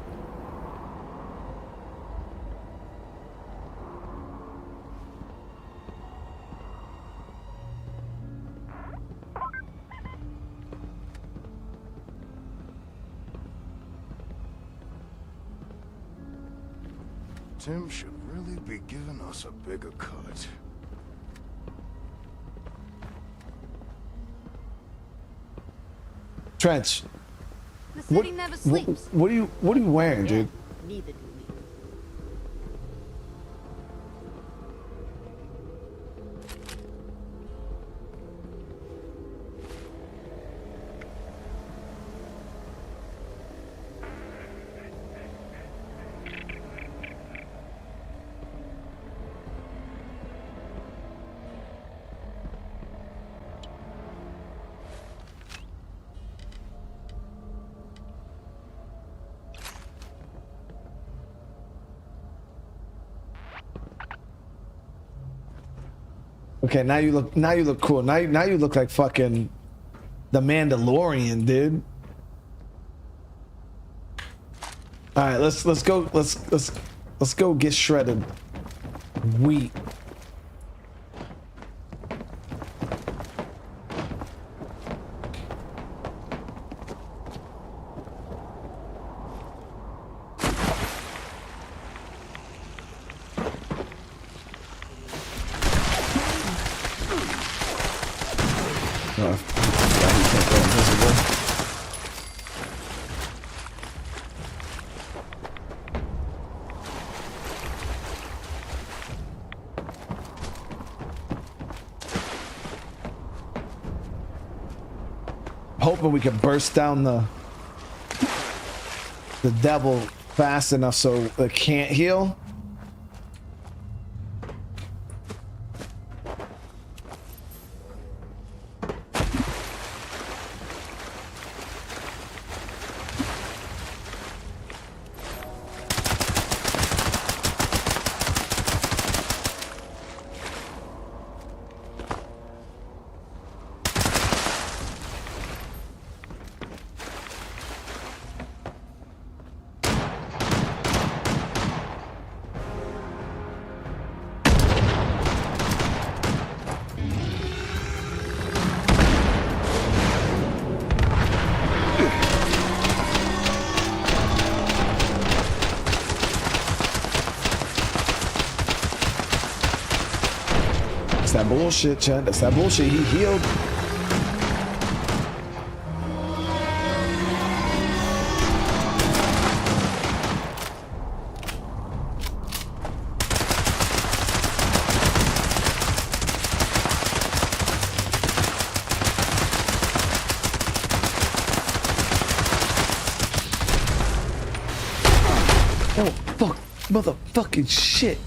Tim should really be giving us a bigger cut. Trench. The city never sleeps. What are you wearing, dude? Neither do we. Okay, now you look cool. Now you look like fucking the Mandalorian, dude. All right, let's go get shredded. Wheat. Hoping we can burst down the devil fast enough so it can't heal. That's that bullshit, Chad. That's that bullshit. He healed. Oh, fuck. Motherfucking shit.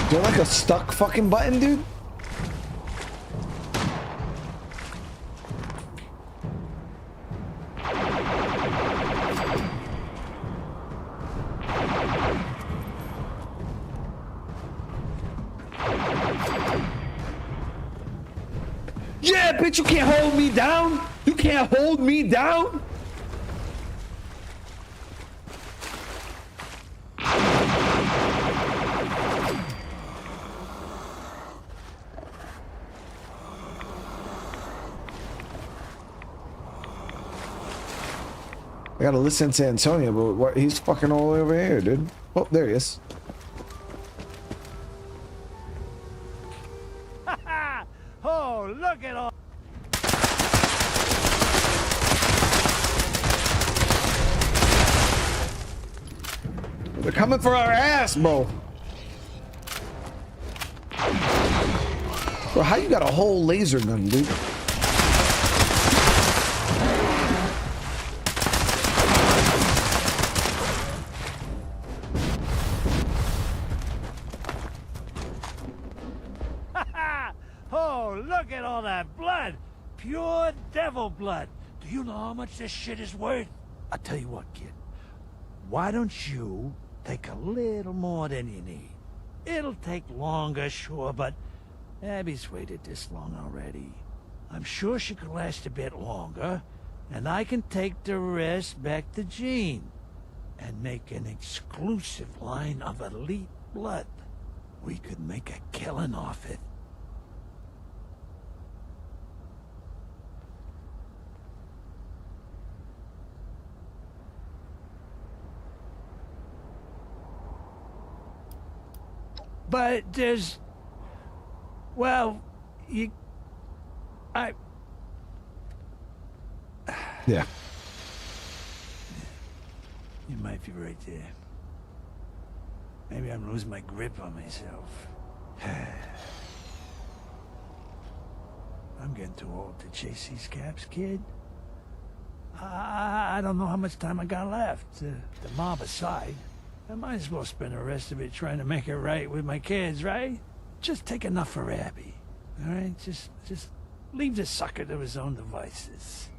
Is there like a stuck fucking button, dude? Yeah, bitch, you can't hold me down. You can't hold me down. I gotta listen to Antonio, but what, he's fucking all the way over here, dude. Oh, there he is. Oh, look at all. They're coming for our ass, bro. Bro, how you got a whole laser gun, dude? Oh, look at all that blood. Pure devil blood. Do you know how much this shit is worth? I'll tell you what, kid. Why don't you take a little more than you need? It'll take longer, sure, but Abby's waited this long already. I'm sure she could last a bit longer, and I can take the rest back to Jean and make an exclusive line of elite blood. We could make a killing off it. But there's... Well, you... Yeah. You might be right there. Maybe I'm losing my grip on myself. I'm getting too old to chase these caps, kid. I don't know how much time I got left. The mob aside, I might as well spend the rest of it trying to make it right with my kids, right? Just take enough for Abby, all right? Just leave the sucker to his own devices.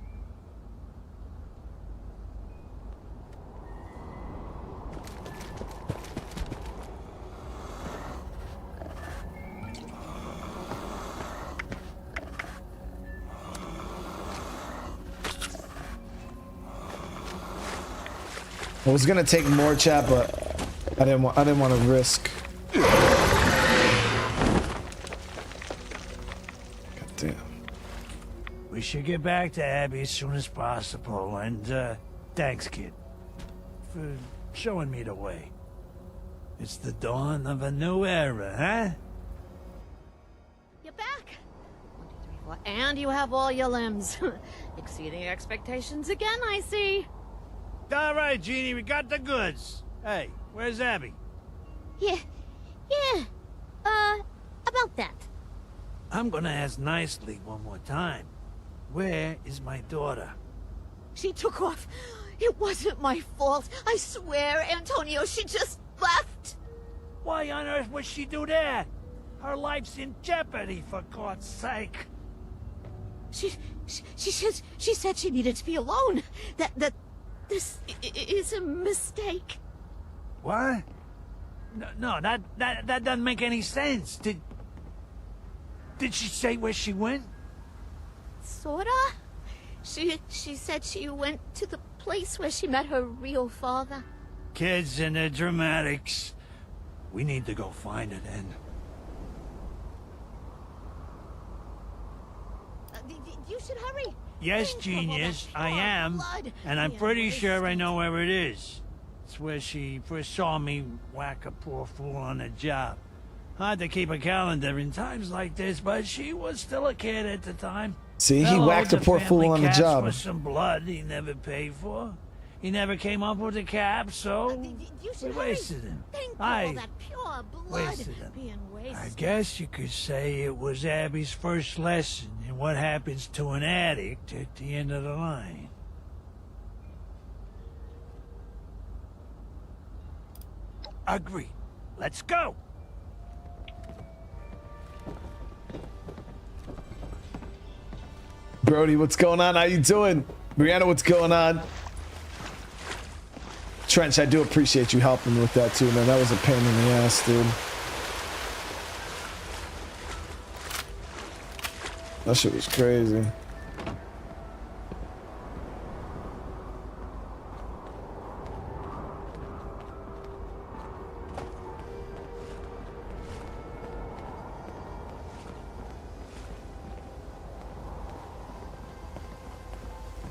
I was gonna take more, chat, but I didn't want to risk. God damn. We should get back to Abby as soon as possible, and thanks, kid, for showing me the way. It's the dawn of a new era, huh? You're back. 1, 2, 3, 4, and you have all your limbs. Exceeding expectations again, I see. All right, Jeannie, we got the goods. Hey, where's Abby? Yeah, about that. I'm gonna ask nicely one more time. Where is my daughter? She took off. It wasn't my fault. I swear, Antonio, she just left. Why on earth would she do that? Her life's in jeopardy, for God's sake. She said she needed to be alone. That this is a mistake. What? No, that doesn't make any sense. Did she say where she went? Sorta. She said she went to the place where she met her real father. Kids and their dramatics. We need to go find her then. You should hurry. Yes, genius, I am. And I'm pretty sure I know where it is. It's where she first saw me whack a poor fool on the job. Hard to keep a calendar in times like this, but she was still a kid at the time. See, he whacked a poor fool on the job. With some blood he never paid for. He never came up with a cap, so we wasted him. All that pure blood wasted him. being wasted. I guess you could say it was Abby's first lesson in what happens to an addict at the end of the line. Agreed. Let's go. Brody, what's going on? How you doing? Brianna, what's going on? Trench, I do appreciate you helping me with that too, man. That was a pain in the ass, dude. That shit was crazy.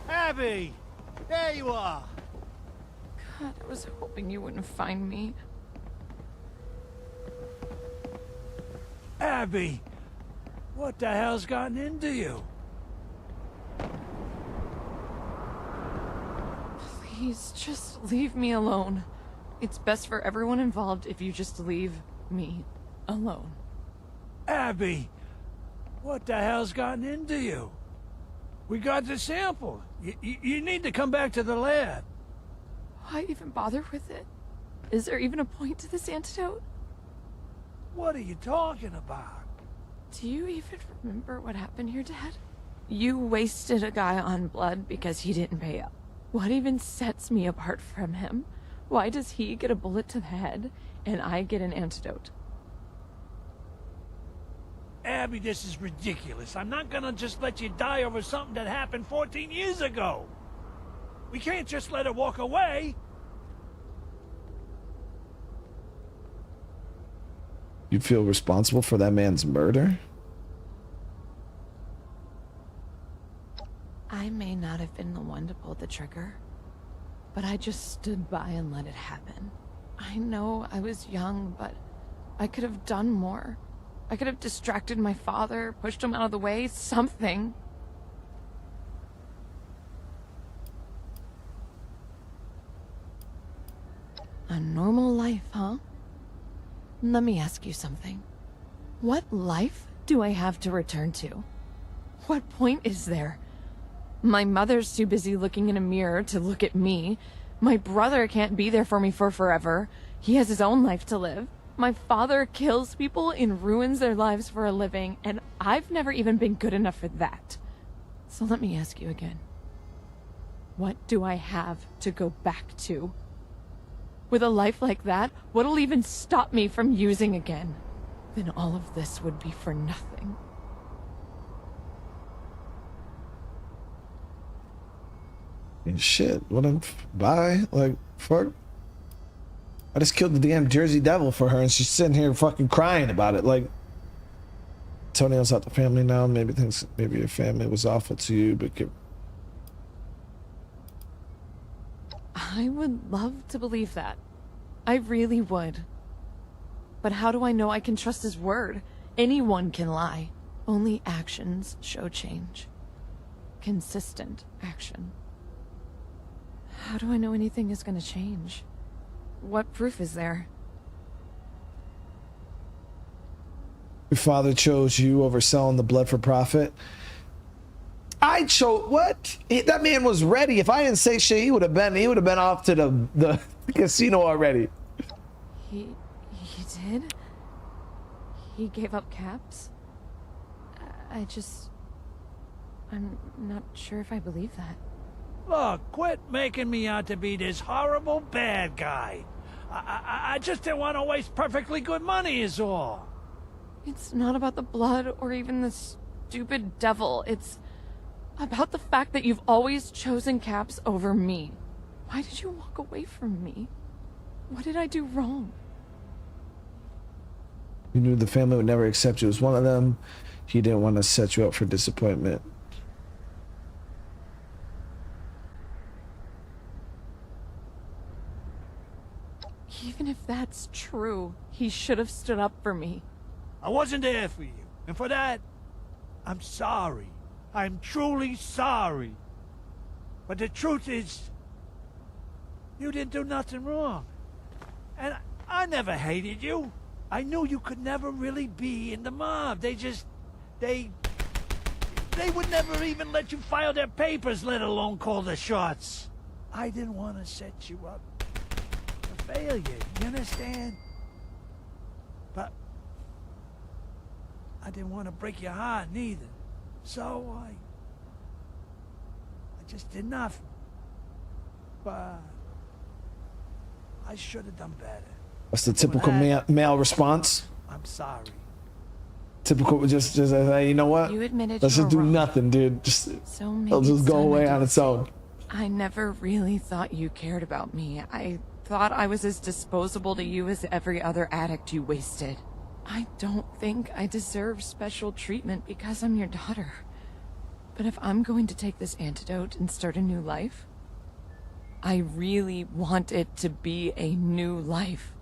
Abby! There you are! God, I was hoping you wouldn't find me. Abby! What the hell's gotten into you? Please, just leave me alone. It's best for everyone involved if you just leave me alone. Abby! What the hell's gotten into you? We got the sample. You need to come back to the lab. Why even bother with it? Is there even a point to this antidote? What are you talking about? Do you even remember what happened here, Dad? You wasted a guy on blood because he didn't pay up. What even sets me apart from him? Why does he get a bullet to the head and I get an antidote? Abby, this is ridiculous. I'm not gonna just let you die over something that happened 14 years ago. We can't just let her walk away. You feel responsible for that man's murder? I may not have been the one to pull the trigger, but I just stood by and let it happen. I know I was young, but I could have done more. I could have distracted my father, pushed him out of the way, something. A normal life, huh? Let me ask you something. What life do I have to return to? What point is there? My mother's too busy looking in a mirror to look at me. My brother can't be there for me for forever. He has his own life to live. My father kills people and ruins their lives for a living, and I've never even been good enough for that. So let me ask you again. What do I have to go back to? With a life like that, what'll even stop me from using again? Then all of this would be for nothing. And shit, what I'm bye? Like, fuck. I just killed the damn Jersey Devil for her and she's sitting here fucking crying about it. Like, Tonio's out the family now. Maybe thinks maybe your family was awful to you, but I would love to believe that. I really would. But how do I know I can trust his word? Anyone can lie. Only actions show change. Consistent action. How do I know anything is going to change? What proof is there? your father chose you over selling the blood for profit. I chose what? That man was ready. If I didn't say shit, he would have been off to the casino already. He did? He gave up caps? I'm not sure if I believe that. Look, quit making me out to be this horrible bad guy. I just didn't want to waste perfectly good money is all. It's not about the blood or even the stupid devil. It's about the fact that you've always chosen Caps over me. Why did you walk away from me? What did I do wrong? You knew the family would never accept you as one of them. He didn't want to set you up for disappointment. Even if that's true, he should have stood up for me. I wasn't there for you, and for that, I'm sorry. I'm truly sorry. But the truth is, you didn't do nothing wrong. And I never hated you. I knew you could never really be in the mob. They would never even let you file their papers, let alone call the shots. I didn't want to set you up for failure, you understand? But I didn't want to break your heart neither. So I just did nothing. But I should have done better. That's the typical male response. I'm sorry. Typical, just you know what? You admitted Let's you just were do wrong. nothing, dude. Just So maybe it'll just it's go time I away do on the its own. I never really thought you cared about me. I thought I was as disposable to you as every other addict you wasted. I don't think I deserve special treatment because I'm your daughter. But if I'm going to take this antidote and start a new life, I really want it to be a new life.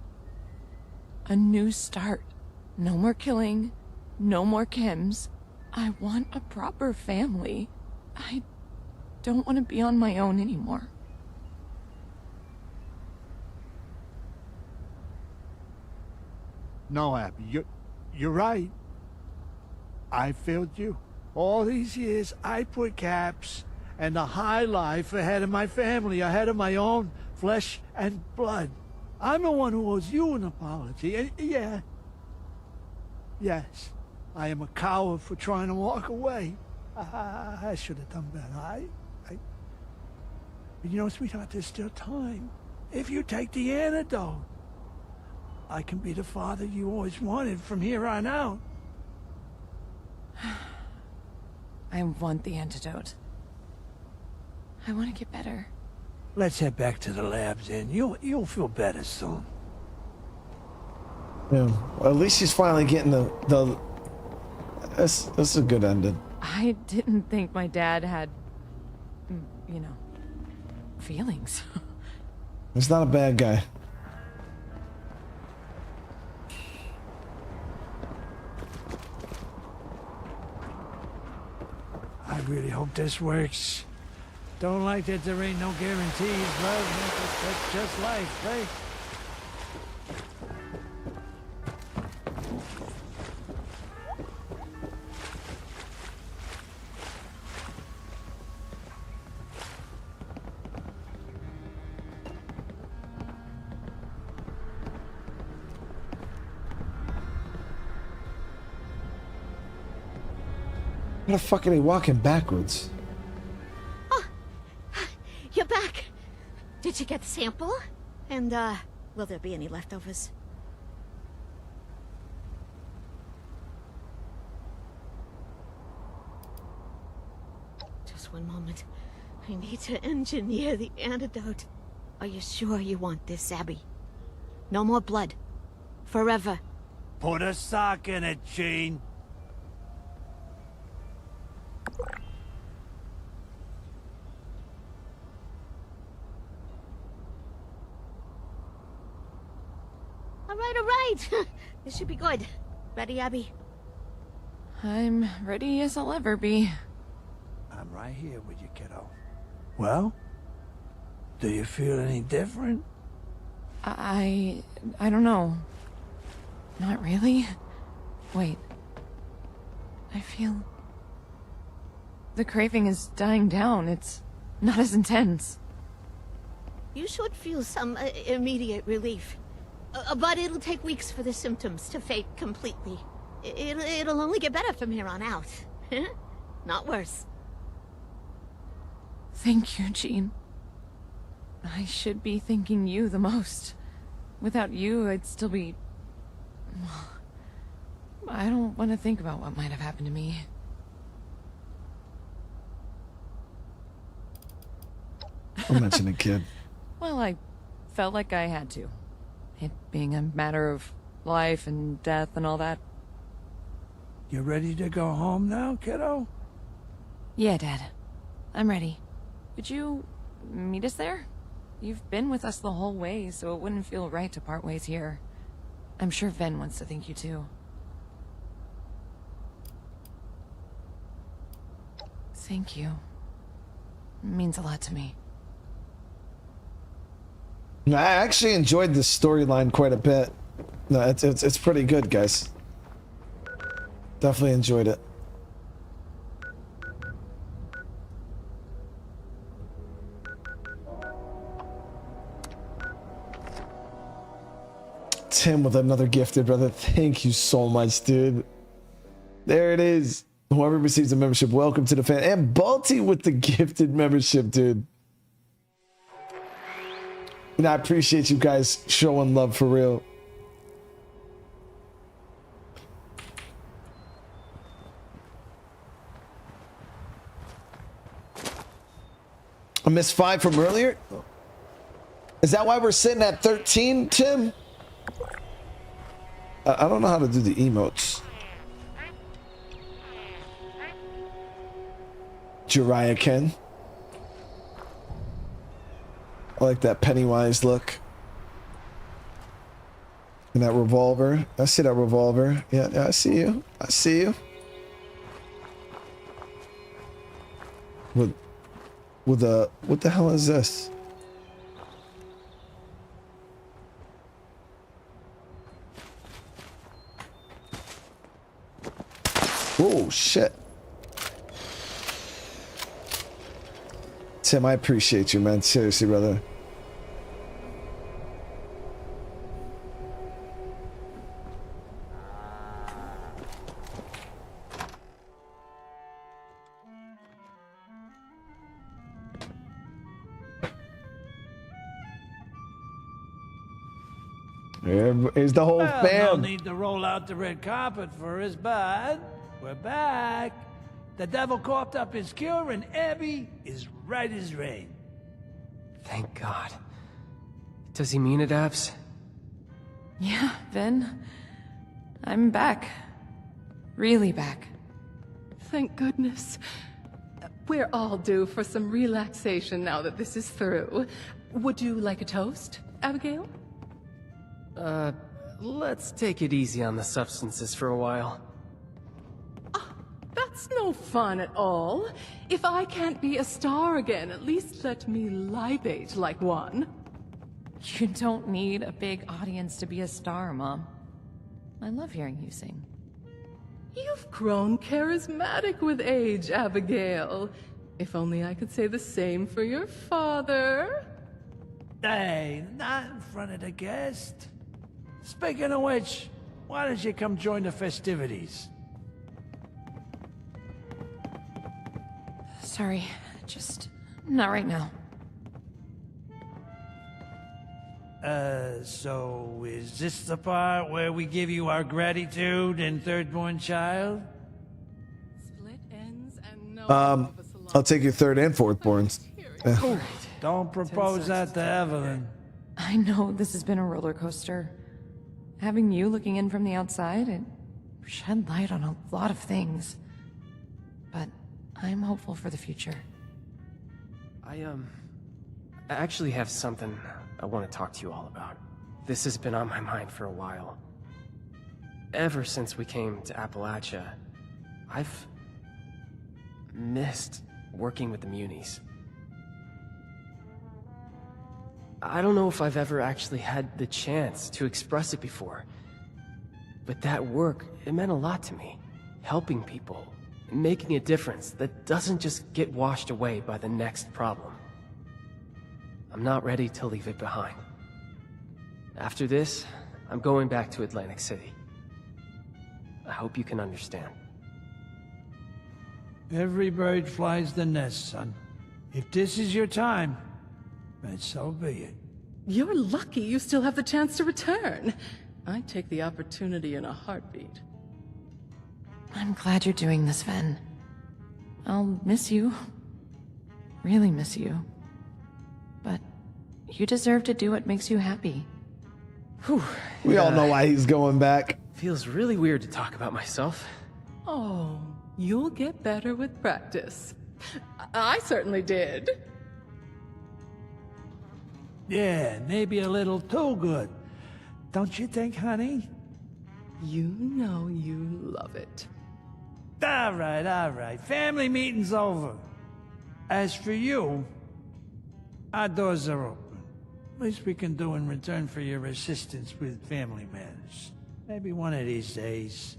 A new start. No more killing, no more Kims. I want a proper family. I don't want to be on my own anymore. No, Abby, you're right. I failed you. All these years, I put Caps and the high life ahead of my family, ahead of my own flesh and blood. I'm the one who owes you an apology, and yes, I am a coward for trying to walk away. I should have done better. But you know, sweetheart, there's still time. If you take the antidote, I can be the father you always wanted from here on out. I want the antidote. I want to get better. Let's head back to the labs, and you'll feel better soon. Yeah, well, at least she's finally getting the. That's a good ending. I didn't think my dad had, you know, feelings. He's not a bad guy. I really hope this works. Don't like that there ain't no guarantees, but that's just life, right? Why the fuck are they walking backwards? You're back. Did you get the sample? And, will there be any leftovers? Just one moment. I need to engineer the antidote. Are you sure you want this, Abby? No more blood. Forever. Put a sock in it, Gene. All right. This should be good. Ready, Abby? I'm ready as I'll ever be. I'm right here with you, kiddo. Well, do you feel any different? I don't know. Not really. Wait. I feel... the craving is dying down. It's not as intense. You should feel some immediate relief. But it'll take weeks for the symptoms to fade completely. It'll only get better from here on out. Not worse. Thank you, Jean. I should be thanking you the most. Without you, I'd still be... I don't want to think about what might have happened to me. Don't mention it, kid. Well, I felt like I had to. It being a matter of life and death and all that. You ready to go home now, kiddo? Yeah, Dad. I'm ready. Would you meet us there? You've been with us the whole way, so it wouldn't feel right to part ways here. I'm sure Ven wants to thank you too. Thank you. It means a lot to me. I actually enjoyed this storyline quite a bit. No, it's pretty good, guys. Definitely enjoyed it. Tim with another gifted, brother. Thank you so much, dude. There it is. Whoever receives a membership, welcome to the fan. And Balti with the gifted membership, dude. And I appreciate you guys showing love for real. I missed 5 from earlier. Is that why we're sitting at 13, Tim? I don't know how to do the emotes. Jiraiya Ken. I like that Pennywise look. And that revolver. I see that revolver. Yeah, I see you. I see you. With a, what the hell is this? Oh shit. Tim, I appreciate you, man. Seriously, brother. Here's the whole Well, fam. no need to roll out the red carpet for us, bud. We're back. The devil coughed up his cure, and Abby is right as rain. Thank God. Does he mean it, Abs? Yeah, Vin. I'm back. Really back. Thank goodness. We're all due for some relaxation now that this is through. Would you like a toast, Abigail? Let's take it easy on the substances for a while. That's no fun at all. If I can't be a star again, at least let me libate like one. You don't need a big audience to be a star, Mom. I love hearing you sing. You've grown charismatic with age, Abigail. If only I could say the same for your father. Hey, not in front of the guest. Speaking of which, why don't you come join the festivities? Sorry, just not right now. So is this the part where we give you our gratitude and third-born child? Split ends and no I'll take your third and fourth borns. Yeah. Don't propose that to Evelyn. I know this has been a roller coaster. Having you looking in from the outside, it shed light on a lot of things. But I'm hopeful for the future. I actually have something I want to talk to you all about. This has been on my mind for a while. Ever since we came to Appalachia, I've missed working with the Munis. I don't know if I've ever actually had the chance to express it before, but that work, it meant a lot to me. Helping people, making a difference that doesn't just get washed away by the next problem. I'm not ready to leave it behind. After this, I'm going back to Atlantic City. I hope you can understand. Every bird flies the nest, son. If this is your time, then so be it. You're lucky you still have the chance to return. I'd take the opportunity in a heartbeat. I'm glad you're doing this, Ven. I'll miss you. Really miss you. But you deserve to do what makes you happy. Whew. We all know why he's going back. Feels really weird to talk about myself. Oh, you'll get better with practice. I certainly did. Yeah, maybe a little too good. Don't you think, honey? You know you love it. All right. Family meeting's over. As for you, our doors are open. Least we can do in return for your assistance with family matters. Maybe one of these days,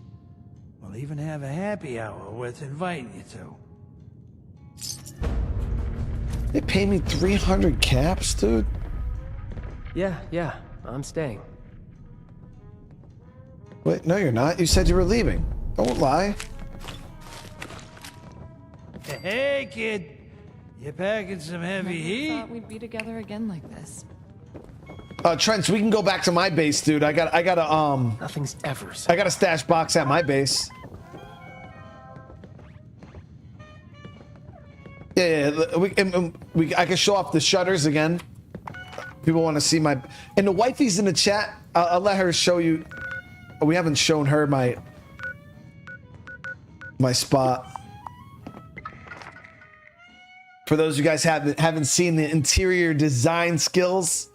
we'll even have a happy hour worth inviting you to. They pay me 300 caps, dude. Yeah, I'm staying. Wait, no, you're not. You said you were leaving. Don't lie. Hey, kid. You packing some heavy heat? I thought we'd be together again like this. Trent, we can go back to my base, dude. I got Nothing's ever. I got a stash box at my base. Yeah, I can show off the shutters again. People want to see my... And the wifey's in the chat. I'll let her show you. We haven't shown her my spot. For those of you guys haven't seen the interior design skills.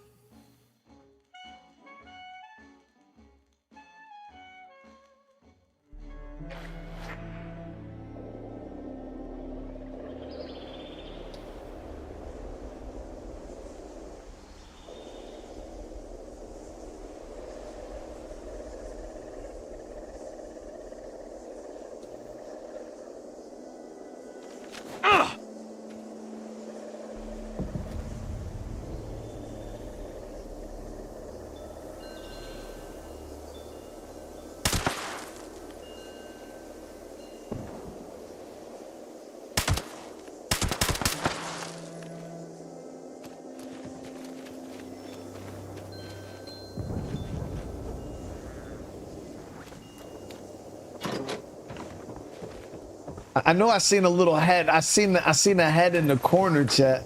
I know I seen a little head. I seen a head in the corner, chat.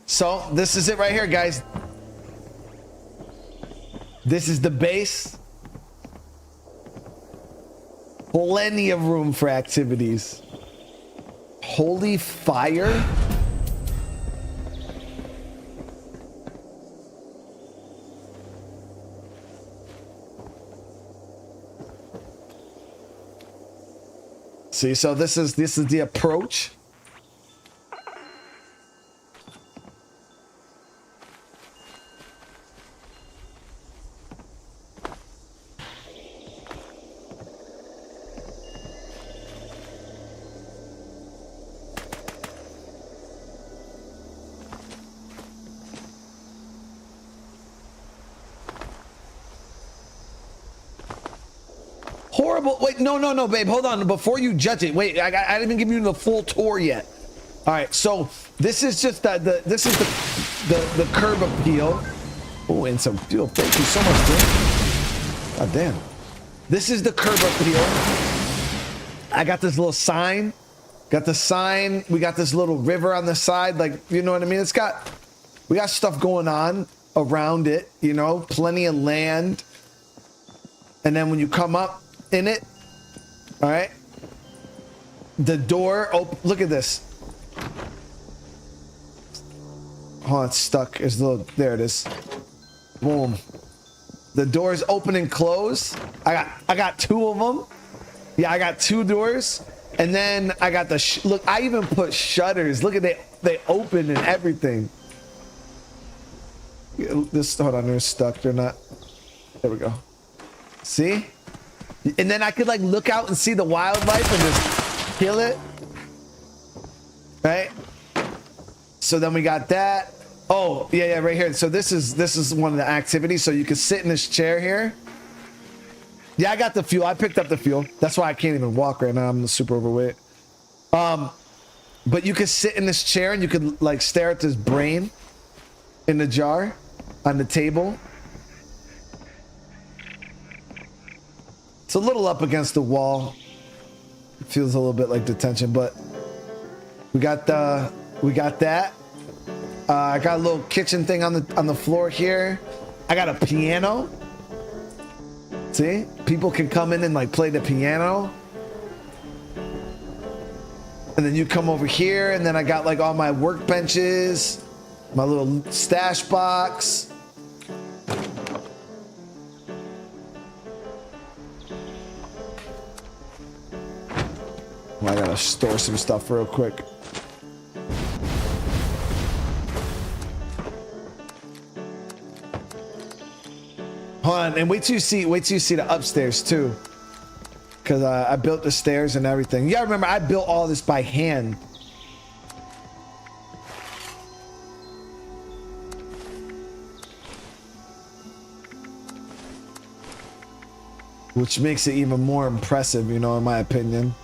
So this is it right here, guys. This is the base. Plenty of room for activities. Holy fire. See, so this is the approach. Horrible. Wait, no, babe. Hold on. Before you judge it, wait. I didn't even give you the full tour yet. All right. So this is just the curb appeal. Oh, and some fuel. Thank you so much, dude. God damn. This is the curb appeal. I got this little sign. Got the sign. We got this little river on the side. Like, you know what I mean? We got stuff going on around it. You know, plenty of land. And then when you come up in it, all right, the door open. Look at this. Oh, it's stuck. It's little. There it is. Boom. The doors open and close. I got two of them. Yeah, I got two doors, and then I got the look. I even put shutters. Look at they open and everything. This, hold on, they're stuck. They're not. There we go. See? And then I could like look out and see the wildlife and just kill it. Right? So then we got that. Oh, yeah, right here. So this is one of the activities. So you can sit in this chair here. Yeah, I got the fuel. I picked up the fuel. That's why I can't even walk right now. I'm super overweight. But you could sit in this chair and you could like stare at this brain in the jar on the table. It's a little up against the wall. It feels a little bit like detention, but we got that. I got a little kitchen thing on the floor here. I got a piano. See, people can come in and like play the piano. And then you come over here, and then I got like all my workbenches, my little stash box. Well, I gotta store some stuff real quick. Hold on, and wait till you see the upstairs too, because I built the stairs and everything. Yeah, remember I built all this by hand. Which makes it even more impressive, you know, in my opinion.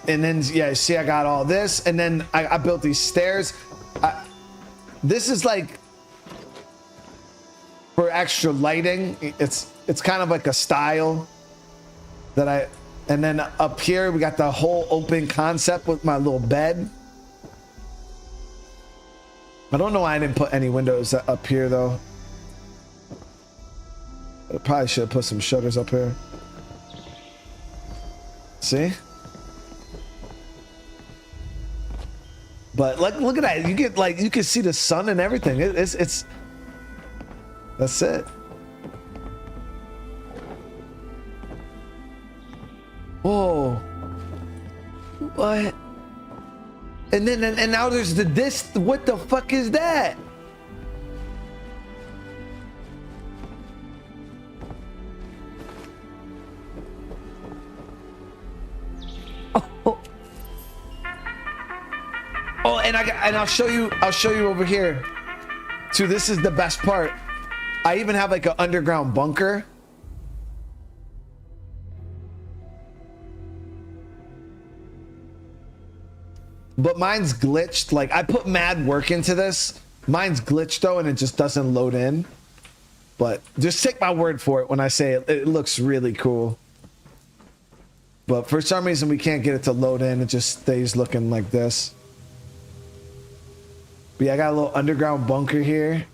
And then, yeah, see, I got all this, and then I built these stairs. this is like for extra lighting. It's kind of like a style that I, and then up here we got the whole open concept with my little bed. I don't know why I didn't put any windows up here though. I probably should have put some shutters up here. See? But like, look at that. You get like, you can see the sun and everything. It's that's it. Whoa. What? And then, and now there's this, what the fuck is that? Oh, and I'll show you over here too. This is the best part. I even have like an underground bunker. But mine's glitched. Like I put mad work into this. Mine's glitched though, and it just doesn't load in. But just take my word for it when I say it. It looks really cool. But for some reason we can't get it to load in. It just stays looking like this. But yeah, I got a little underground bunker here.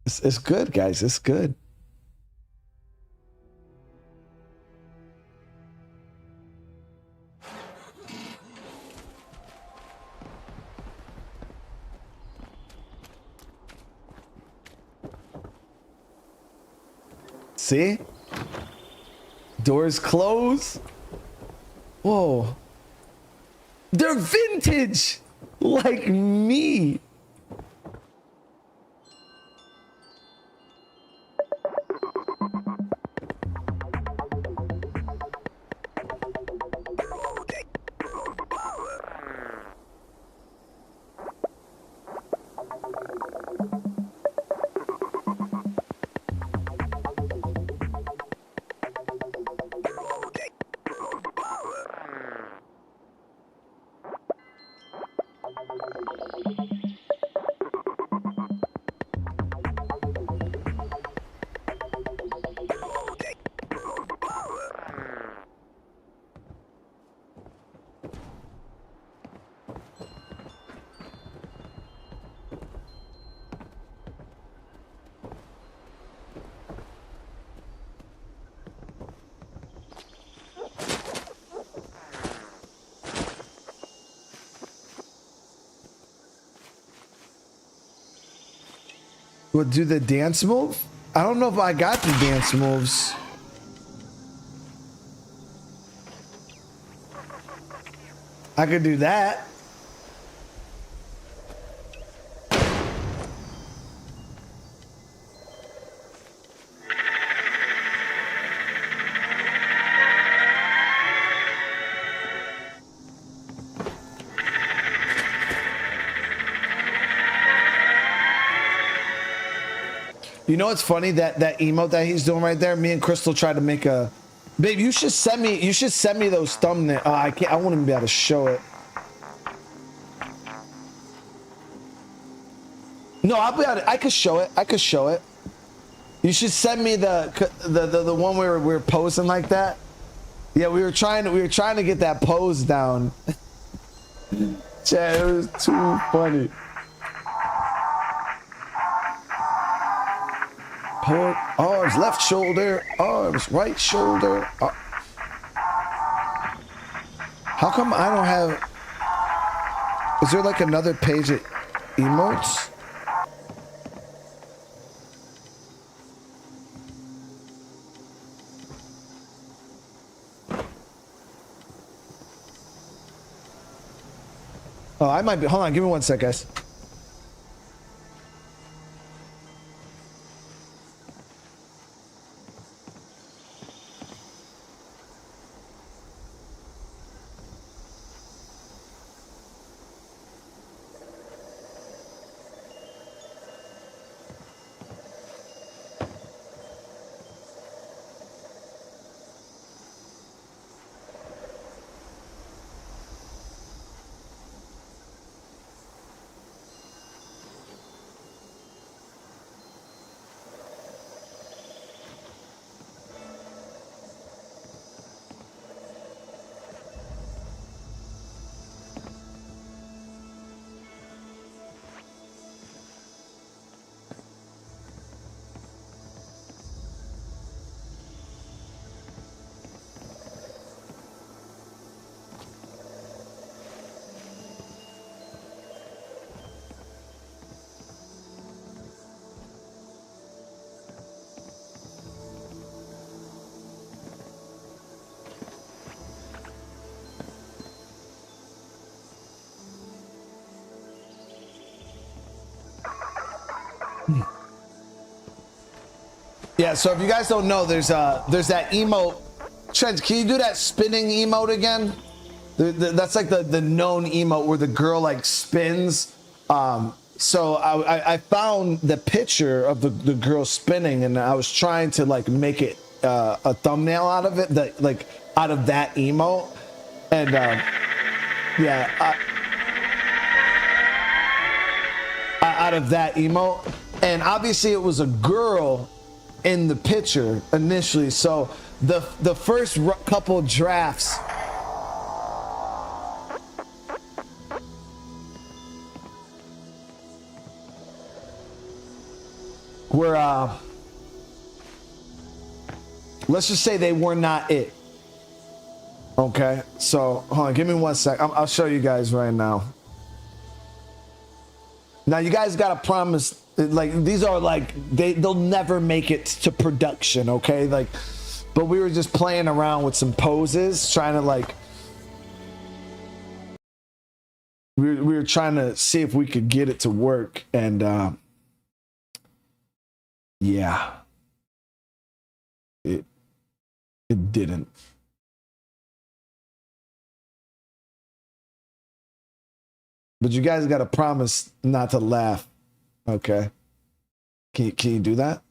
It's good, guys. It's good. See? Doors close. Whoa. They're vintage, like me. What, do the dance move? I don't know if I got the dance moves. I could do that. You know what's funny? That emote that he's doing right there, me and Crystal tried to make a, babe, you should send me those thumbnails. I can't, I won't even be able to show it. No, I'll be able to, I could show it. I could show it. You should send me the one where we were posing like that. Yeah, we were trying to get that pose down. Chad, it was too funny. Arms left shoulder, arms right shoulder. How come I don't have? Is there like another page of emotes? Oh, I might be. Hold on, give me 1 sec, guys. Yeah, so if you guys don't know, there's that emote. Trent, can you do that spinning emote again? That's like the known emote where the girl like spins. So I found the picture of the girl spinning, and I was trying to like make it a thumbnail out of it, that like out of that emote, and yeah, out of that emote, and obviously it was a girl in the picture initially. So the first couple drafts were let's just say they were not it. Okay, so hold on, give me 1 sec. I'll show you guys right now. Now you guys gotta promise, like these are like they'll never make it to production, okay? Like, but we were just playing around with some poses, trying to like we were trying to see if we could get it to work, and yeah, it didn't. But you guys got to promise not to laugh, okay? Can you do that?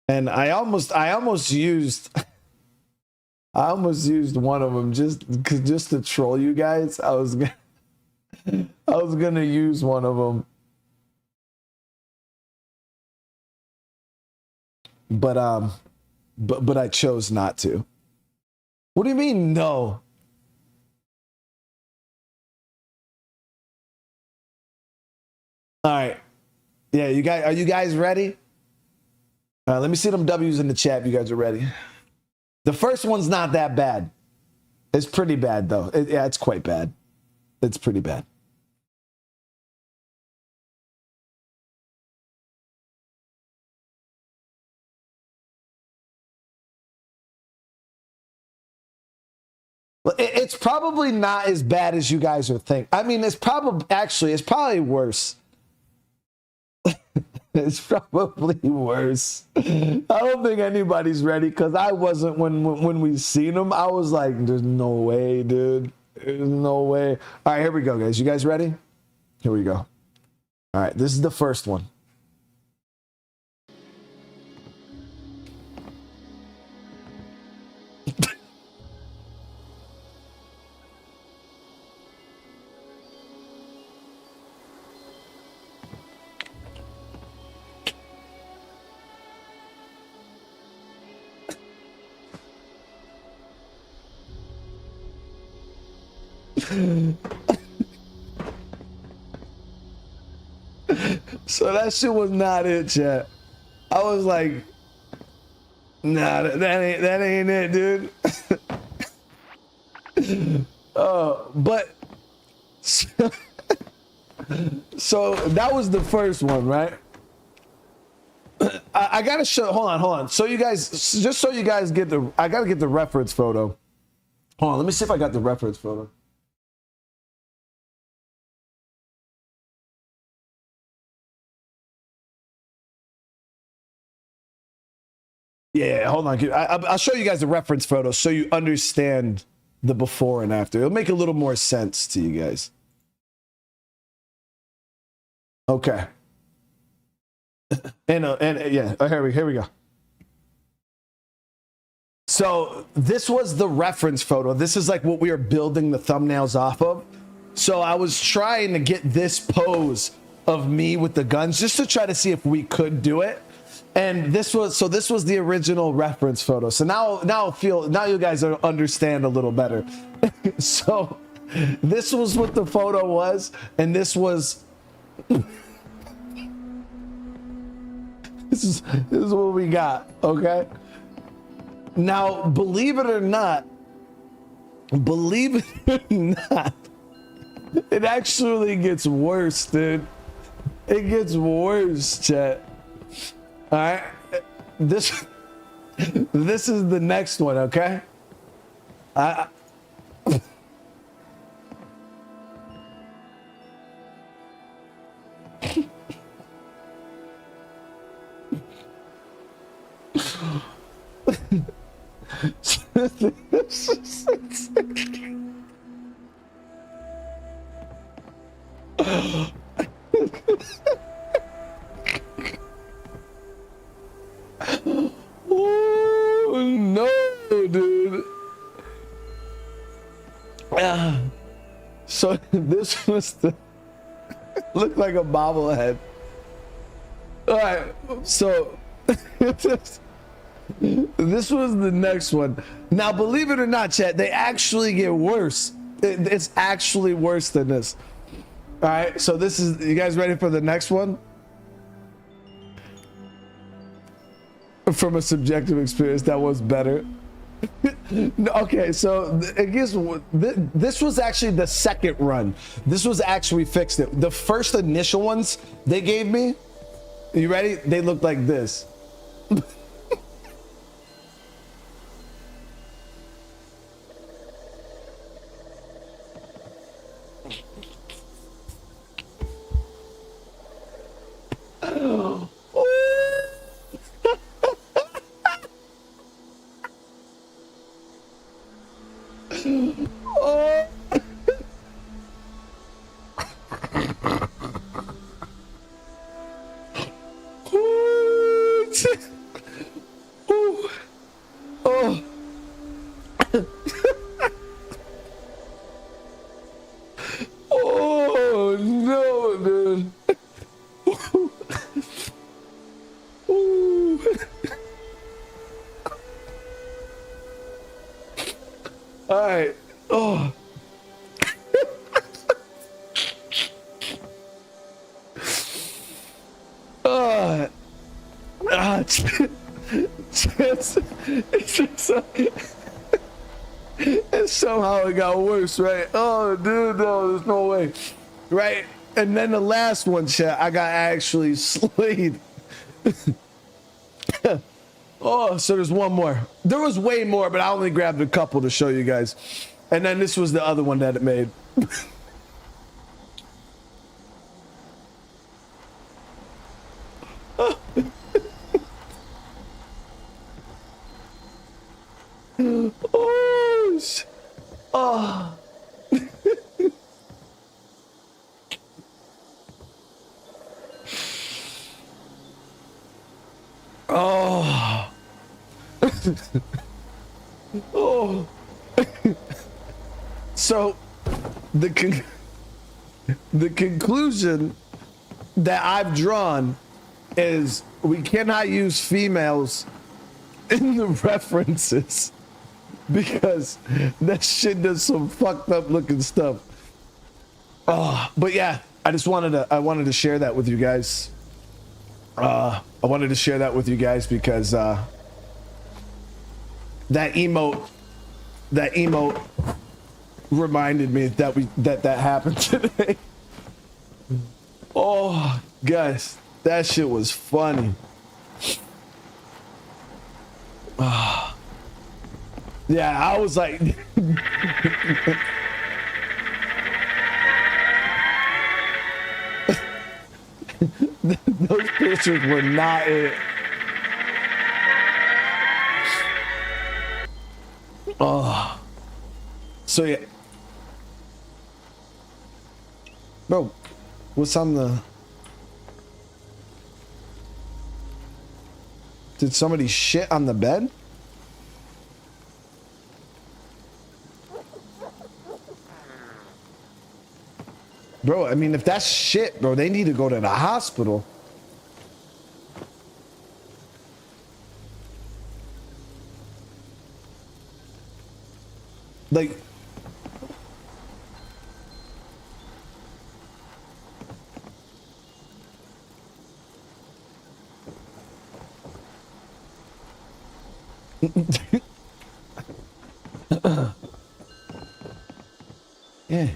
And I almost used one of them just to troll you guys. I was gonna use one of them, but I chose not to. What do you mean no? All right, yeah, you guys, are you guys ready? Let me see them W's in the chat if you guys are ready. The first one's not that bad. It's pretty bad, though. Yeah, it's quite bad. It's pretty bad. Well, it's probably not as bad as you guys are thinking. I mean, it's probably worse. It's probably worse. I don't think anybody's ready, because I wasn't when we seen them. I was like, there's no way, dude. There's no way. All right, here we go, guys. You guys ready? Here we go. All right, this is the first one. So that shit was not it, chat. I was like, nah, that ain't it, dude. But so that was the first one, right? I gotta show. Hold on. So you guys, just so you guys get I gotta get the reference photo. Hold on, let me see if I got the reference photo. Yeah, hold on. I'll show you guys the reference photo so you understand the before and after. It'll make a little more sense to you guys. Okay. And yeah, here we go. So this was the reference photo. This is like what we are building the thumbnails off of. So I was trying to get this pose of me with the guns just to try to see if we could do it. And this was the original reference photo. So now you guys understand a little better. So this was what the photo was, and this was this is what we got. Okay. Now, believe it or not, It actually gets worse, dude. It gets worse, chat. All right, this is the next one, okay? Oh no, dude. So this was the looked like a bobblehead. All right, so this was the next one. Now, believe it or not, chat, they actually get worse. It's actually worse than this. All right, so this is, you guys ready for the next one? From a subjective experience, that was better. No, okay, so I guess this was actually the second run. This was actually fixed it. The first initial ones they gave me, you ready? They looked like this. Oh. Oh. Oh. Oh no, dude. All right. Oh. And somehow it got worse, right? Oh, dude, no, there's no way. Right? And then the last one, chat, I got actually slayed. Oh, so there's one more. There was way more, but I only grabbed a couple to show you guys. And then this was the other one that it made. Oh, oh. Oh. Oh. So the conclusion that I've drawn is we cannot use females in the references because that shit does some fucked up looking stuff. Oh, but yeah, I wanted to share that with you guys. I wanted to share that with you guys because that emote reminded me that happened today. Oh, guys, that shit was funny. Yeah, I was like those pictures were not it. Oh. So yeah. Bro, what's on the... Did somebody shit on the bed? Bro, I mean, if that's shit, bro, they need to go to the hospital. Like... Yeah.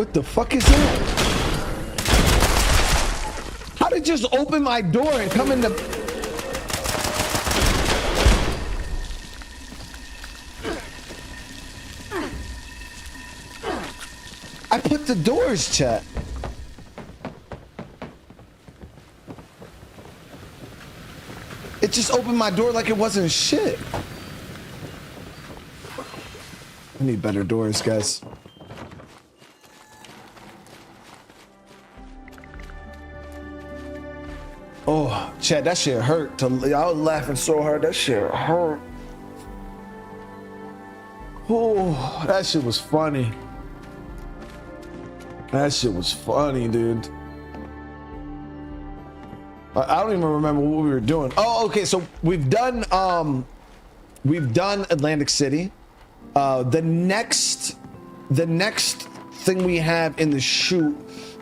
What the fuck is that? How did it just open my door and come into... I put the doors, chat. It just opened my door like it wasn't shit. I need better doors, guys. Oh, chat, that shit hurt. I was laughing so hard, that shit hurt. Oh, that shit was funny. That shit was funny, dude. I don't even remember what we were doing. Oh, okay, so we've done Atlantic City. The next thing we have in the shoot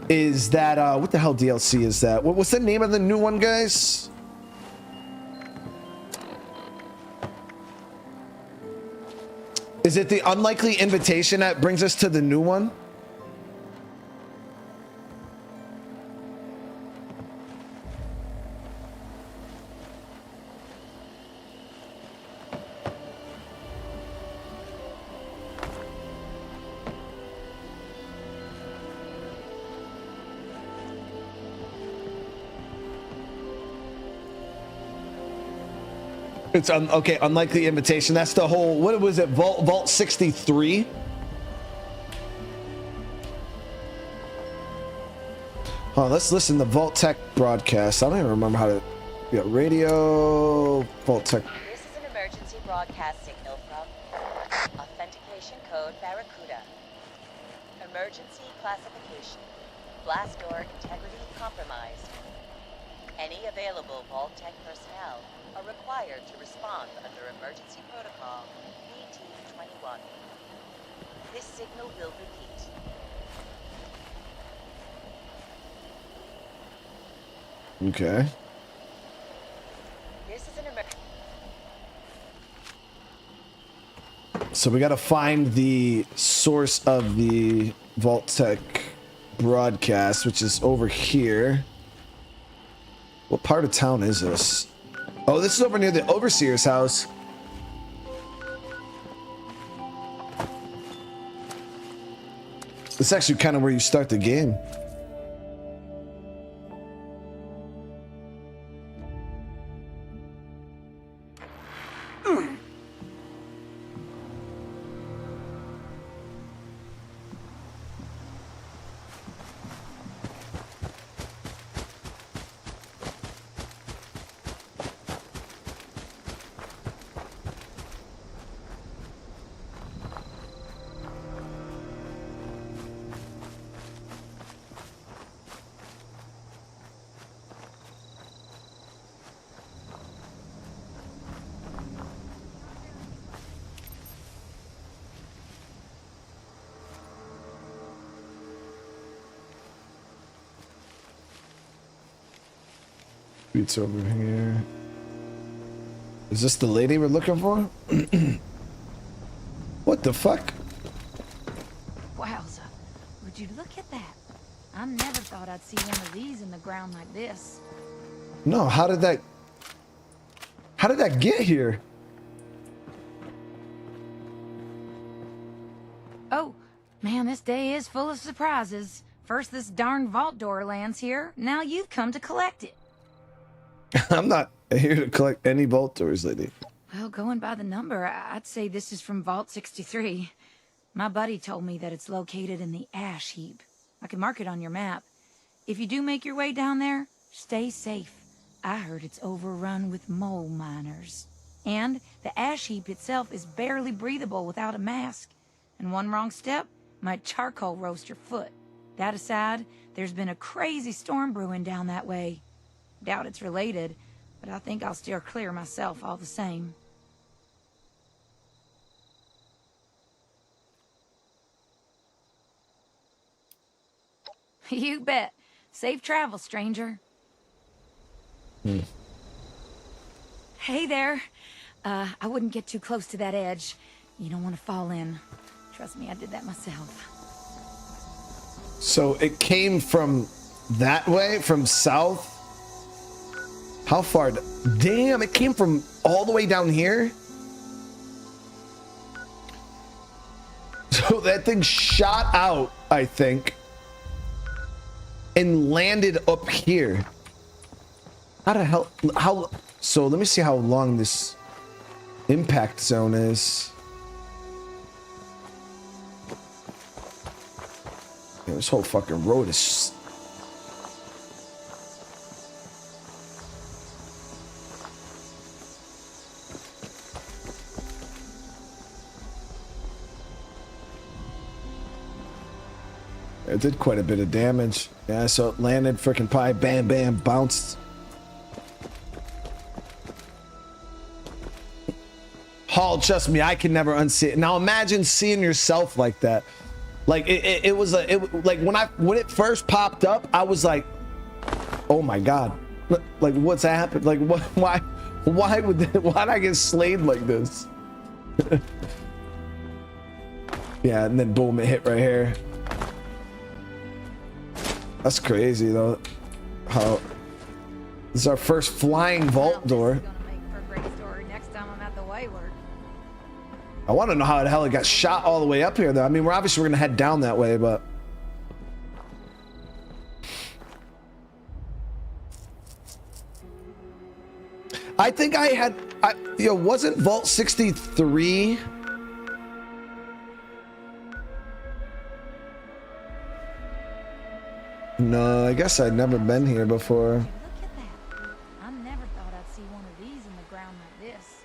is that what the hell DLC is that? What's the name of the new one, guys? Is it the Unlikely Invitation that brings us to the new one? It's okay. Unlikely Invitation. That's the whole. What was it? Vault 63. Oh, let's listen to Vault Tech broadcast. I don't even remember how to. Yeah, radio. Vault Tech. This is an emergency broadcast signal from authentication code Barracuda. Emergency classification. Blast door integrity compromised. Any available Vault Tech personnel are required to respond under emergency protocol BT-21. This signal will repeat. Okay. This is an emergency. So we got to find the source of the Vault Tech broadcast, which is over here. What part of town is this? Oh, this is over near the Overseer's house. It's actually kind of where you start the game. Beats over here. Is this the lady we're looking for? What the fuck? Wowza. Would you look at that? I never thought I'd see one of these in the ground like this. No, how did that get here? Oh, man, this day is full of surprises. First this darn vault door lands here, now you've come to collect it. I'm not here to collect any vault doors, lady. Well, going by the number, I'd say this is from Vault 63. My buddy told me that it's located in the ash heap. I can mark it on your map. If you do make your way down there, stay safe. I heard it's overrun with mole miners. And the ash heap itself is barely breathable without a mask. And one wrong step might charcoal roast your foot. That aside, there's been a crazy storm brewing down that way. Doubt it's related, but I think I'll steer clear myself all the same. You bet. Safe travel, stranger. Hey there. I wouldn't get too close to that edge. You don't want to fall in. Trust me, I did that myself. So it came from that way, from south. How far? Damn, it came from all the way down here. So that thing shot out, I think, and landed up here. How the hell? How? So let me see how long this impact zone is. Yeah, this whole fucking road is. It did quite a bit of damage. Yeah, so it landed, freaking pie, bam, bam, bounced. Hall, trust me, I can never unsee it. Now imagine seeing yourself like that. Like it was like when it first popped up, I was like, oh my god, like what's happened? Like what? Why'd I get slayed like this? Yeah, and then boom, it hit right here. That's crazy though. How this is our first flying vault door. I want to know how the hell it got shot all the way up here though. I mean, we're gonna head down that way, but I think wasn't Vault 63? No, I guess I'd never been here before. Look at that. I never thought I'd see one of these in the ground like this.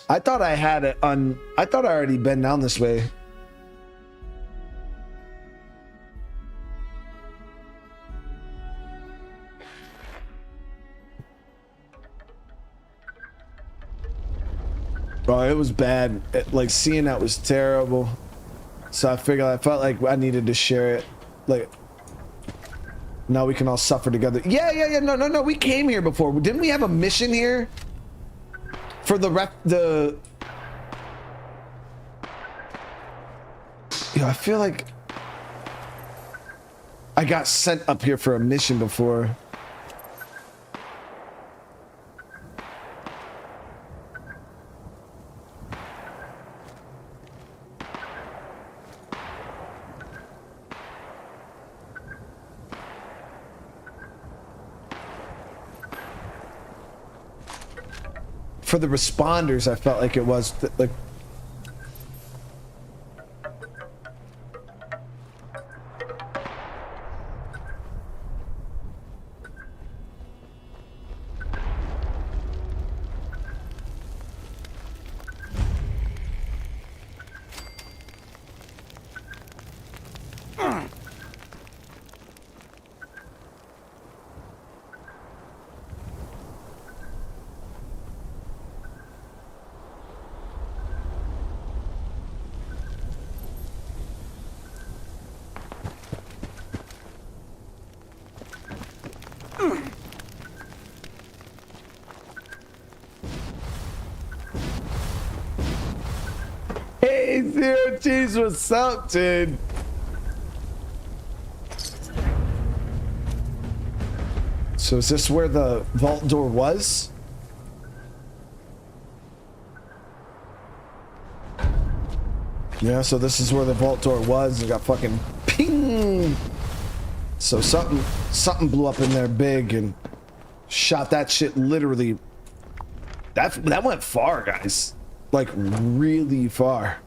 I thought I had it on. I thought I already been down this way. Bro, it was bad. Like seeing that was terrible. So I felt like I needed to share it. Like, now we can all suffer together. Yeah. No. We came here before. Didn't we have a mission here? For the I feel like I got sent up here for a mission before. For the responders, I felt like it was like. Hey, Zero Cheese, what's up, dude? So is this where the vault door was? Yeah, so this is where the vault door was. It got fucking ping. So something blew up in there big and shot that shit literally. That went far, guys. Like really far.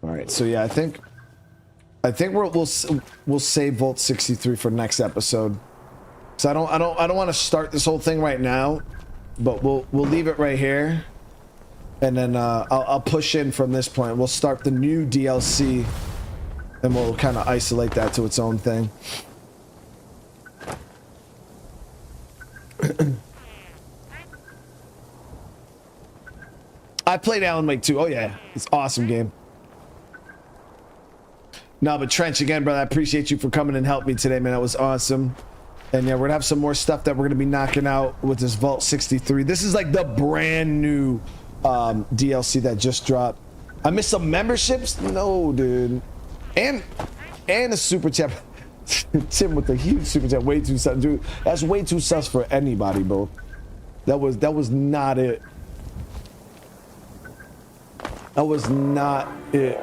All right, so yeah, I think we'll save Vault 63 for next episode. So I don't want to start this whole thing right now, but we'll leave it right here, and then I'll push in from this point. We'll start the new DLC, and we'll kind of isolate that to its own thing. I played Alan Wake 2. Oh yeah, it's an awesome game. No, but Trench, again, brother, I appreciate you for coming and helping me today, man. That was awesome. And yeah, we're gonna have some more stuff that we're gonna be knocking out with this Vault 63. This is like the brand new DLC that just dropped. I missed some memberships? No, dude. And a super chat. Tim with the huge super chat. Way too sus, dude. That's way too sus for anybody, bro. That was not it. That was not it.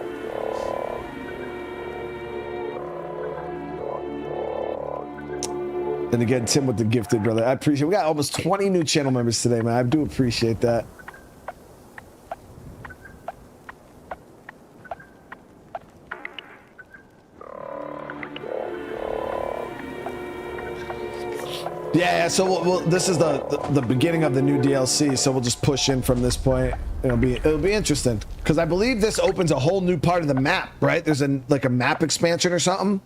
And again, Tim with the gifted, brother. I appreciate it. We got almost 20 new channel members today, man. I do appreciate that. Yeah, so this is the beginning of the new DLC, so we'll just push in from this point. It'll be interesting because I believe this opens a whole new part of the map, right? There's like a map expansion or something,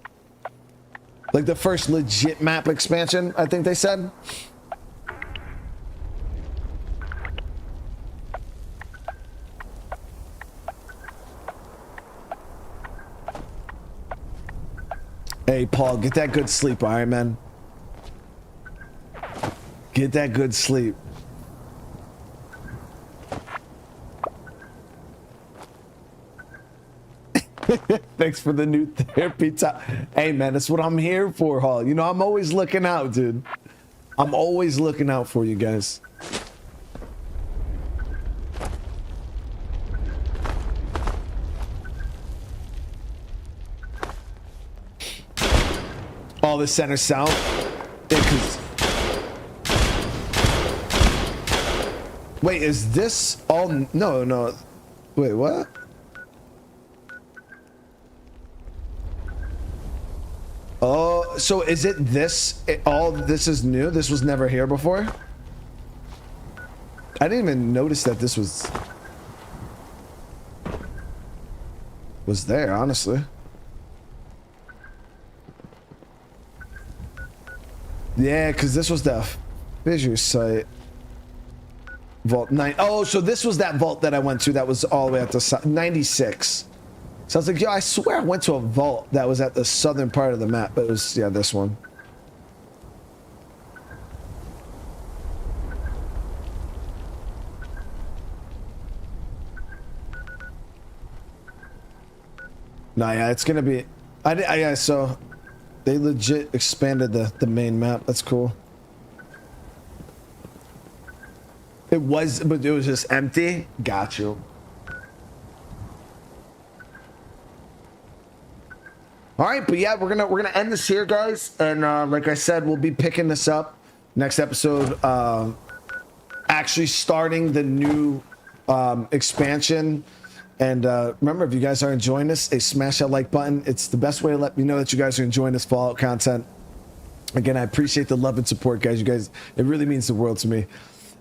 like the first legit map expansion, I think they said. Hey, Paul, get that good sleep, all right, man? Get that good sleep. Thanks for the new therapy time. Hey, man, that's what I'm here for, Hall. You know, I'm always looking out, dude. I'm always looking out for you guys. All the center south. Yeah, 'cause wait, is this all? No. Wait, what? Oh, so is it this? All this is new? This was never here before? I didn't even notice that this was there, honestly. Yeah, because this was the fissure site. Vault 9. Oh, so this was that vault that I went to that was all the way up to 96. So I was like, yo, I swear I went to a vault that was at the southern part of the map, but it was, yeah, this one. No, yeah, it's gonna be. Yeah, so they legit expanded the main map. That's cool. It was, but it was just empty. Got you. All right, but yeah, we're gonna end this here, guys. And like I said, we'll be picking this up next episode. Actually starting the new expansion. And remember, if you guys are enjoying this, smash that like button. It's the best way to let me know that you guys are enjoying this Fallout content. Again, I appreciate the love and support, guys. You guys, it really means the world to me.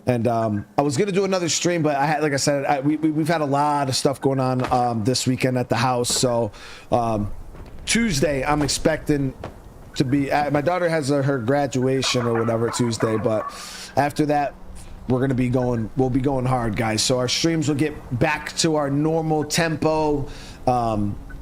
And I was gonna do another stream, but I had, like I said, we've had a lot of stuff going on this weekend at the house. So Tuesday, I'm expecting to be at, my daughter has her graduation or whatever Tuesday, but after that, we'll be going hard, guys. So our streams will get back to our normal tempo.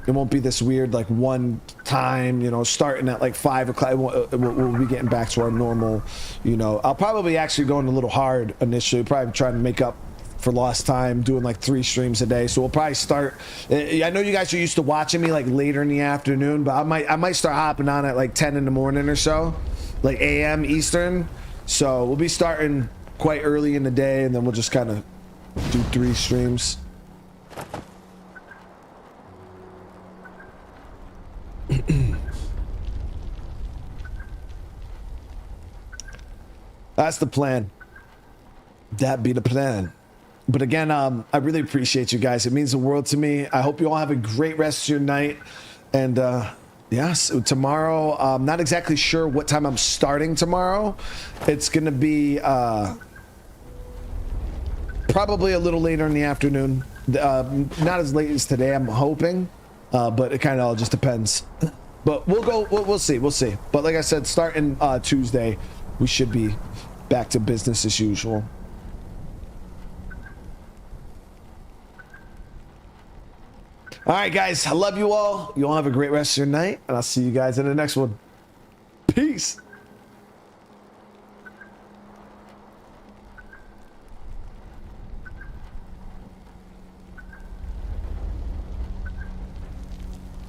It won't be this weird like one time, you know, starting at like 5 o'clock. We'll be getting back to our normal, you know. I'll probably actually going a little hard initially, probably trying to make up for lost time, doing like 3 streams a day. So we'll probably start. I know you guys are used to watching me like later in the afternoon, but I might start hopping on at like 10 in the morning or so, like AM Eastern. So we'll be starting quite early in the day, and then we'll just kind of do 3 streams. That's the plan. That be the plan. But again, I really appreciate you guys. It means the world to me. I hope you all have a great rest of your night. And yes, tomorrow, I'm not exactly sure what time I'm starting tomorrow. It's going to be probably a little later in the afternoon. Not as late as today, I'm hoping. But it kind of all just depends. But we'll see. But like I said, starting Tuesday, we should be back to business as usual. All right, guys. I love you all. You all have a great rest of your night, and I'll see you guys in the next one. Peace.